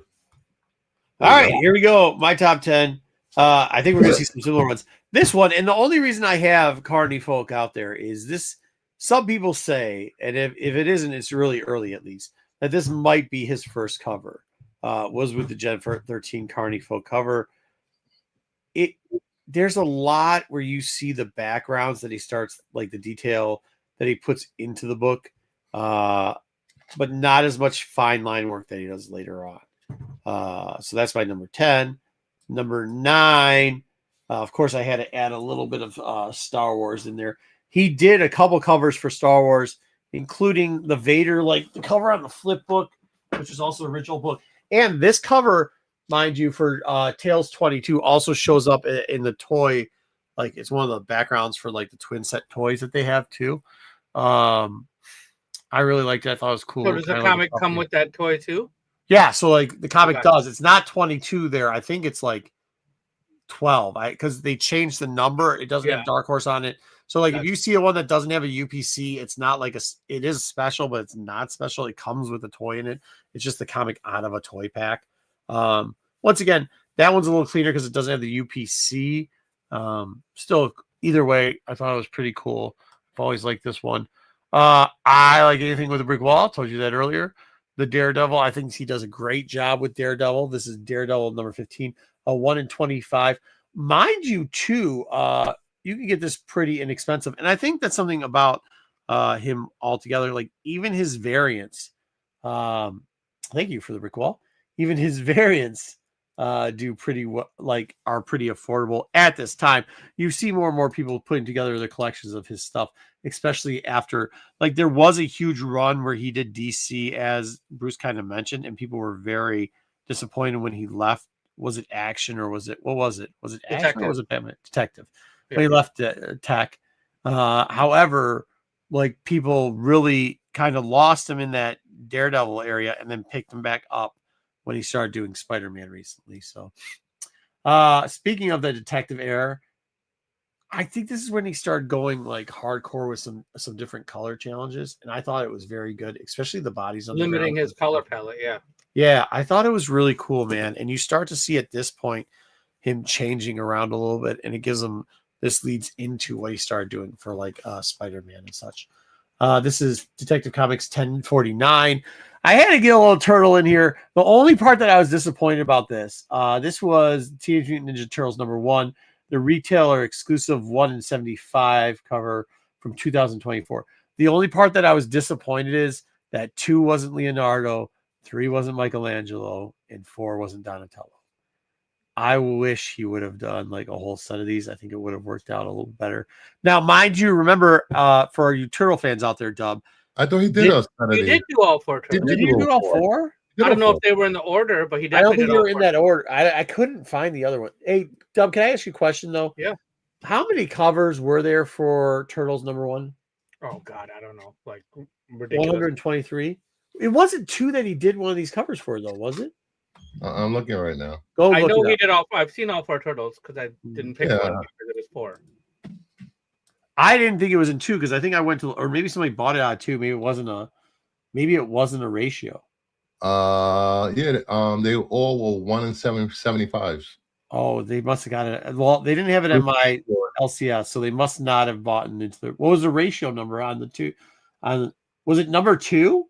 All right, here we go. My top 10. I think we're going to see some similar ones. This one, and the only reason I have Carney Folk out there is this. Some people say, and if it isn't, it's really early at least, that this might be his first cover. Was with the Gen 13 Carney Folk cover. There's a lot where you see the backgrounds that he starts, like the detail that he puts into the book, but not as much fine line work that he does later on. So that's my number 10. Number 9, of course, I had to add a little bit of Star Wars in there. He did a couple covers for Star Wars, including the Vader, like the cover on the flip book, which is also original book. And this cover, mind you, for Tales 22 also shows up in the toy. Like, it's one of the backgrounds for like the twin set toys that they have too. I really liked it. I thought it was cool. So does the comic come with that toy too? Yeah, so like the comic does. It's not 22 there. I think it's like 12. Because they changed the number. It doesn't have Dark Horse on it. So like if you see a one that doesn't have a UPC, it's not like it is special, but it's not special. It comes with a toy in it. It's just the comic out of a toy pack. Once again, that one's a little cleaner because it doesn't have the UPC. Still, either way, I thought it was pretty cool. I've always liked this one. I like anything with a brick wall. I told you that earlier. The Daredevil, I think he does a great job with Daredevil. This is Daredevil number 15, a 1 in 25. Mind you, too, you can get this pretty inexpensive. And I think that's something about him altogether. Like even his variants. Thank you for the brick wall. Even his variants do pretty well, like are pretty affordable at this time. You see more and more people putting together their collections of his stuff, especially after like there was a huge run where he did DC, as Bruce kind of mentioned, and people were very disappointed when he left. Was it Action or was it what was it? Was it Action Detective. or was it Batman? Detective. Yeah. When he left Tech. However, like people really kind of lost him in that Daredevil area and then picked him back up when he started doing Spider-Man recently. So speaking of the detective era, I think this is when he started going like hardcore with some different color challenges, and I thought it was very good, especially the bodies on Limiting his color palette, yeah. Yeah, I thought it was really cool, man. And you start to see at this point him changing around a little bit, and it gives him this leads into what he started doing for like Spider-Man and such. This is Detective Comics 1049. I had to get a little turtle in here. The only part that I was disappointed about this was Teenage Mutant Ninja Turtles number 1, the retailer exclusive 1 in 75 cover from 2024. The only part that I was disappointed is that 2 wasn't Leonardo, 3 wasn't Michelangelo, and 4 wasn't Donatello. I wish he would have done like a whole set of these. I think it would have worked out a little better. Now, mind you, remember for you Turtle fans out there, Dub. I thought he did a set of He these. did do all 4 turtles. Did you do all 4? I don't know if they were in the order, but he I don't definitely think did they all were in 4 that order. I couldn't find the other one. Hey, Dub, can I ask you a question though? Yeah. How many covers were there for Turtles number 1? Oh God, I don't know. Like ridiculous. 123. It wasn't 2 that he did one of these covers for, though, was it? I'm looking right now. Go I look know it he up. did all. I've seen all 4 turtles because I didn't pick Yeah. one because it was 4. I didn't think it was in 2 because I think I went to, or maybe somebody bought it out of 2. Maybe it wasn't a ratio. Yeah. They all were 1 in 75s. Oh, they must have got it. Well, they didn't have it at my LCS, so they must not have bought into the. What was the ratio number on the 2? Was it number 2?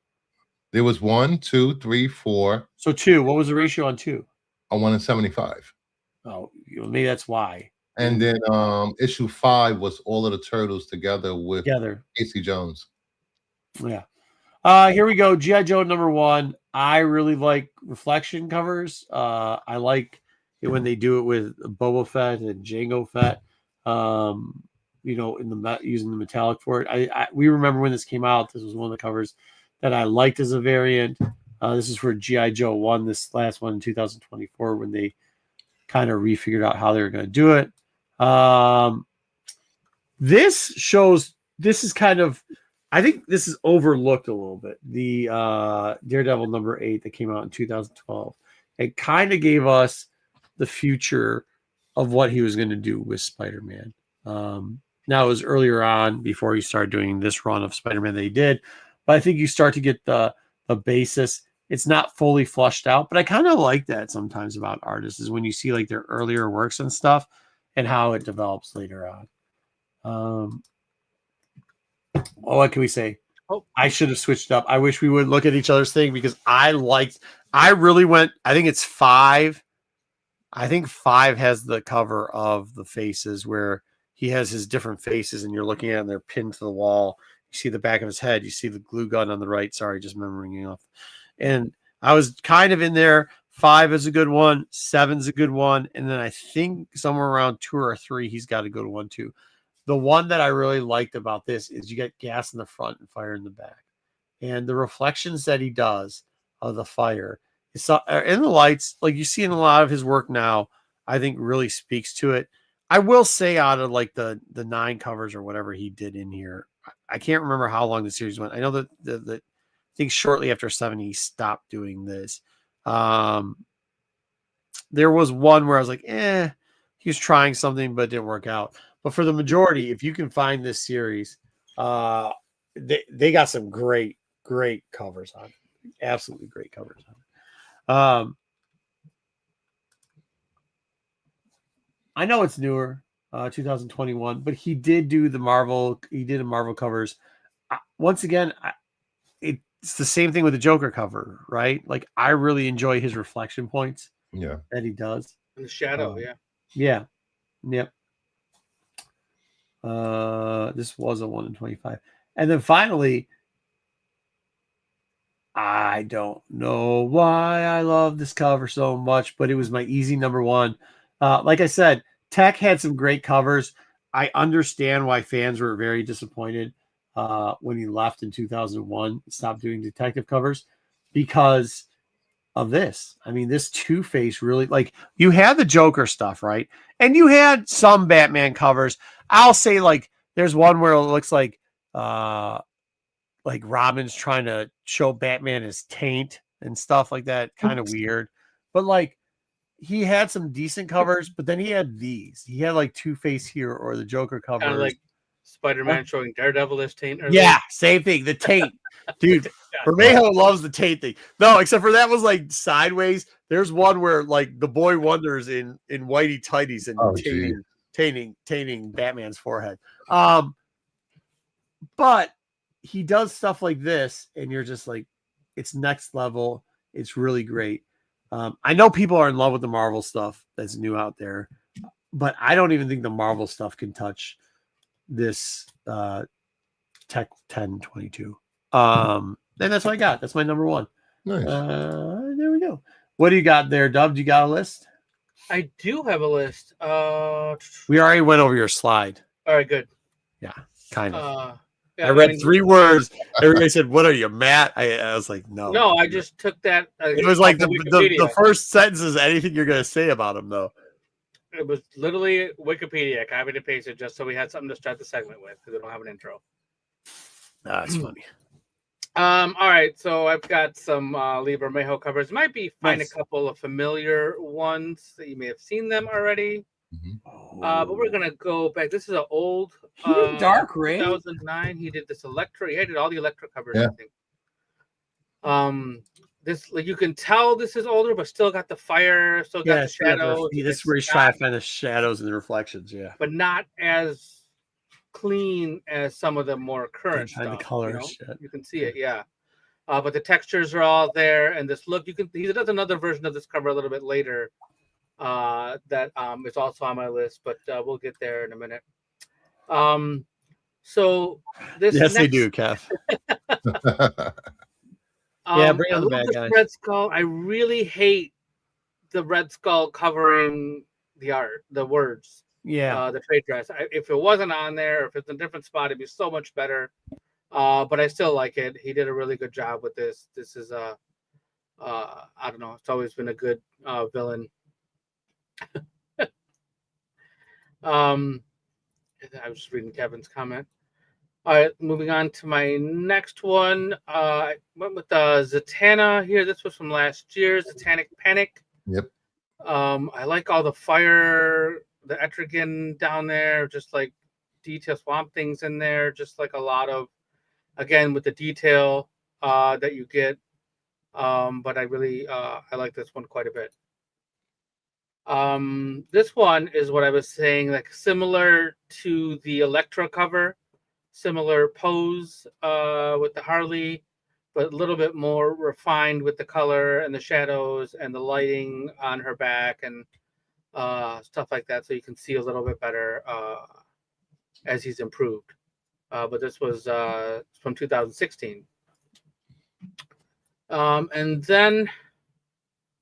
There was 1, 2, 3, 4. So 2. What was the ratio on 2? A 1 in 75. Oh, maybe that's why. And then issue 5 was all of the turtles together with Casey Jones. Yeah. Here we go. G.I. Joe number 1. I really like reflection covers. I like it when they do it with Boba Fett and Jango Fett. In the using the metallic for it. We remember when this came out. This was one of the covers that I liked as a variant. This is for G.I. Joe 1, this last one in 2024, when they kind of refigured out how they were going to do it. This is kind of, I think this is overlooked a little bit. The Daredevil number 8 that came out in 2012. It kind of gave us the future of what he was going to do with Spider-Man. Now it was earlier on before he started doing this run of Spider-Man that he did, but I think you start to get the basis. It's not fully flushed out, but I kind of like that sometimes about artists is when you see like their earlier works and stuff and how it develops later on. What can we say? Oh, I should have switched up. I wish we would look at each other's thing because I really went, I think it's 5. I think 5 has the cover of the faces where he has his different faces and you're looking at them, they're pinned to the wall. You see the back of his head. You see the glue gun on the right. Sorry, just remembering off. And I was kind of in there. 5 is a good one. 7's a good one. And then I think somewhere around 2 or 3, he's got to go to 1, 2. The one that I really liked about this is you get gas in the front and fire in the back. And the reflections that he does of the fire and the lights, like you see in a lot of his work now, I think really speaks to it. I will say out of like the 9 covers or whatever he did in here, I can't remember how long the series went. I know that I think shortly after 7, he stopped doing this. There was one where I was like, he was trying something, but it didn't work out. But for the majority, if you can find this series, they got some great covers on it. Absolutely great covers on it. I know it's newer. 2021. But he did do the Marvel. He did a Marvel covers. Once again, it's the same thing with the Joker cover, right? Like I really enjoy his reflection points. Yeah, that he does. In the shadow, yeah. Yeah. Yep. This was a 1 in 25. And then finally, I don't know why I love this cover so much, but it was my easy number one. Like I said, Tech had some great covers. I understand why fans were very disappointed when he left in 2001, stopped doing detective covers because of this. I mean, this Two-Face really, like, you had the Joker stuff, right? And you had some Batman covers. I'll say, like, there's one where it looks like Robin's trying to show Batman his taint and stuff like that. Kind of weird. But like he had some decent covers, but then he had these. He had like Two-Face here or the Joker covers. Kind of like Spider-Man showing Daredevil his taint. Yeah, same thing. The taint. Dude, Bermejo loves the taint thing. No, except for that was like sideways. There's one where like the boy wonders in whitey tighties and tainting Batman's forehead. But he does stuff like this, and you're just like, it's next level. It's really great. I know people are in love with the Marvel stuff that's new out there, but I don't even think the Marvel stuff can touch this Tech 1022. And that's what I got. That's my number one. Nice. There we go. What do you got there, Dub? You got a list? I do have a list. We already went over your slide. All right, good. Yeah, kind of. Yeah, I read 3 words. Everybody said, "What are you, Matt?" I was like, "No." No, I just took that. It was like the first sentence is anything you're going to say about him, though. It was literally Wikipedia, copied and pasted, just so we had something to start the segment with because we don't have an intro. That's funny. All right, so I've got some Lee Bermejo covers. Might be find a couple of familiar ones that you may have seen them already. But we're gonna go back. This is an old Dark Ray 2009. He did this Electra. He did all the Electra covers, I think. This, like, you can tell this is older, but still got the fire, still got the shadows. This is where he's trying to find the shadows and the reflections, but not as clean as some of the more current stuff. The colors, you can see it, but the textures are all there, and this look, he does another version of this cover a little bit later. That is also on my list, but we'll get there in a minute. So this they do, Kev. Bring on the bad guy. Red Skull. I really hate the Red Skull covering the art, the words. The trade dress. If it wasn't on there, if it's in a different spot, it'd be so much better. But I still like it. He did a really good job with this. This is I don't know. It's always been a good villain. I was just reading Kevin's comment. All right, moving on to my next one. I went with Zatanna here. This was from last year, Satanic Panic. Yep. I like all the fire, the Etrigan down there, just like detail swamp things in there, just like a lot of, again, with the detail that you get. But I really I like this one quite a bit. This one is what I was saying, like similar to the Electra cover, similar pose with the Harley, but a little bit more refined with the color and the shadows and the lighting on her back and stuff like that, so you can see a little bit better as he's improved. But this was from 2016. And then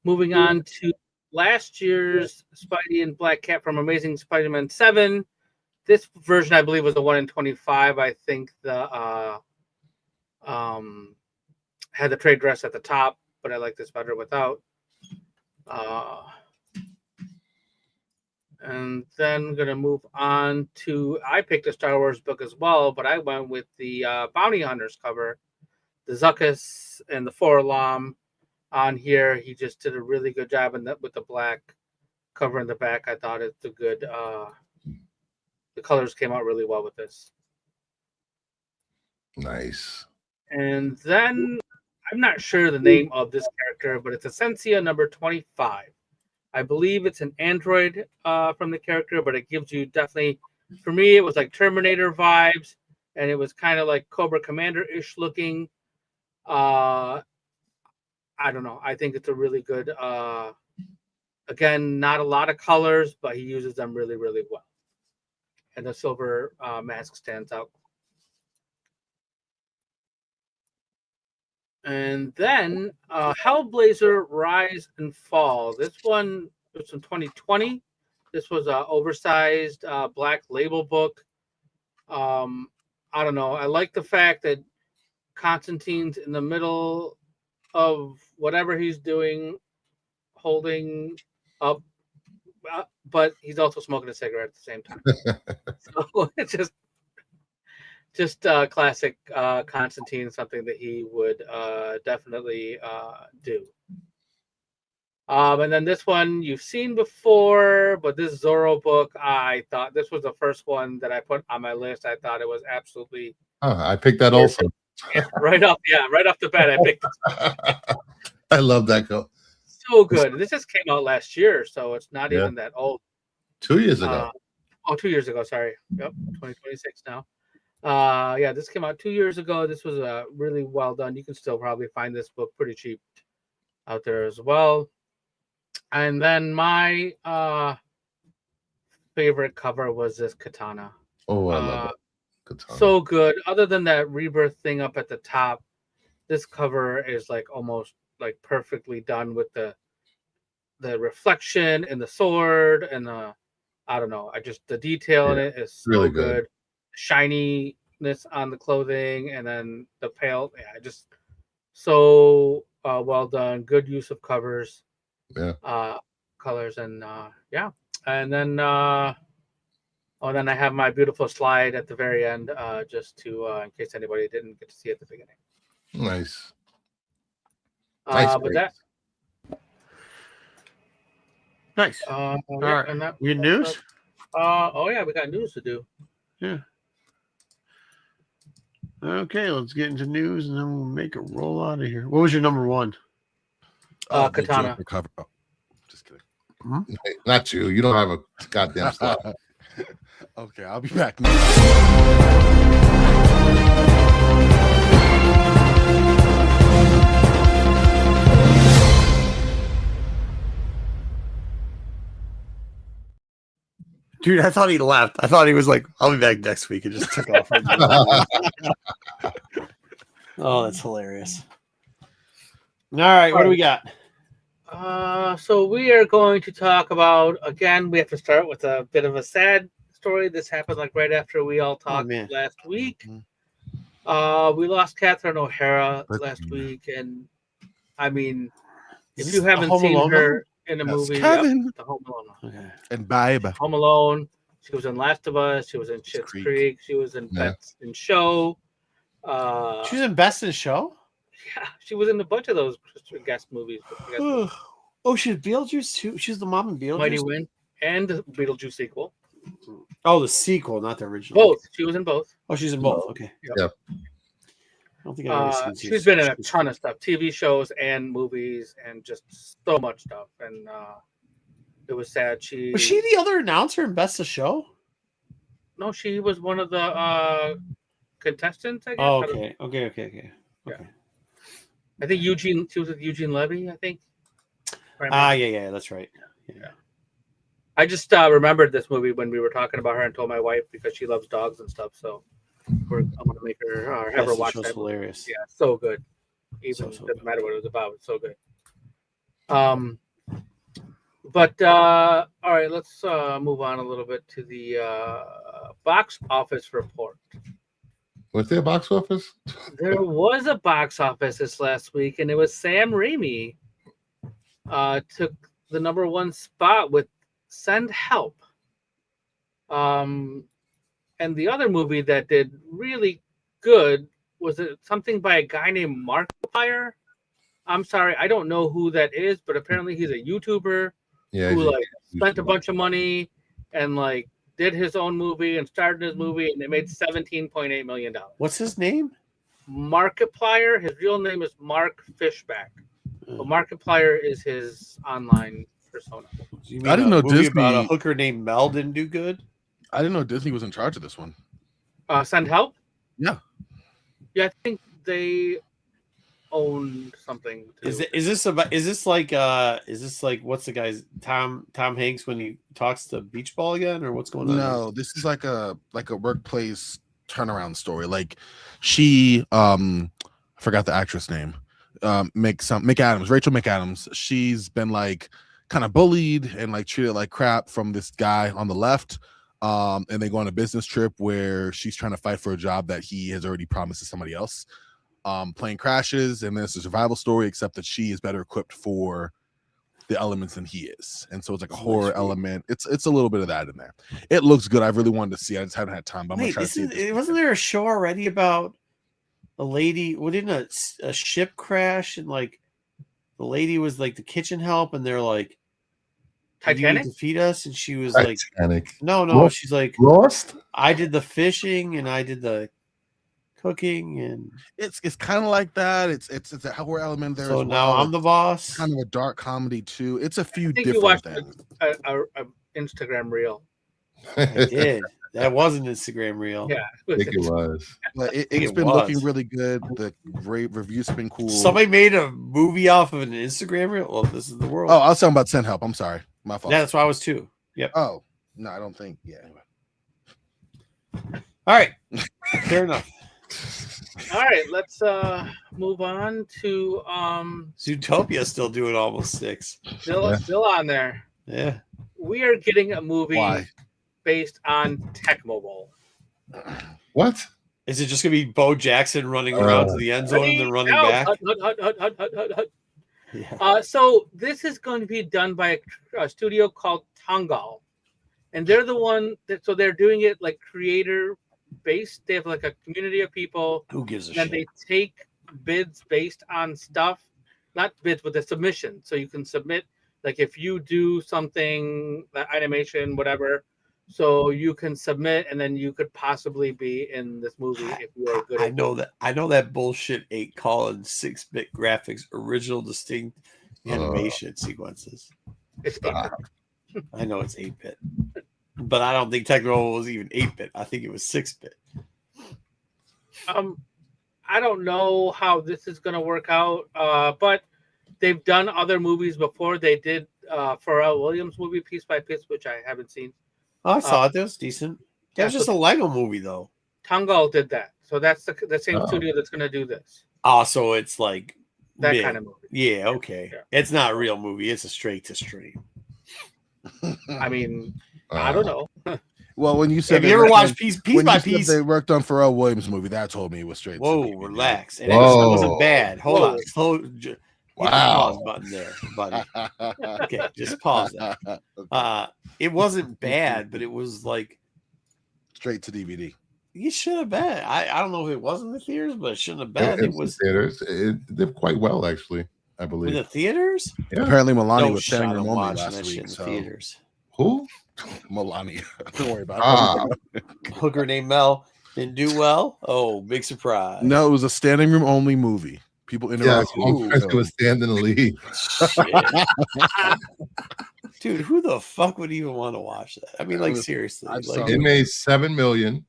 moving on to last year's Spidey and Black Cat from Amazing Spider-Man 7. This version, I believe, was a 1 in 25. I think the had the trade dress at the top, but I like this better without. And then I'm gonna move on to, I picked a Star Wars book as well, but I went with the Bounty Hunters cover, the Zuckuss and the 4-Alarm. On here, he just did a really good job in that with the black cover in the back. I thought it's a good. The colors came out really well with this. Nice. And then I'm not sure the name of this character, but it's Essentia number 25 I believe it's an android from the character, but it gives you definitely, for me, it was like Terminator vibes, and it was kind of like Cobra Commander-ish looking. I don't know. I think it's a really good, again, not a lot of colors, but he uses them really, really well. And the silver mask stands out. And then Hellblazer Rise and Fall. This one was from 2020. This was an oversized black label book. I don't know. I like the fact that Constantine's in the middle of whatever he's doing, holding up, but he's also smoking a cigarette at the same time. So it's just classic Constantine, something that he would definitely do. And then this one you've seen before, but this Zorro book, I thought this was the first one that I put on my list. I thought it was absolutely. I picked that also. Yeah, right off the bat, I picked it. I love that go. So good. This just came out last year, so it's not even that old. 2 years ago. 2 years ago. Sorry. Yep, 2026 now. This came out 2 years ago. This was really well done. You can still probably find this book pretty cheap out there as well. And then my favorite cover was this Katana. Oh, I love it. Katana. So good. Other than that rebirth thing up at the top, this cover is like almost like perfectly done with the reflection and the sword and I don't know. The detail in it is so really good. Shininess on the clothing and then the pale. Yeah, just so well done. Good use of covers. Yeah. Colors and and then then I have my beautiful slide at the very end, just to in case anybody didn't get to see it at the beginning. Nice. Nice. All right. And that, we had news? we got news to do. Yeah. Okay, let's get into news and then we'll make a roll out of here. What was your number one? Katana. Cover. Oh, just kidding. Hey, not you. You don't have a goddamn slide. Okay, I'll be back. Dude, I thought he left. I thought he was like, I'll be back next week and just took off. Oh, that's hilarious. All right, what do we got? So we are going to talk about, again, we have to start with a bit of a sad story. This happened like right after we all talked last week. We lost Catherine O'Hara last week, and I mean, if you haven't seen her in a movie, the Home Alone. Okay. And Babe. Home Alone. She was in Last of Us. She was in Schitt's Creek. She was in Best in Show. She was in Best in Show? Yeah, she was in a bunch of those guest movies. Oh, she's Beetlejuice too. She's the mom in Beetlejuice. Mighty Wind and the Beetlejuice sequel. Oh, the sequel, not the original. Both. She was in both. Oh, she's in both. Okay. Yep. I don't think I've ever seen. She's been in a ton of stuff, TV shows and movies, and just so much stuff. And it was sad. Was she the other announcer in Best of Show? No, she was one of the contestants. I guess. Oh, okay. Okay. Yeah. I think Eugene. She was with Eugene Levy. I think. Yeah, that's right. Yeah. I just remembered this movie when we were talking about her and told my wife because she loves dogs and stuff. So I'm going to make her have her watch that. Hilarious. Yeah, so good. Even doesn't matter what it was about. It's so good. All right, let's move on a little bit to the box office report. Was there a box office? There was a box office this last week, and it was Sam Raimi took the number one spot with Send Help. And the other movie that did really good was something by a guy named Markiplier. I'm sorry, I don't know who that is, but apparently he's a YouTuber who spent a bunch of money and did his own movie and started his movie, and it made $17.8 million. What's his name? Markiplier. His real name is Mark Fishback. But Markiplier is his online persona. You mean I didn't a know movie about a Disney. hooker named Mel didn't do good? I didn't know Disney was in charge of this one. Send Help? Yeah. Yeah, I think they owned something. Is this like what's the guy's Tom Hanks when he talks to Beach Ball again, or what's going on? No, this is like a workplace turnaround story. Like she I forgot the actress name. McAdams, Rachel McAdams. She's been like kind of bullied and like treated like crap from this guy on the left. And they go on a business trip where she's trying to fight for a job that he has already promised to somebody else. Plane crashes, and then it's a survival story, except that she is better equipped for the elements than he is, and so it's like a horror element. It's a little bit of that in there. It looks good. I really wanted to see. I just haven't had time. But I'm gonna try to see it. Wasn't there a show already about a lady? Didn't a ship crash and like the lady was like the kitchen help, and they're like, Titanic to feed us, and she was Titanic. like, no, she's like, Lost. I did the fishing and I did the cooking, and It's kind of like that. It's a horror element there. So as now well. I'm the boss. It's kind of a dark comedy too. It's a few I think you different watched things. a Instagram reel. I did. That was an Instagram reel. Yeah, I think it was. But it's it been was. looking really good. The reviews have been cool. Somebody made a movie off of an Instagram reel. Well, this is the world. Oh, I was talking about Send Help. I'm sorry, my fault. Yeah, that's why I was too. Yep. Oh no, I don't think. Yeah. Anyway. All right. Fair enough. All right, let's move on to Zootopia still doing almost 6. still on there. Yeah. We are getting a movie Why? based on Tecmo Bowl. What? Is it just gonna be Bo Jackson running around to the end zone and then running back? Hut. Yeah. So this is going to be done by a studio called Tongal, and they're the one that they're doing it like creator based. They have like a community of people. Who gives a And shit? they take bids based on stuff, not bids, but the submission. So you can submit, like if you do something, animation, whatever. So you can submit, and then you could possibly be in this movie if you're good. I know that bullshit 8 Collins 6-bit graphics, original distinct animation sequences. It's I know it's 8-bit, but I don't think Tecmo was even 8-bit. I think it was 6-bit. I don't know how this is going to work out, but they've done other movies before. They did Pharrell Williams movie Piece by Piece, which I haven't seen. Oh, I saw it. That was decent. That was just a Lego movie, though. Tongal did that, so that's the same studio that's going to do this. Oh, so it's like that kind of movie. Yeah, okay. Yeah. It's not a real movie. It's a straight to stream. I mean, I don't know. Well, when you said, have you ever watched Piece by Piece? They worked on Pharrell Williams' movie. That told me it was straight. Whoa, relax. And it wasn't bad. Hold on. Wow. Pause button there, buddy. Okay, just pause that. It wasn't bad, but it was like straight to DVD. You should have been. I don't know if it was in the theaters, but it shouldn't have been. It was theaters. It did quite well, actually. I believe in the theaters. Yeah. Apparently, Milani was standing room only last that week. Shit in the theaters. Who? Milani. Don't worry about it. Hooker named Mel didn't do well. Oh, big surprise. No, it was a standing room only movie. People interacted. It was stand and leave. Dude, who the fuck would even want to watch that? I mean, like seriously. It made $7 million,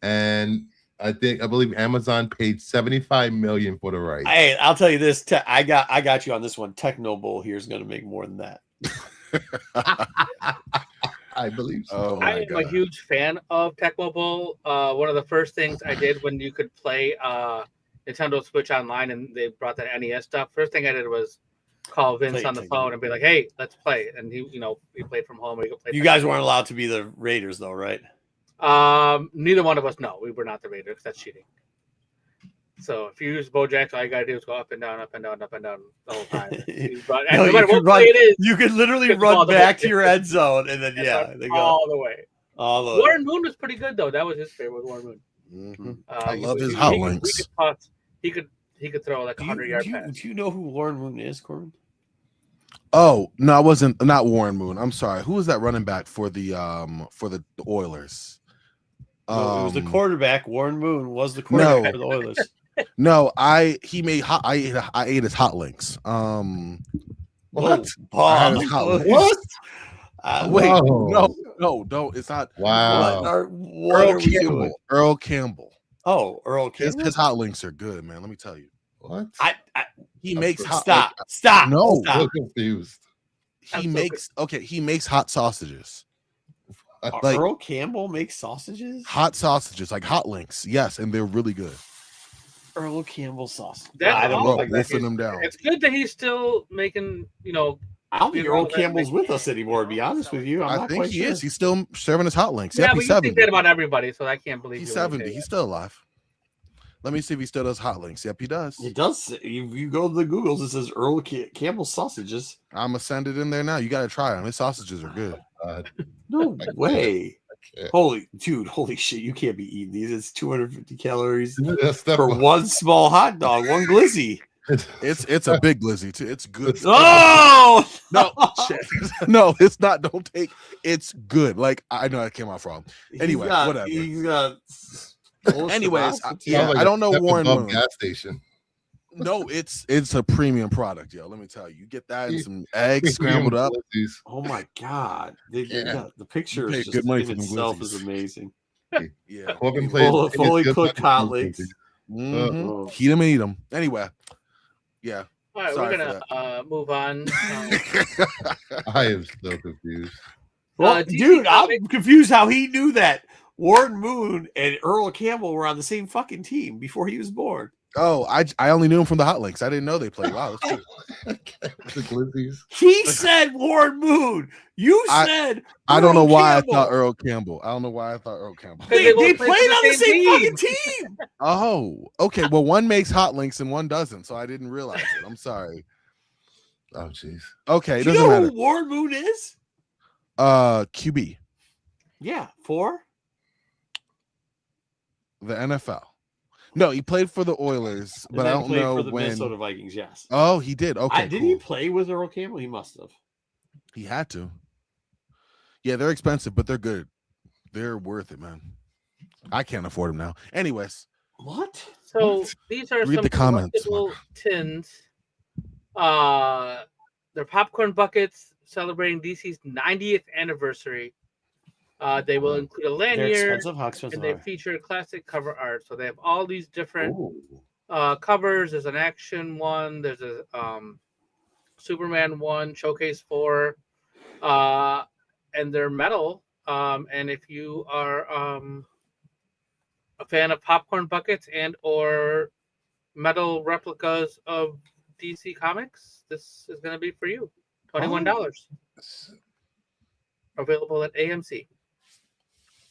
and I believe Amazon paid $75 million for the rights. Hey, I'll tell you this. I got you on this one. Technobowl here is going to make more than that. I believe so. I am a huge fan of Tecmo Bowl. One of the first things I did when you could play Nintendo Switch online and they brought that NES stuff, first thing I did was call Vince on the phone and be like, "Hey, let's play." And he played from home. You guys weren't allowed to be the Raiders, though, right? Neither one of us. No, we were not the Raiders. That's cheating. So if you use Bo Jackson, all you gotta do is go up and down, up and down, up and down the whole time. No matter what play it is, you could literally run back to your end zone and then they go all the way. All the Warren Moon was pretty good though. That was his favorite, Warren Moon. Mm-hmm. I love his hot links. He could throw like 100-yard pass. Do you know who Warren Moon is, Corbin? Oh no, it wasn't. Not Warren Moon. I'm sorry. Who was that running back for the Oilers? It was the quarterback. Warren Moon was the quarterback for the Oilers. No, I ate his hot links. What? I had his hot links. What? Wait, No. no, it's not. Wow. What are we doing? Earl Campbell. Oh, Earl Campbell. His hot links are good, man. Let me tell you. What? He makes hot. Stop. No. I'm so confused. He makes hot sausages. Like Earl Campbell makes sausages? Hot sausages, like hot links. Yes, and they're really good. Earl Campbell sausage. I don't know. Wolfing them down. It's good that he's still making, I don't think Earl Campbell's with us anymore, to be honest with you. I think he is. He's still serving his hot links. Yeah, Yep, but he's you 70. think that about everybody, so I can't believe He's 70. He's still alive. Let me see if he still does hot links. Yep, he does. It does. If you go to the Googles, it says Earl Campbell sausages. I'm going to send it in there now. You got to try them. His sausages are good. No way. Holy shit. You can't be eating these. It's 250 calories for one small hot dog, one glizzy. It's a big glizzy, too. It's good. Oh! No, shit. No, it's not. Don't take. It's good. Like, I know I came off wrong. Anyway, whatever. He's got... Anyways, like I don't know Warren Moon. Gas station. No, it's a premium product, yo. Let me tell you. You get that and some eggs scrambled up. Oh my god, the picture is good money in for them itself glizzies. is amazing. Yeah, fully cooked hot links. Mm-hmm. Heat them and eat them. Anyway, yeah. All right, we're gonna move on. I am so confused. Well, dude, I'm confused how he knew that Warren Moon and Earl Campbell were on the same fucking team before he was born. Oh, I only knew him from the hot links. I didn't know they played. Wow, that's The glizzies. He said Warren Moon. You said I don't know why Campbell. I thought Earl Campbell. I don't know why I thought Earl Campbell. They played on the same fucking team. Oh, okay. Well, one makes hot links and one doesn't, so I didn't realize it. I'm sorry. Oh, jeez. Okay, it Do you doesn't know matter. who Warren Moon is? QB. Yeah, for the NFL. No, he played for the Oilers, but I don't know for the when. Minnesota Vikings. Yes. Oh, he did. Okay, did he play with Earl Campbell? He must have. He had to. Yeah, they're expensive, but they're good. They're worth it, man. I can't afford them now. Anyways, what? So these are Read some the comments. tins. They're popcorn buckets celebrating DC's 90th anniversary. They will include a lanyard, and they feature classic cover art. So they have all these different covers. There's an action one. There's a Superman one, Showcase 4, and they're metal. And if you are a fan of popcorn buckets and or metal replicas of DC Comics, this is going to be for you. $21. Available at AMC.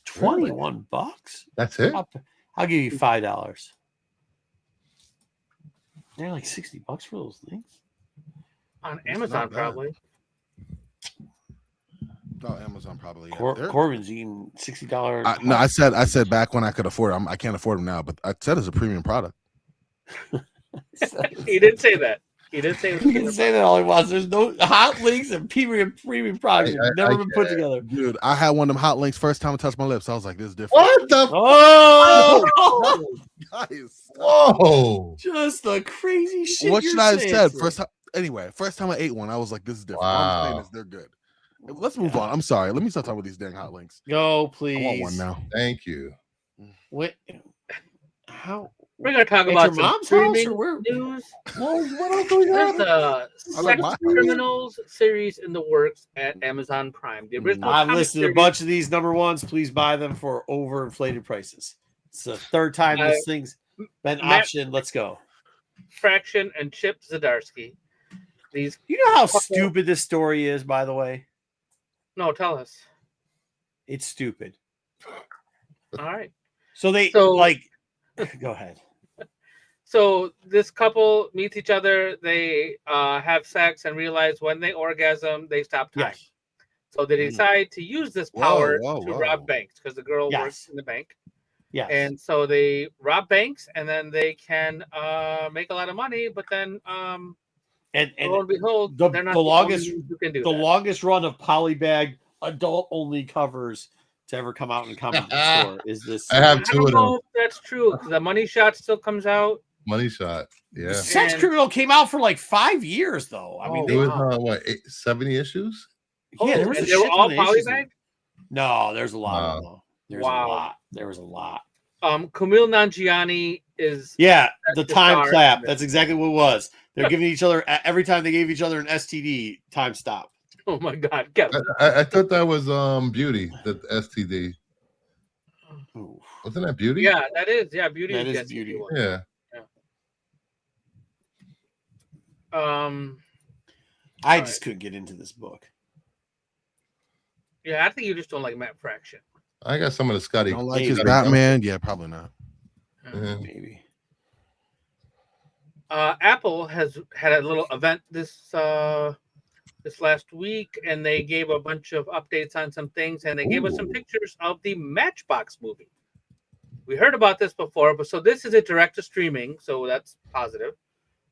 $21. That's it. I'll give you $5. They're like $60 for those things. On Amazon, probably. Oh, Amazon probably. Yeah. Corbin's eating $60. No, I said back when I could afford them. I can't afford them now, but I said it's a premium product. He did say that. He did say he can say that all he wants. There's no hot links and premium products have never been put together. Dude, I had one of them hot links first time I touched my lips. I was like, this is different. What the? Oh, guys! Whoa! Just the crazy shit. What should I have said? First time I ate one, I was like, this is different. Wow. All I'm saying is they're good. Let's move on. I'm sorry. Let me stop talking about these dang hot links. Go, please. I want one now. Thank you. What? How? We're going to talk about your mom's some house or where? news. Well, what else do we There's have? a Sex Criminals series in the works at Amazon Prime. The original I've listed a bunch of these number ones. Please buy them for overinflated prices. It's the third time this thing's been optioned. Let's go. Fraction and Chip Zdarsky. These. You know how stupid this story is, by the way? No, tell us. It's stupid. All right. So go ahead. So this couple meets each other. They have sex and realize when they orgasm, they stop time. Yes. So they decide to use this power to rob banks because the girl works in the bank. Yeah. And so they rob banks and then they can make a lot of money. But then, and lo and behold, the they're not longest who can do the that. longest run of polybag adult only covers to ever come out in the comic book store is this. I have two I don't of know them. if that's true. The Money Shot still comes out. Money Shot. Yeah. Sex And- Criminal came out for like 5 years, though. I mean, Oh, It was wow. what 70 issues? yeah, there was and a they were shit all ton of issues in polybag? it. No, there's a lot of Wow. them, though. There's Wow. a lot. There was a lot. Kumail Nanjiani is Yeah, the the time star. clap. That's exactly what it was. They're giving each other every time they gave each other an STD. Time stop. Oh my God, Kevin. I thought that was Beauty, the STD. Ooh, Wasn't that Beauty? Yeah, that is. Yeah, Beauty That is the STD Beauty. one. Yeah. I All just couldn't get into this book. Yeah, I think you just don't like Matt Fraction. I got some of the Scotty. Don't like Maybe. his Batman. Yeah, probably not. Yeah. Maybe. Apple has had a little event this last week, and they gave a bunch of updates on some things, and they gave us some Ooh. pictures of the Matchbox movie. We heard about this before, but so this is a direct to streaming, so that's positive.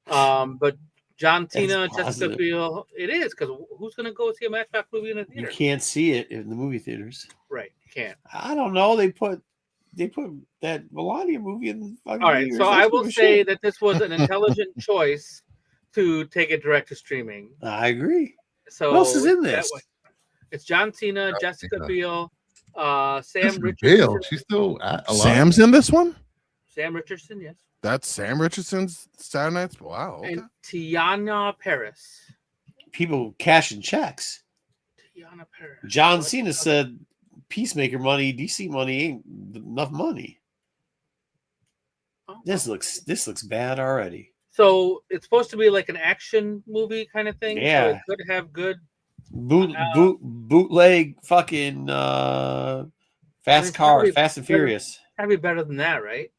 But John Cena, Jessica positive. Biel, it is because who's going to go see a Matchbox movie in a You theater? can't see it in the movie theaters. Right, you can't. I don't know. They put that Melania movie in the fucking All right, theaters. so That's I will good say shit. that this was an intelligent choice to take it direct to streaming. I agree. So What else is in that this? way- It's John Cena, Jessica Biel, Sam Jessica Richardson. Biel, she's still alive. Sam's in this one. Sam Richardson, yes. That's Sam Richardson's Saturday Nights. Wow. Okay. And Tiana Paris. People cashing checks. Tiana Paris. John What? Cena said Peacemaker money, DC money ain't enough money. Oh, This looks bad already. So it's supposed to be like an action movie kind of thing. Yeah. So it could have good. Bootleg fucking fast it's car, probably Fast and better- Furious. Gotta be better than that, right?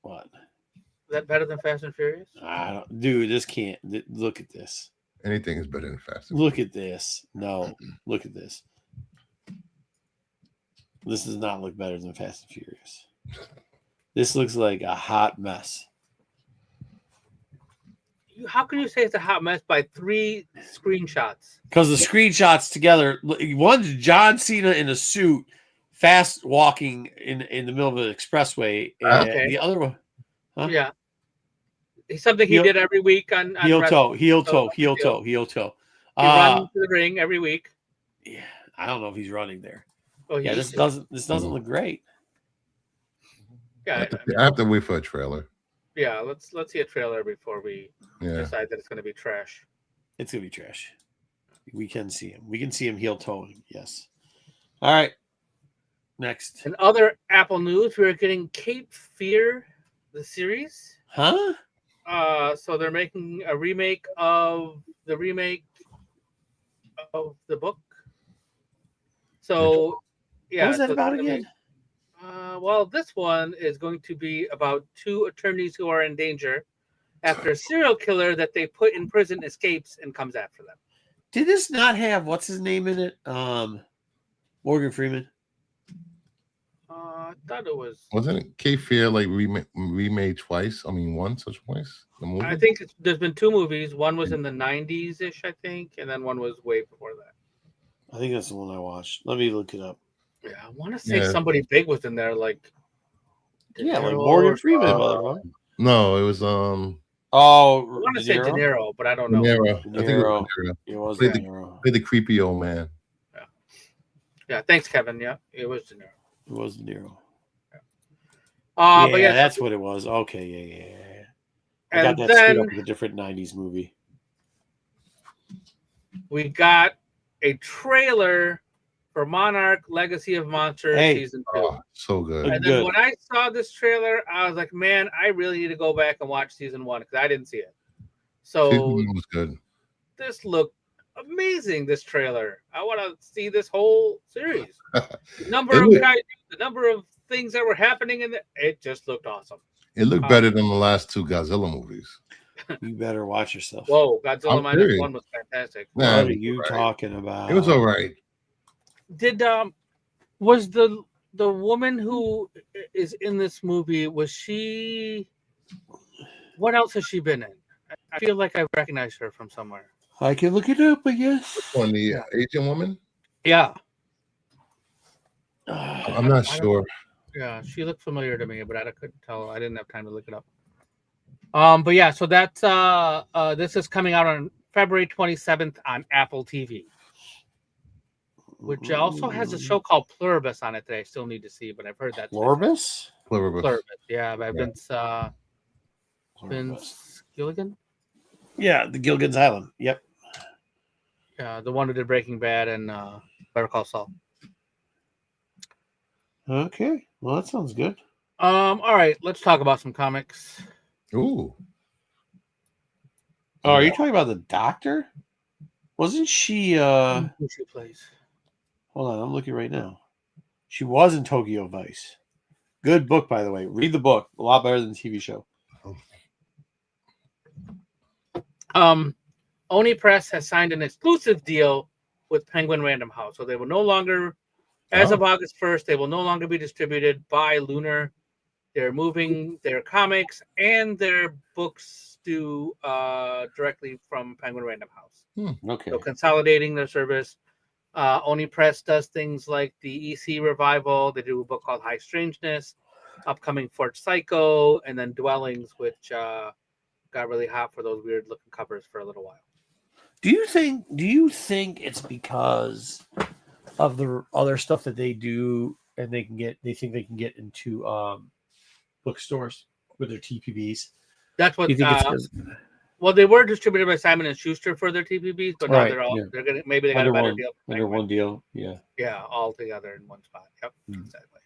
What? Is that better than Fast and Furious? I don't, dude. This can't. Look at this. Anything is better than Fast. and Look at this. No, look at this. This does not look better than Fast and Furious. This looks like a hot mess. How can you say it's a hot mess by 3 screenshots? Because the screenshots together, one's John Cena in a suit, fast walking in the middle of an expressway, and Okay. the other one, huh? Yeah. It's something he Heel- did every week on heel wrestling. toe. He Uh, runs to the ring every week. yeah, I don't know if he's running there. Oh, Yeah, this doesn't look great. Yeah, I have to wait for a trailer. yeah. Let's see a trailer before we Yeah. decide that it's going to be trash. It's gonna be trash. We can see him. We can see him heel toeing. Yes. All right. Next. In other Apple news, we're getting Cape Fear, the series. Huh? So they're making a remake of the book. So, yeah. What was that so about it's gonna be- again? Well, this one is going to be about 2 attorneys who are in danger after a serial killer that they put in prison escapes and comes after them. Did this not have what's his name in it? Morgan Freeman. I thought it was. Wasn't it Cape Fear like remade twice? I mean, once or twice? The movie? I think there's been 2 movies. One was in the 90s ish, I think, and then one was way before that. I think that's the one I watched. Let me look it up. Yeah, I want to say Yeah. somebody big was in there, like. De Yeah, like Niro Morgan or- Freeman, uh, motherfucker. No, it was Oh, I want to say De De Niro? Niro, but I don't know. De Niro. I think it Niro. was De Niro. It was Played De the- Niro. Played the creepy old man. Yeah, thanks, Kevin. Yeah, it was De Niro. It was De Niro. But yeah, that's what it was. Okay, yeah. I got and that screwed then up with a different '90s movie. we got a trailer for Monarch: Legacy of Monsters Hey. season 2. Oh, so good. Look And then good. when I saw this trailer, I was like, man, I really need to go back and watch season 1 because I didn't see it. Season So 1 was good. this looked amazing, this trailer. I want to see this whole series. The number It of looked- guys, the number of things that were happening in it just looked awesome. It looked better than the last 2 Godzilla movies. You better watch yourself. Whoa, Godzilla I'm Minus serious. 1 was fantastic. What Nah, are it was you all right. talking about? It was all right. Did was the woman who is in this movie, was she, what else has she been in? I feel like I recognize her from somewhere. I can look it up, I guess. On the Asian woman? Yeah. I'm not sure. Yeah, she looked familiar to me, but I couldn't tell. I didn't have time to look it up. But yeah, so that's this is coming out on February 27th on Apple TV, which also has a show called Pluribus on it that I still need to see, but I've heard that's Pluribus? Pluribus, yeah, by Vince Gilligan. Yeah, the Gilligan's Island. Yep. Yeah, the one who did Breaking Bad and Better Call Saul. Okay, well that sounds good. All right, let's talk about some comics. Ooh. Oh, are you talking about the Doctor? Wasn't she? Who she plays? Hold on, I'm looking right now. She was in Tokyo Vice. Good book, by the way. Read the book. A lot better than the TV show. Oni Press has signed an exclusive deal with Penguin Random House, so they will no longer, as of August 1st, they will no longer be distributed by Lunar. They're moving their comics and their books to directly from Penguin Random House. Okay. So consolidating their service. Oni Press does things like the EC Revival. They do a book called High Strangeness, upcoming Fort Psycho, and then Dwellings, which got really hot for those weird looking covers for a little while. Do you think it's because of the other stuff that they do and they think they can get into bookstores with their TPBs? That's what you think it's well, they were distributed by Simon and Schuster for their TPBs, but now they're all they're gonna maybe they got a better deal. Under one deal, yeah, all together in one spot. Yep, exactly.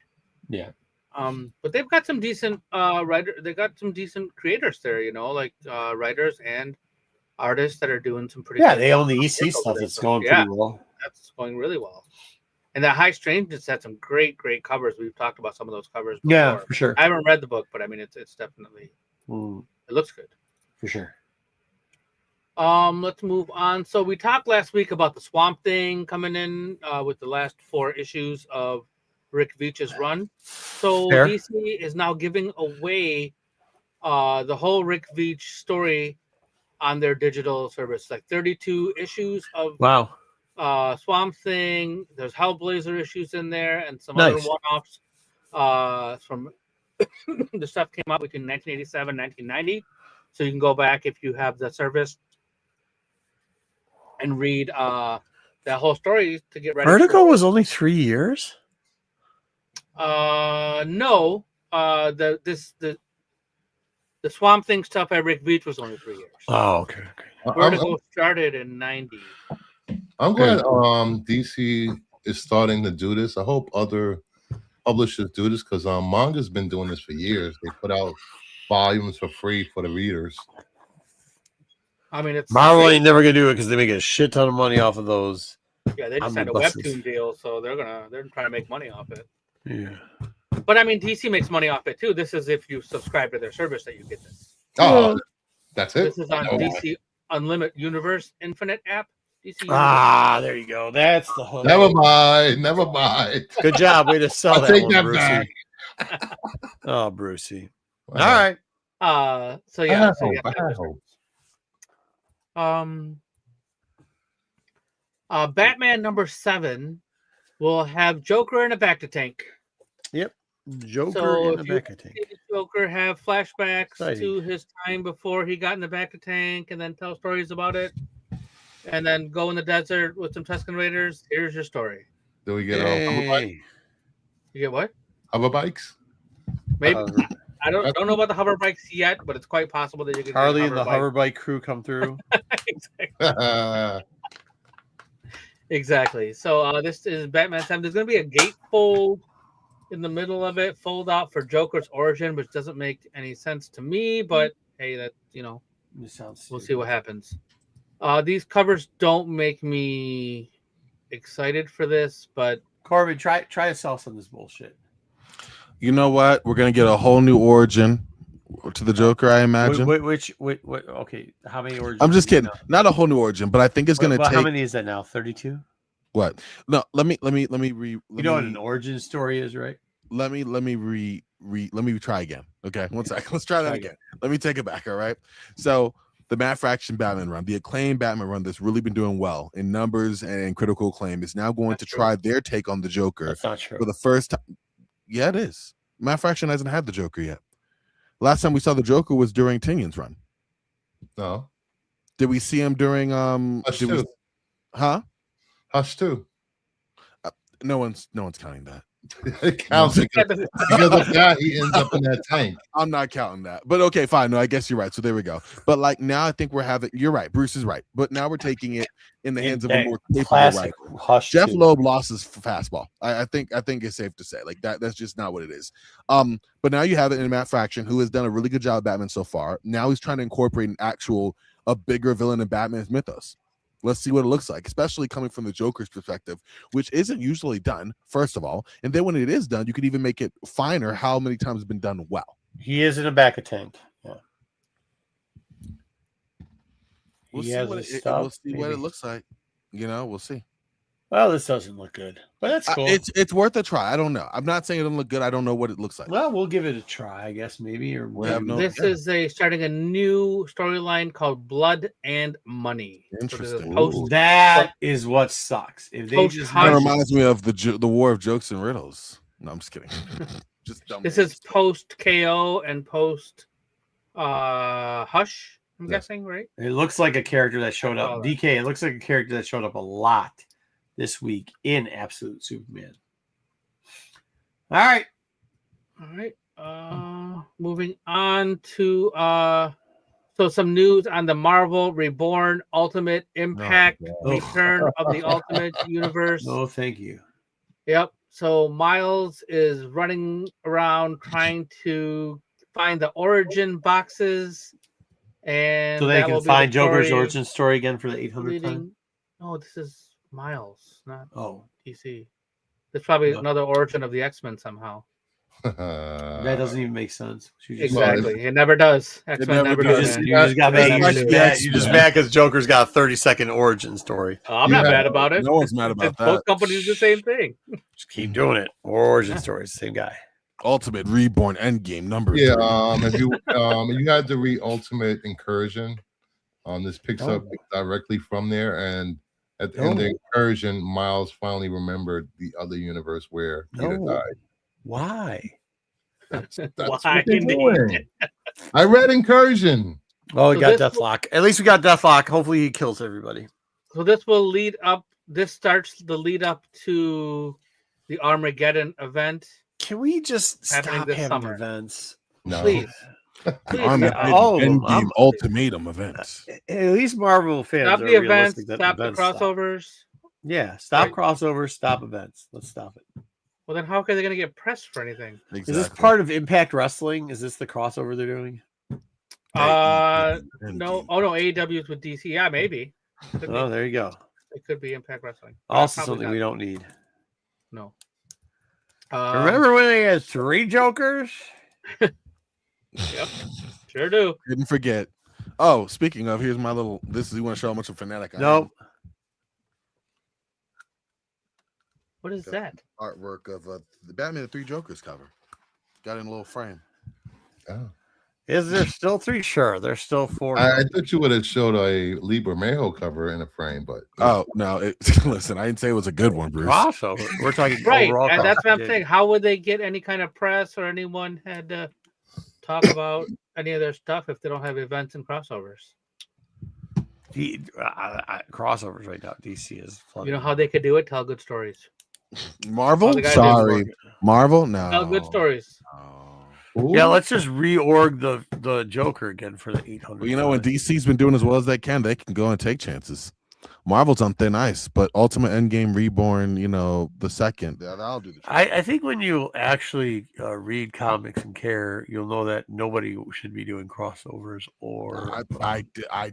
Yeah. But they've got some decent writer. They got some decent creators there, like writers and artists that are doing some pretty. Yeah, they own the EC stuff. It's going pretty well. That's going really well. And that High Strangeness had some great covers. We've talked about some of those covers before. Yeah, for sure. I haven't read the book, but I mean, it's definitely it looks good for sure. Let's move on. So we talked last week about the Swamp Thing coming in with the last 4 issues of Rick Veitch's run. So DC is now giving away the whole Rick Veitch story on their digital service, like 32 issues of Swamp Thing. There's Hellblazer issues in there and some other one-offs from the stuff came out between 1987 and 1990. So you can go back if you have the service and read that whole story to get ready. Vertigo was only 3 years? No. The Swamp Thing stuff by Rick Veitch was only 3 years. Oh, okay. Vertigo started in 90. I'm glad DC is starting to do this. I hope other publishers do this because manga's been doing this for years. They put out volumes for free for the readers. I mean, it's Marvel ain't never gonna do it because they make a shit ton of money off of those. Yeah, they just had a webtoon deal, so they're trying to make money off it. Yeah. But I mean, DC makes money off it too. This is if you subscribe to their service that you get this. Oh, that's it. This is on DC Unlimited Universe Infinite app. DC there you go. That's the whole. Never mind. Good job. Way to sell that take one, that Brucey. back. Oh, Brucey. All right. So yeah. Batman number 7 will have Joker in a back-to-tank. Yep. Joker in the back-to-tank. Joker have flashbacks to his time before he got in the back-to-tank and then tell stories about it. And then go in the desert with some Tusken Raiders. Here's your story. Do we get hover bike? You get what? Hover bikes? Maybe. I don't know about the hover bikes yet, but it's quite possible that you can. Harley and the hover bike crew come through. Exactly. So this is Batman 7. There's going to be a gatefold in the middle of it, fold out for Joker's origin, which doesn't make any sense to me. But hey, that we'll see what happens. These covers don't make me excited for this, but Corbin, try to sell some of this bullshit. You know what? We're gonna get a whole new origin to the Joker, I imagine. Which okay, how many origins? I'm just kidding. Not a whole new origin, but I think it's gonna take. How many is that now? 32. What? No, let me what an origin story is, right? Let me try again. Okay, one second. Let's try that again. Let me take it back. All right. So the Matt Fraction Batman run, the acclaimed Batman run that's really been doing well in numbers and critical acclaim is now going to try their take on the Joker. That's not true. For the first time. Yeah, it is. Matt Fraction hasn't had the Joker yet. Last time we saw the Joker was during Tynion's run. No. Did we see him during Hush 2. Hush 2. No one's counting that. It counts because of that he ends up in that tank. I'm not counting that. But okay, fine. No, I guess you're right. So there we go. But like now I think you're right. Bruce is right. But now we're taking it in the hands of a more capable classic writer. Hush Jeff 2. Loeb lost his fastball. I think it's safe to say. Like that's just not what it is. But now you have it in Matt Fraction, who has done a really good job of Batman so far. Now he's trying to incorporate a bigger villain in Batman's mythos. Let's see what it looks like, especially coming from the Joker's perspective, which isn't usually done, first of all. And then when it is done, you could even make it finer how many times it's been done well. He is in the back of tank. Yeah. We'll see what it looks like. We'll see. Well, this doesn't look good, but that's cool. It's worth a try. I don't know. I'm not saying it doesn't look good. I don't know what it looks like. Well, we'll give it a try, I guess, maybe. Or This is starting a new storyline called Blood and Money. Interesting. So that is what sucks. If they just that reminds me of the War of Jokes and Riddles. No, I'm just kidding. Just dumb. This is post KO and post Hush. I'm guessing, right? It looks like a character that showed up. DK. It looks like a character that showed up a lot this week in Absolute Superman. All right. Moving on to so some news on the Marvel Reborn Ultimate Impact Return of the Ultimate Universe. No, thank you. Yep. So Miles is running around trying to find the origin boxes, and so they can find Joker's origin story again for the 800th time. No, this is Miles, not DC. There's probably another origin of the X-Men somehow. That doesn't even make sense. Exactly, it never does. X-Men never does. You just got mad. You just mad because Joker's got a 30-second origin story. I'm not mad about it. No one's mad about that. Both companies do the same thing. Just keep doing it. Origin stories, same guy. Ultimate Reborn Endgame number 3. If you had to read Ultimate Incursion, this picks up directly from there, and at the end of the incursion, Miles finally remembered the other universe where Peter died. Why? That's what they're doing. I read Incursion. Oh, we got Deathlock. At least we got Deathlock. Hopefully he kills everybody. So this will lead up. This starts the lead up to the Armageddon event. Can we just stop having summer. Events? No. Please. Endgame ultimatum events. At least Marvel fans stop are the events. That stop the crossovers. Stop. Yeah, stop crossovers. Stop events. Let's stop it. Well, then how are they going to get pressed for anything? Exactly. Is this part of Impact Wrestling? Is this the crossover they're doing? No. Oh no, AEW is with DC. Yeah, maybe. There you go. It could be Impact Wrestling. Also something we don't need. No. Remember when they had 3 Jokers? Yep, sure do. Didn't forget. Oh, speaking of, here's my little. You want to show how much of a fanatic I am? Nope. What is that? Artwork of the Batman 3 Jokers cover. Got in a little frame. Oh. Is there still 3? Sure, there's still 4. I thought you would have showed a Lee Bermejo cover in a frame, but no! Listen, I didn't say it was a good one, Bruce. Crossover. We're talking right, overall and that's what I'm saying. How would they get any kind of press or anyone had to talk about any of their stuff if they don't have events and crossovers? Crossovers right now. DC is flooded. You know how they could do it? Tell good stories. Marvel? Sorry, Marvel. No. Tell good stories. Yeah, let's just reorg the Joker again for the 800. Well, when DC's been doing as well as they can go and take chances. Marvel's on thin ice, but Ultimate Endgame Reborn, the second, I'll do the I think when you actually read comics and care, you'll know that nobody should be doing crossovers or. I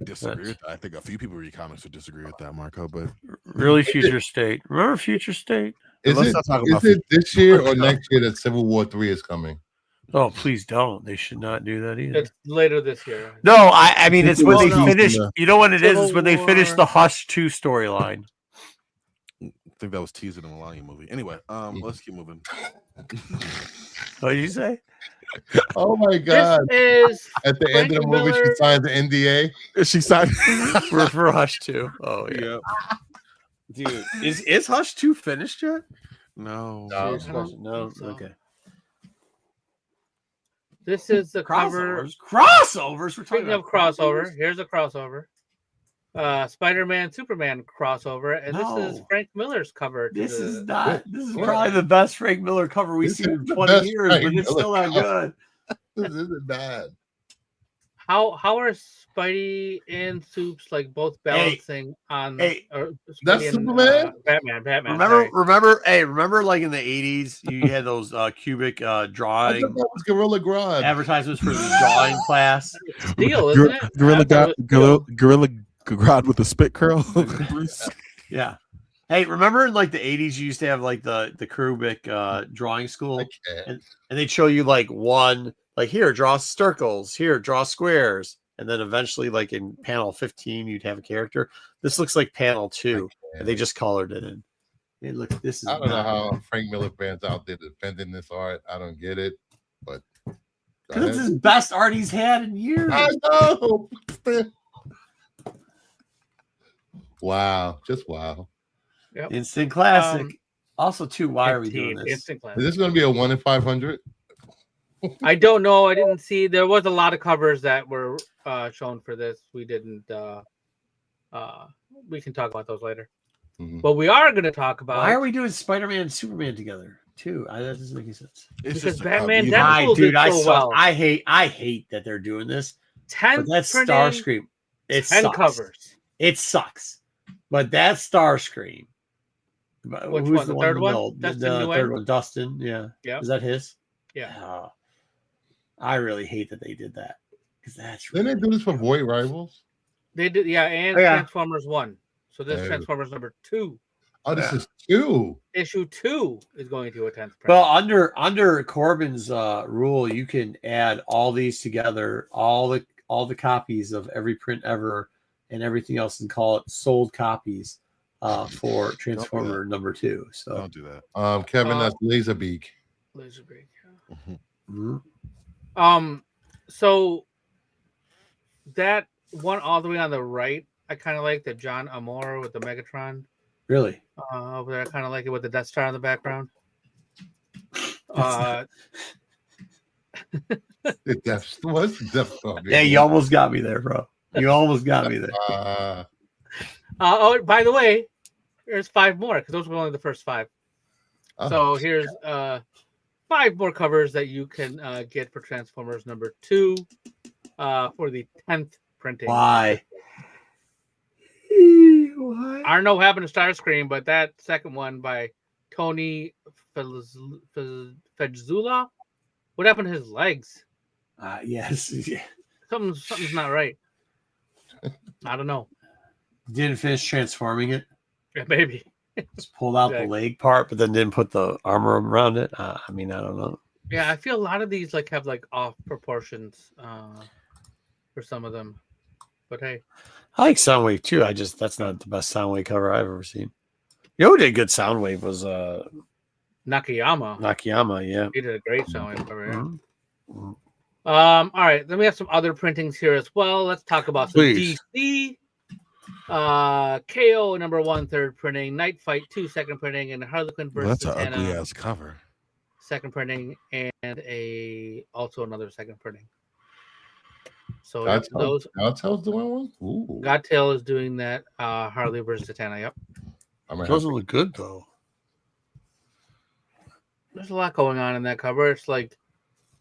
disagree with that. I think a few people read comics would disagree with that, Marco. But really, Future State. Remember Future State? Is it this year or next year that Civil War 3 is coming? Oh, please don't. They should not do that either. It's later this year. No, I mean, it's when they finish. You know what it is? It's when they finish the Hush 2 storyline. I think that was teased in the Melania movie. Anyway, let's keep moving. What did you say? Oh my God! This is at the end of the movie, she signs the NDA. She signed for Hush 2. Oh yeah. Dude, is Hush 2 finished yet? No. No. Okay. This is the cover. Crossovers. We're talking Speaking of about crossover, here's a crossover. Spider-Man, Superman crossover, and this is Frank Miller's cover. This is probably the best Frank Miller cover we've seen in 20 years, but it's still not good. This isn't bad. How are Spidey and Supes like both balancing on? That's Superman. Batman. Remember, like in the 80s, you had those cubic drawing. That was Gorilla Grodd. Advertisements for the drawing class. Steel, isn't it? Gorilla Grodd with the spit curl. Yeah. Hey, remember in like the 80s, you used to have like the Kubrick drawing school, and they'd show you like one, like here, draw circles, here, draw squares, and then eventually, like in panel 15, you'd have a character. This looks like panel 2, and they just colored it in. Hey, look, this is. I don't know how Frank Miller fans out there defending this art. I don't get it, but because it's his best art he's had in years. I know. Wow, just wow. Yep. Instant classic. Also, too, why are we doing this? Instant classic. Is this going to be a 1 in 500? I don't know. I didn't see. There was a lot of covers that were shown for this. We didn't. We can talk about those later. Mm-hmm. But we are going to talk about. Why are we doing Spider-Man and Superman together too? That doesn't make any sense. Because Batman Deadpool did so well. I hate that they're doing this. 10 that's Starscream. It 10 sucks. covers. It sucks. But that's Starscream. Which one? The third one? The third one, Dustin. Yeah. Yeah. Is that his? Yeah. I really hate that they did that because that's. Didn't they do this for Void Rivals? They did, yeah, and Transformers 1. So this is Transformers number 2. Oh, this is 2. Issue 2 is going to a 10th print. Well, under Corbin's rule, you can add all these together, all the copies of every print ever, and everything else, and call it sold copies for Transformer number 2. So don't do that. Kevin, that's Laserbeak. Laserbeak. Yeah. Mm-hmm. So that one all the way on the right, I kind of like the John Amore with the Megatron. Really? Over there, I kind of like it with the Death Star in the background. What's the Death Star? Yeah, you almost got me there, bro. You almost got me there. Oh, by the way, there's 5 more because those were only the first 5. So here's 5 more covers that you can get for Transformers number 2 for the 10th printing. Why? I don't know what happened to Starscream, but that second one by Tony Fedzula, what happened to his legs? Yes. Something's not right. I don't know. Didn't finish transforming it. Yeah, maybe. Just pulled out the leg part, but then didn't put the armor around it. I mean, I don't know. Yeah, I feel a lot of these have off proportions for some of them. But hey, I like Soundwave too. That's not the best Soundwave cover I've ever seen. You know who did good Soundwave was Nakayama. Nakayama, yeah. He did a great Soundwave cover. Yeah. Mm-hmm. All right, then we have some other printings here as well. Let's talk about some DC. KO number 1 3rd printing, Night Fight 2 2nd printing, and Harlequin versus that's an ugly ass cover. 2nd printing, and also another 2nd printing. So Godtail's doing one. Ooh. Godtail is doing that. Harley versus Zatanna. Yep. Doesn't look good though. There's a lot going on in that cover. It's like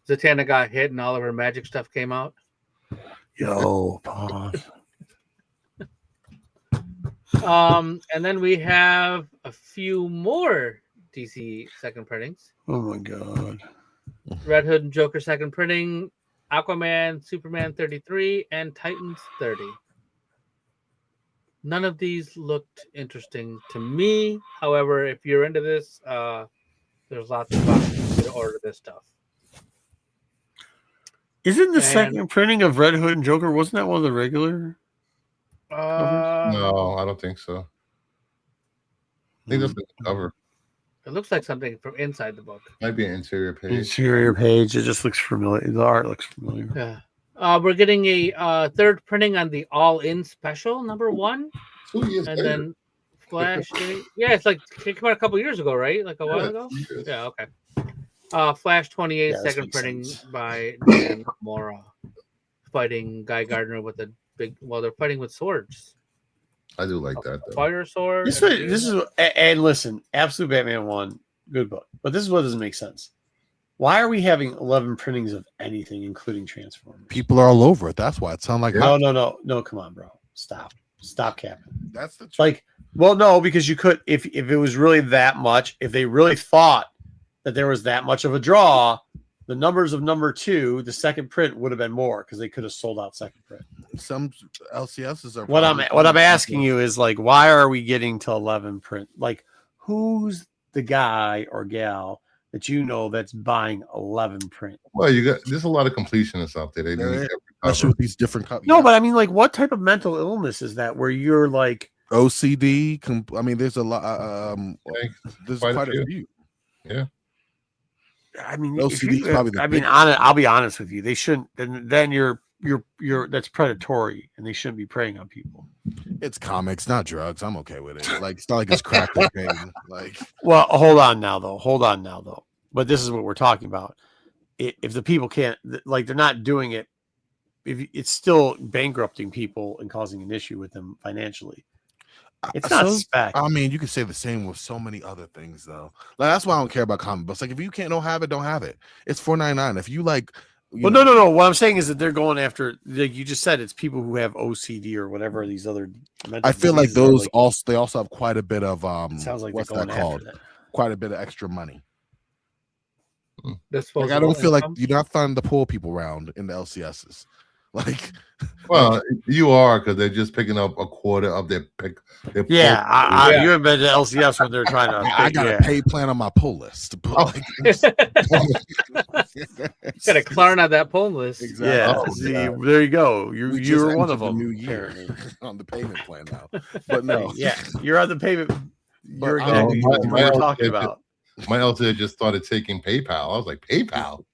Zatanna got hit and all of her magic stuff came out. Yo, pause. And then we have a few more DC 2nd printings. Oh my god. Red Hood and Joker 2nd printing, Aquaman, Superman 33, and Titans 30. None of these looked interesting to me. However, if you're into this, there's lots of options to order this stuff. Isn't the 2nd printing of Red Hood and Joker, wasn't that one of the regular? No, I don't think so. I think that's the cover. It looks like something from inside the book. Might be an interior page. Interior page. It just looks familiar. The art looks familiar. Yeah. We're getting a 3rd printing on the All-In Special number 1. 2 years and later. Then Flash. Yeah, it's like it came out a couple years ago, right? Like a while ago. Yeah. Okay. Flash 28, Yeah, this second makes printing sense. by Dan Mora, fighting Guy Gardner with a big. Well, they're fighting with swords. I do like that though. Fire sword. This and is and listen, Absolute Batman 1, good book, but this is what doesn't make sense. Why are we having 11 printings of anything, including Transformers? People are all over it. That's why it sounds like No. Come on, bro. Stop capping. That's the truth. Like, well, no, because you could if it was really that much, if they really thought that there was that much of a draw, the numbers of number 2, the second print would have been more because they could have sold out second print. Some LCSs are. What I'm asking you is like, why are we getting to 11 print? Like, who's the guy or gal that you know that's buying 11 print? Well, there's a lot of completionists out there. They need every especially cover. with these different covers. No, but I mean, like, what type of mental illness is that where you're like OCD? I mean, there's a lot. There's quite a few. Yeah. I mean, OCD is probably the biggest. I'll be honest with you. They shouldn't. Then you're that's predatory, and they shouldn't be preying on people. It's comics, not drugs. I'm okay with it. Like, it's not like it's crack cocaine. Like, well, hold on now, though. But this is what we're talking about. If the people can't, like, they're not doing it, if it's still bankrupting people and causing an issue with them financially. It's not spec. I mean, you could say the same with so many other things, though. Like, that's why I don't care about comic books. Like, if you don't have it, don't have it. It's $4.99. If you like, no. What I'm saying is that they're going after, like you just said, it's people who have OCD or whatever these other. I feel like those they also have quite a bit of sounds like what's that called? Quite a bit of extra money. Like, I don't feel like you're not finding the poor people around in the LCSs. Like, well, you are, because they're just picking up a quarter of their pick. You haven't been to LCS when they're trying to. I got a pay plan on my pull list. But got a Klarna on that pull list. Exactly. Yeah. There you go. You're one of them. New year on the payment plan now, but no. Yeah, you're on the payment. You're exactly what we're talking about. My LCS just started taking PayPal. I was like, PayPal?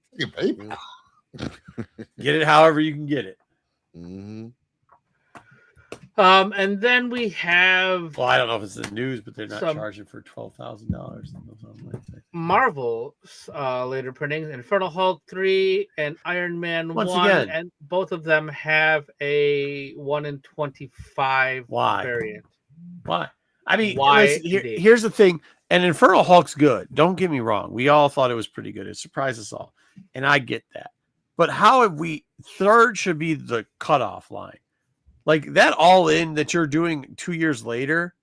Get it however you can get it. Mm-hmm. And then we have. Well, I don't know if it's the news, but they're not charging for $12,000. Marvel later printings: Infernal Hulk 3 and Iron Man 1, again, and both of them have a 1 in 25 variant. Why? I mean, here's the thing. And Infernal Hulk's good. Don't get me wrong. We all thought it was pretty good. It surprised us all. And I get that. But how have third should be the cutoff line. Like that all in that you're doing 2 years later.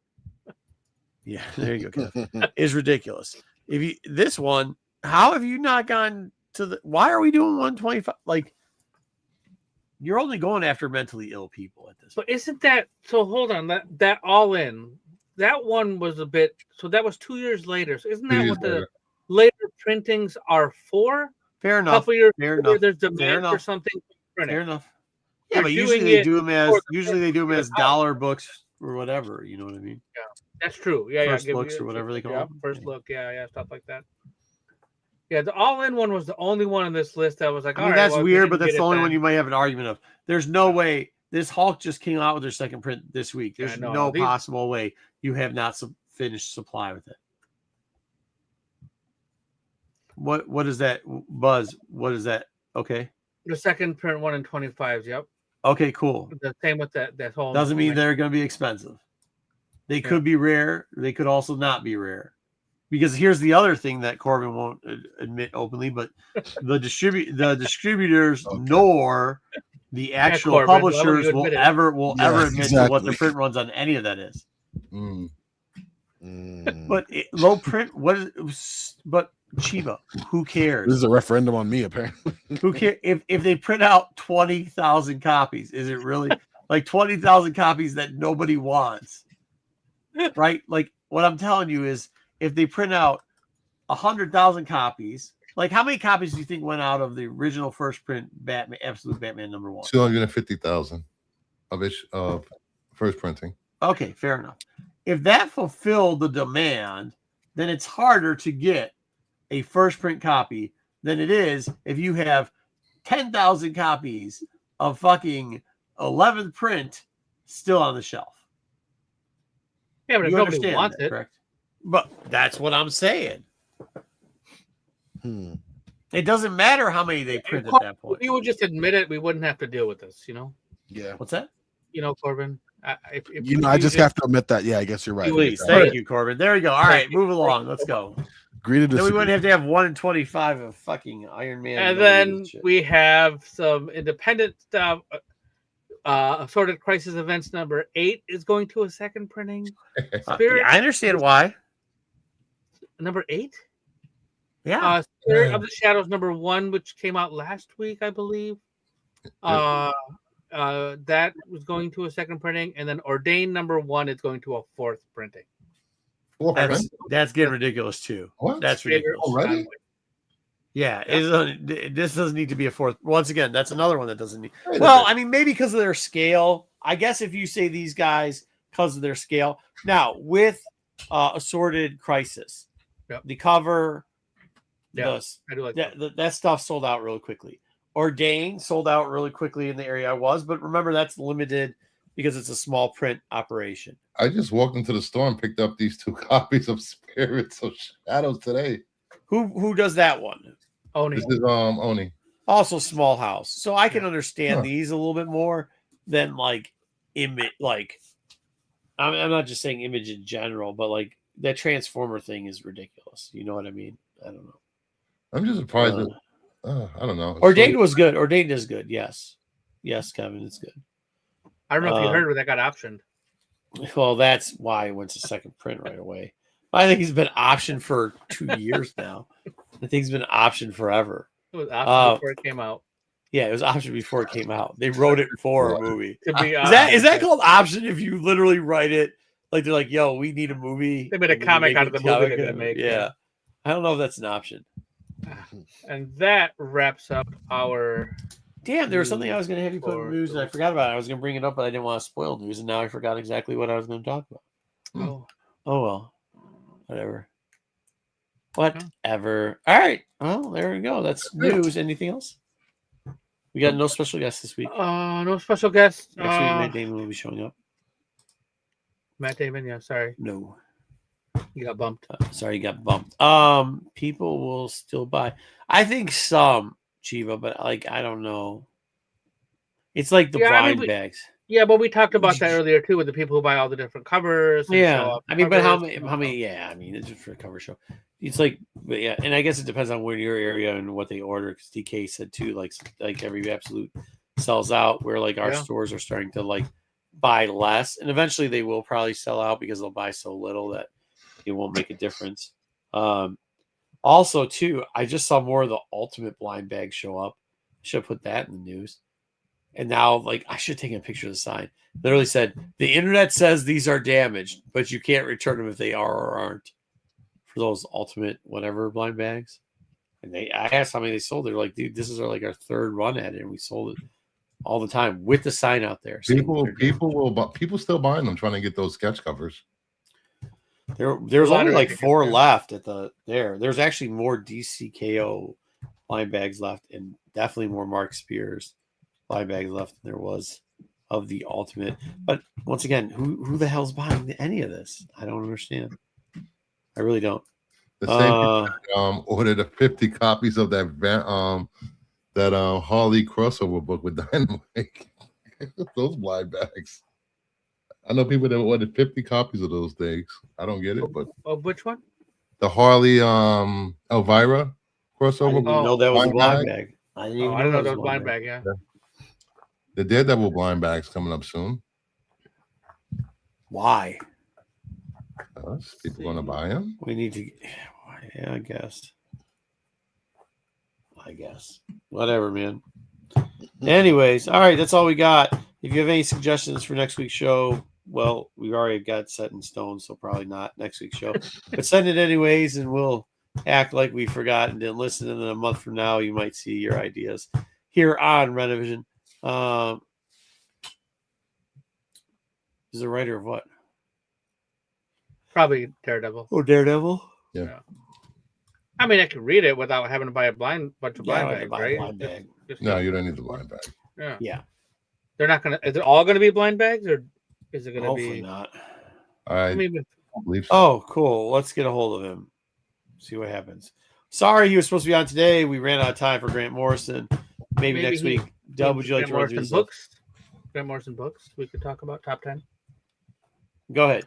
Yeah, there you go. Kev, is ridiculous. This one, how have you not gone to why are we doing 125? Like, you're only going after mentally ill people at this point. But isn't that, so hold on, that all in, that one was a bit, so that was 2 years later. So isn't that what the later printings are for? Fair enough. A couple years fair later, enough. there's demand for something. Fair enough. Yeah, but usually they do them as dollar books or whatever. You know what I mean? Yeah, that's true. Yeah, first looks or whatever they call them. First look. Yeah, stuff like that. Yeah, the all-in one was the only one on this list that was like, I mean, that's weird, but that's the only one you might have an argument of. There's no way this Hulk just came out with their second print this week. There's no possible way you have not finished supply with it. What is that, Buzz? What is that? Okay. The second print 1 in 25s. Yep. Okay, cool. The same with that whole. Doesn't mean they're going to be expensive. They could be rare. They could also not be rare. Because here's the other thing that Corbin won't admit openly, but the distributors nor the actual publishers will ever admit to what the print runs on any of that is. But low print, but Chiba, who cares? This is a referendum on me, apparently. Who cares if they print out 20,000 copies? Is it really like 20,000 copies that nobody wants? Right? Like, what I'm telling you is, if they print out 100,000 copies, like how many copies do you think went out of the original first print Batman, Absolute Batman #1? 250,000 of first printing. Okay, fair enough. If that fulfilled the demand, then it's harder to get a first print copy than it is if you have 10,000 copies of fucking 11th print still on the shelf. Yeah, but if nobody wants it, correct? But that's what I'm saying. It doesn't matter how many they print at that point. If you would just admit it, we wouldn't have to deal with this, Yeah. What's that? Corbin. I just have to admit that. Yeah, I guess you're right. Please, thank you, Corbin. There you go. All right, move along. Let's go. Then we wouldn't have to have 1 in 25 of fucking Iron Man. And then we have some independent stuff. Assorted Crisis Events number 8 is going to a second printing. Spirit, I understand why. Number 8? Yeah. Spirit of the Shadows number 1, which came out last week, I believe. That was going to a second printing, and then Ordained number 1 is going to a 4th printing. That's getting ridiculous too. What? That's ridiculous already. Yeah, this doesn't need to be a 4th. Once again, that's another one that doesn't need. Well, I mean, maybe because of their scale. I guess if you say these guys because of their scale. Now with Assorted Crisis, the cover, I do like that stuff sold out really quickly. Ordained sold out really quickly in the area I was, but remember that's limited because it's a small print operation. I just walked into the store and picked up these 2 copies of Spirits of Shadows today. Who does that one? Oni. This is Oni. Also small house. So I can understand these a little bit more than like image. Like I'm not just saying image in general, but like that Transformer thing is ridiculous. You know what I mean? I don't know. I'm just surprised that I don't know. Ordained was good. Ordained is good. Yes, Kevin, it's good. I don't know if you heard where that got optioned. Well, that's why it went to second print right away. I think he's been optioned for 2 years now. I think he's been optioned forever. It was optioned before it came out. Yeah, it was optioned before it came out. They wrote it for a movie. To be is that called option if you literally write it? Like they're like, yo, we need a movie. They made a comic out of the movie they're going to make. Yeah. I don't know if that's an option. And that wraps up our... Damn, there was something I was going to have you put in news and I forgot about it. I was going to bring it up, but I didn't want to spoil news, and now I forgot exactly what I was going to talk about. Oh well. Whatever. Whatever. All right. Well, there we go. That's news. Anything else? We got no special guests this week. No special guests. Next week, Matt Damon will be showing up. Matt Damon, yeah, sorry. No. You got bumped. Sorry, you got bumped. People will still buy. I think some, Chiva, but like I don't know. It's like the blind bags. Yeah, but we talked about that earlier too, with the people who buy all the different covers. Yeah, I mean, but how many? Yeah, I mean, it's just for a cover show. It's like, but yeah, and I guess it depends on where your area and what they order. Because DK said too, like every Absolute sells out. Where like our stores are starting to like buy less, and eventually they will probably sell out because they'll buy so little that it won't make a difference. Also, too, I just saw more of the Ultimate blind bag show up. Should have put that in the news. And now, like, I should take a picture of the sign. Literally said, the internet says these are damaged, but you can't return them if they are or aren't. For those Ultimate whatever blind bags. And I asked how many they sold. They're like, dude, this is our 3rd run at it, and we sold it all the time with the sign out there. People still buying them, trying to get those sketch covers. There's only like 4 left at There's actually more DCKO blind bags left, and definitely more Mark Spears blind bags left than there was of the Ultimate. But once again, who the hell's buying any of this? I don't understand. I really don't. The same ordered 50 copies of that Harley crossover book with Dynamite. Those blind bags. I know people that ordered 50 copies of those things. I don't get it, but which one? The Harley Elvira crossover. I didn't even know that was a blind bag. I didn't even know that was blind bag. Yeah. The Daredevil blind bag's coming up soon. Why? People going to buy them? We need to. Yeah, I guess. Whatever, man. Anyways, all right. That's all we got. If you have any suggestions for next week's show, well, we've already got set in stone, so probably not next week's show. But send it anyways, and we'll act like we forgot and didn't listen. And then a month from now, you might see your ideas here on Renovision. Is a writer of what? Probably Daredevil. Oh, Daredevil. Yeah. I mean, I could read it without having to buy a bunch of blind bags, right? Blind bag. No, you don't need the blind bag. Yeah. They're not gonna. Is it all gonna be blind bags, or is it gonna Hopefully be? Not. I believe so. Oh, cool. Let's get a hold of him. See what happens. Sorry, he was supposed to be on today. We ran out of time for Grant Morrison. Maybe next week. Dub, would you like to run through this? Books? Grant Morrison books. We could talk about top 10. Go ahead.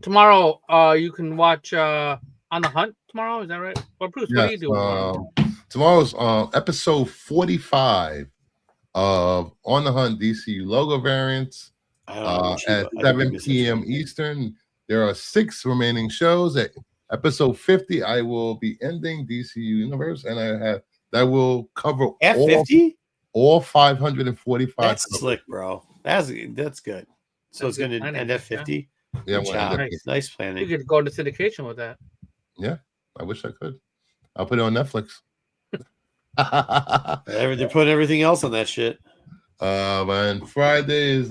Tomorrow, you can watch On the Hunt tomorrow. Is that right? Well, Bruce, what are you doing? Tomorrow's episode 45 of On the Hunt DC logo variants at 7 p.m. Eastern. There are 6 remaining shows. At episode 50, I will be ending DC Universe, and that will cover all 545. That's slick, bro. That's good. So it's going to end at 50. Yeah, nice planning. You could go into syndication with that. Yeah, I wish I could. I'll put it on Netflix. They're putting everything else on that shit. And Friday is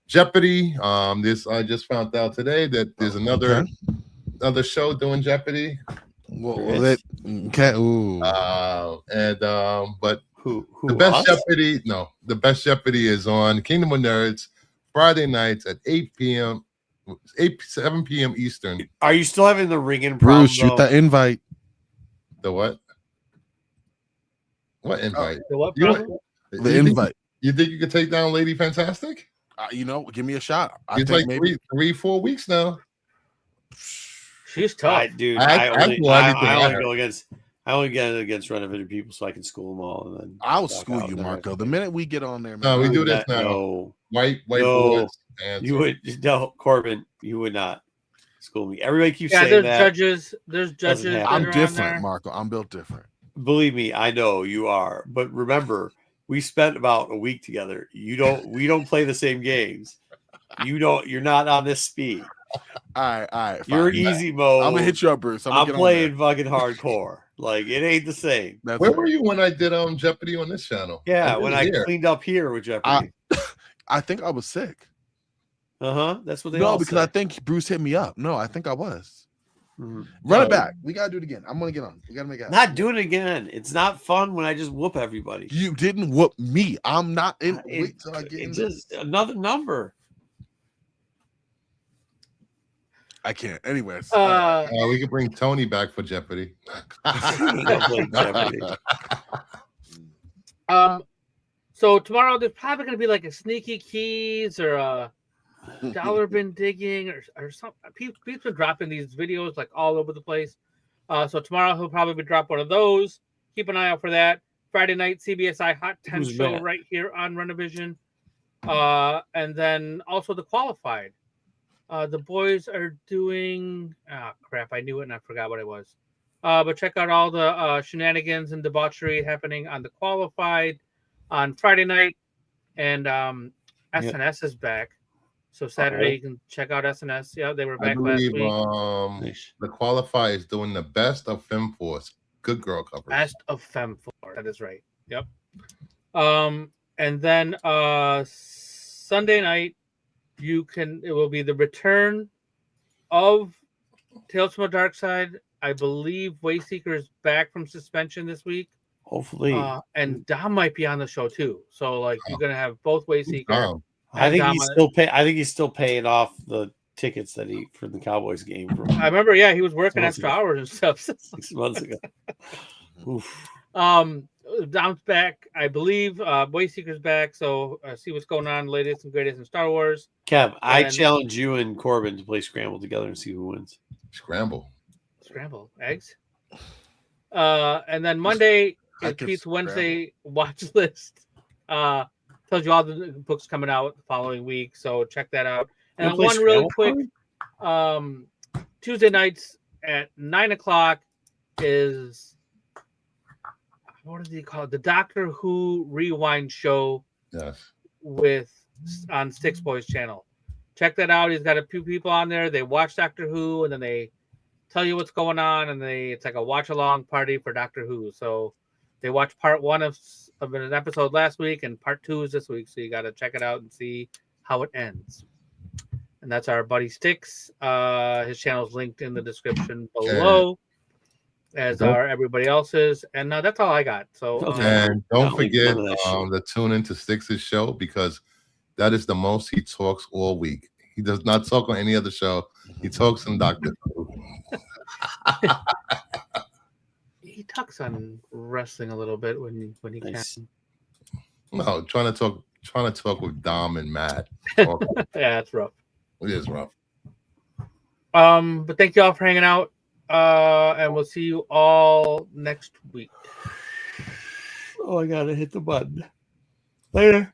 Jeopardy. This I just found out today that there's another show doing Jeopardy. Okay. Ooh. But who the best Jeopardy? No, the best Jeopardy is on Kingdom of Nerds Friday nights at 7 p.m. Eastern. Are you still having the ringing problem? Bruce, shoot that invite. The what? What invite? The what? The invite. You think you could take down Lady Fantastic? Give me a shot. It's like maybe 3-4 weeks now. She's tough, dude. I only go against renovated people so I can school them all, and then I'll school you, Marco. The minute we get on there, man. No, we do this now. No. White boys. You would Corbin. You would not school me. Everybody keeps saying there's that. There's judges. I'm different, Marco. I'm built different. Believe me, I know you are. But remember, we spent about a week together. We don't play the same games. You're not on this speed. All right. Fine. You're easy mode. I'm gonna hit you up, Bruce. I'm playing fucking hardcore. Like it ain't the same. Where were you when I did Jeopardy on this channel? Yeah, when I cleaned up here with Jeopardy. I think I was sick. That's what they all because say. I think Bruce hit me up. No, I think I was. Mm-hmm. Run it back. We gotta do it again. I'm gonna get on. We gotta make it. Not doing it again. It's not fun when I just whoop everybody. You didn't whoop me. I'm not in. Wait till I get in. Just another number. I can't. Anyways, we could bring Tony back for Jeopardy. So tomorrow there's probably going to be like a sneaky keys or a dollar bin digging or something. People are dropping these videos like all over the place. So tomorrow he'll probably drop one of those. Keep an eye out for that. Friday night CBSI Hot 10 show right here on Renovision. And then also the Qualified. The boys are doing crap. I knew it and I forgot what it was. But check out all the shenanigans and debauchery happening on the Qualified on Friday night. And SNS is back. So Saturday you can check out SNS. Yeah, they were back last week. The Qualify is doing the best of FemForce. Good girl coverage. Best of FemForce. That is right. Yep. And then Sunday night it will be the return of Tales from the Dark Side. I believe Wayseeker is back from suspension this week. Hopefully. And Dom might be on the show too. So you're gonna have both Wayseeker. I think he's still paying off the tickets that he for the Cowboys game. I remember, he was working extra hours and stuff 6 months ago. Oof. Dom's back, I believe. Wayseeker's back, so see what's going on, latest and greatest in Star Wars. Kev, I challenge you and Corbin to play Scramble together and see who wins. Scramble eggs. And then Monday is Pete's Wednesday watch list. Tells you all the books coming out the following week, so check that out. And then one really quick, Tuesday nights at 9:00 is what is he called? The Doctor Who Rewind show. Yes. On Six Boys channel. Check that out. He's got a few people on there. They watch Doctor Who and then they tell you what's going on, and it's like a watch along party for Doctor Who. So they watched part 1 of an episode last week, and part 2 is this week. So you got to check it out and see how it ends. And that's our buddy Sticks. His channel's linked in the description below, as are everybody else's. And that's all I got. So and don't forget to tune into Sticks' show, because that is the most he talks all week. He does not talk on any other show. He talks in Doctor Who. talks on wrestling a little bit when he Nice. can. No, trying to talk with Dom and Matt. Yeah, that's rough. It is rough. But thank you all for hanging out. And we'll see you all next week. Oh, I gotta hit the button. Later.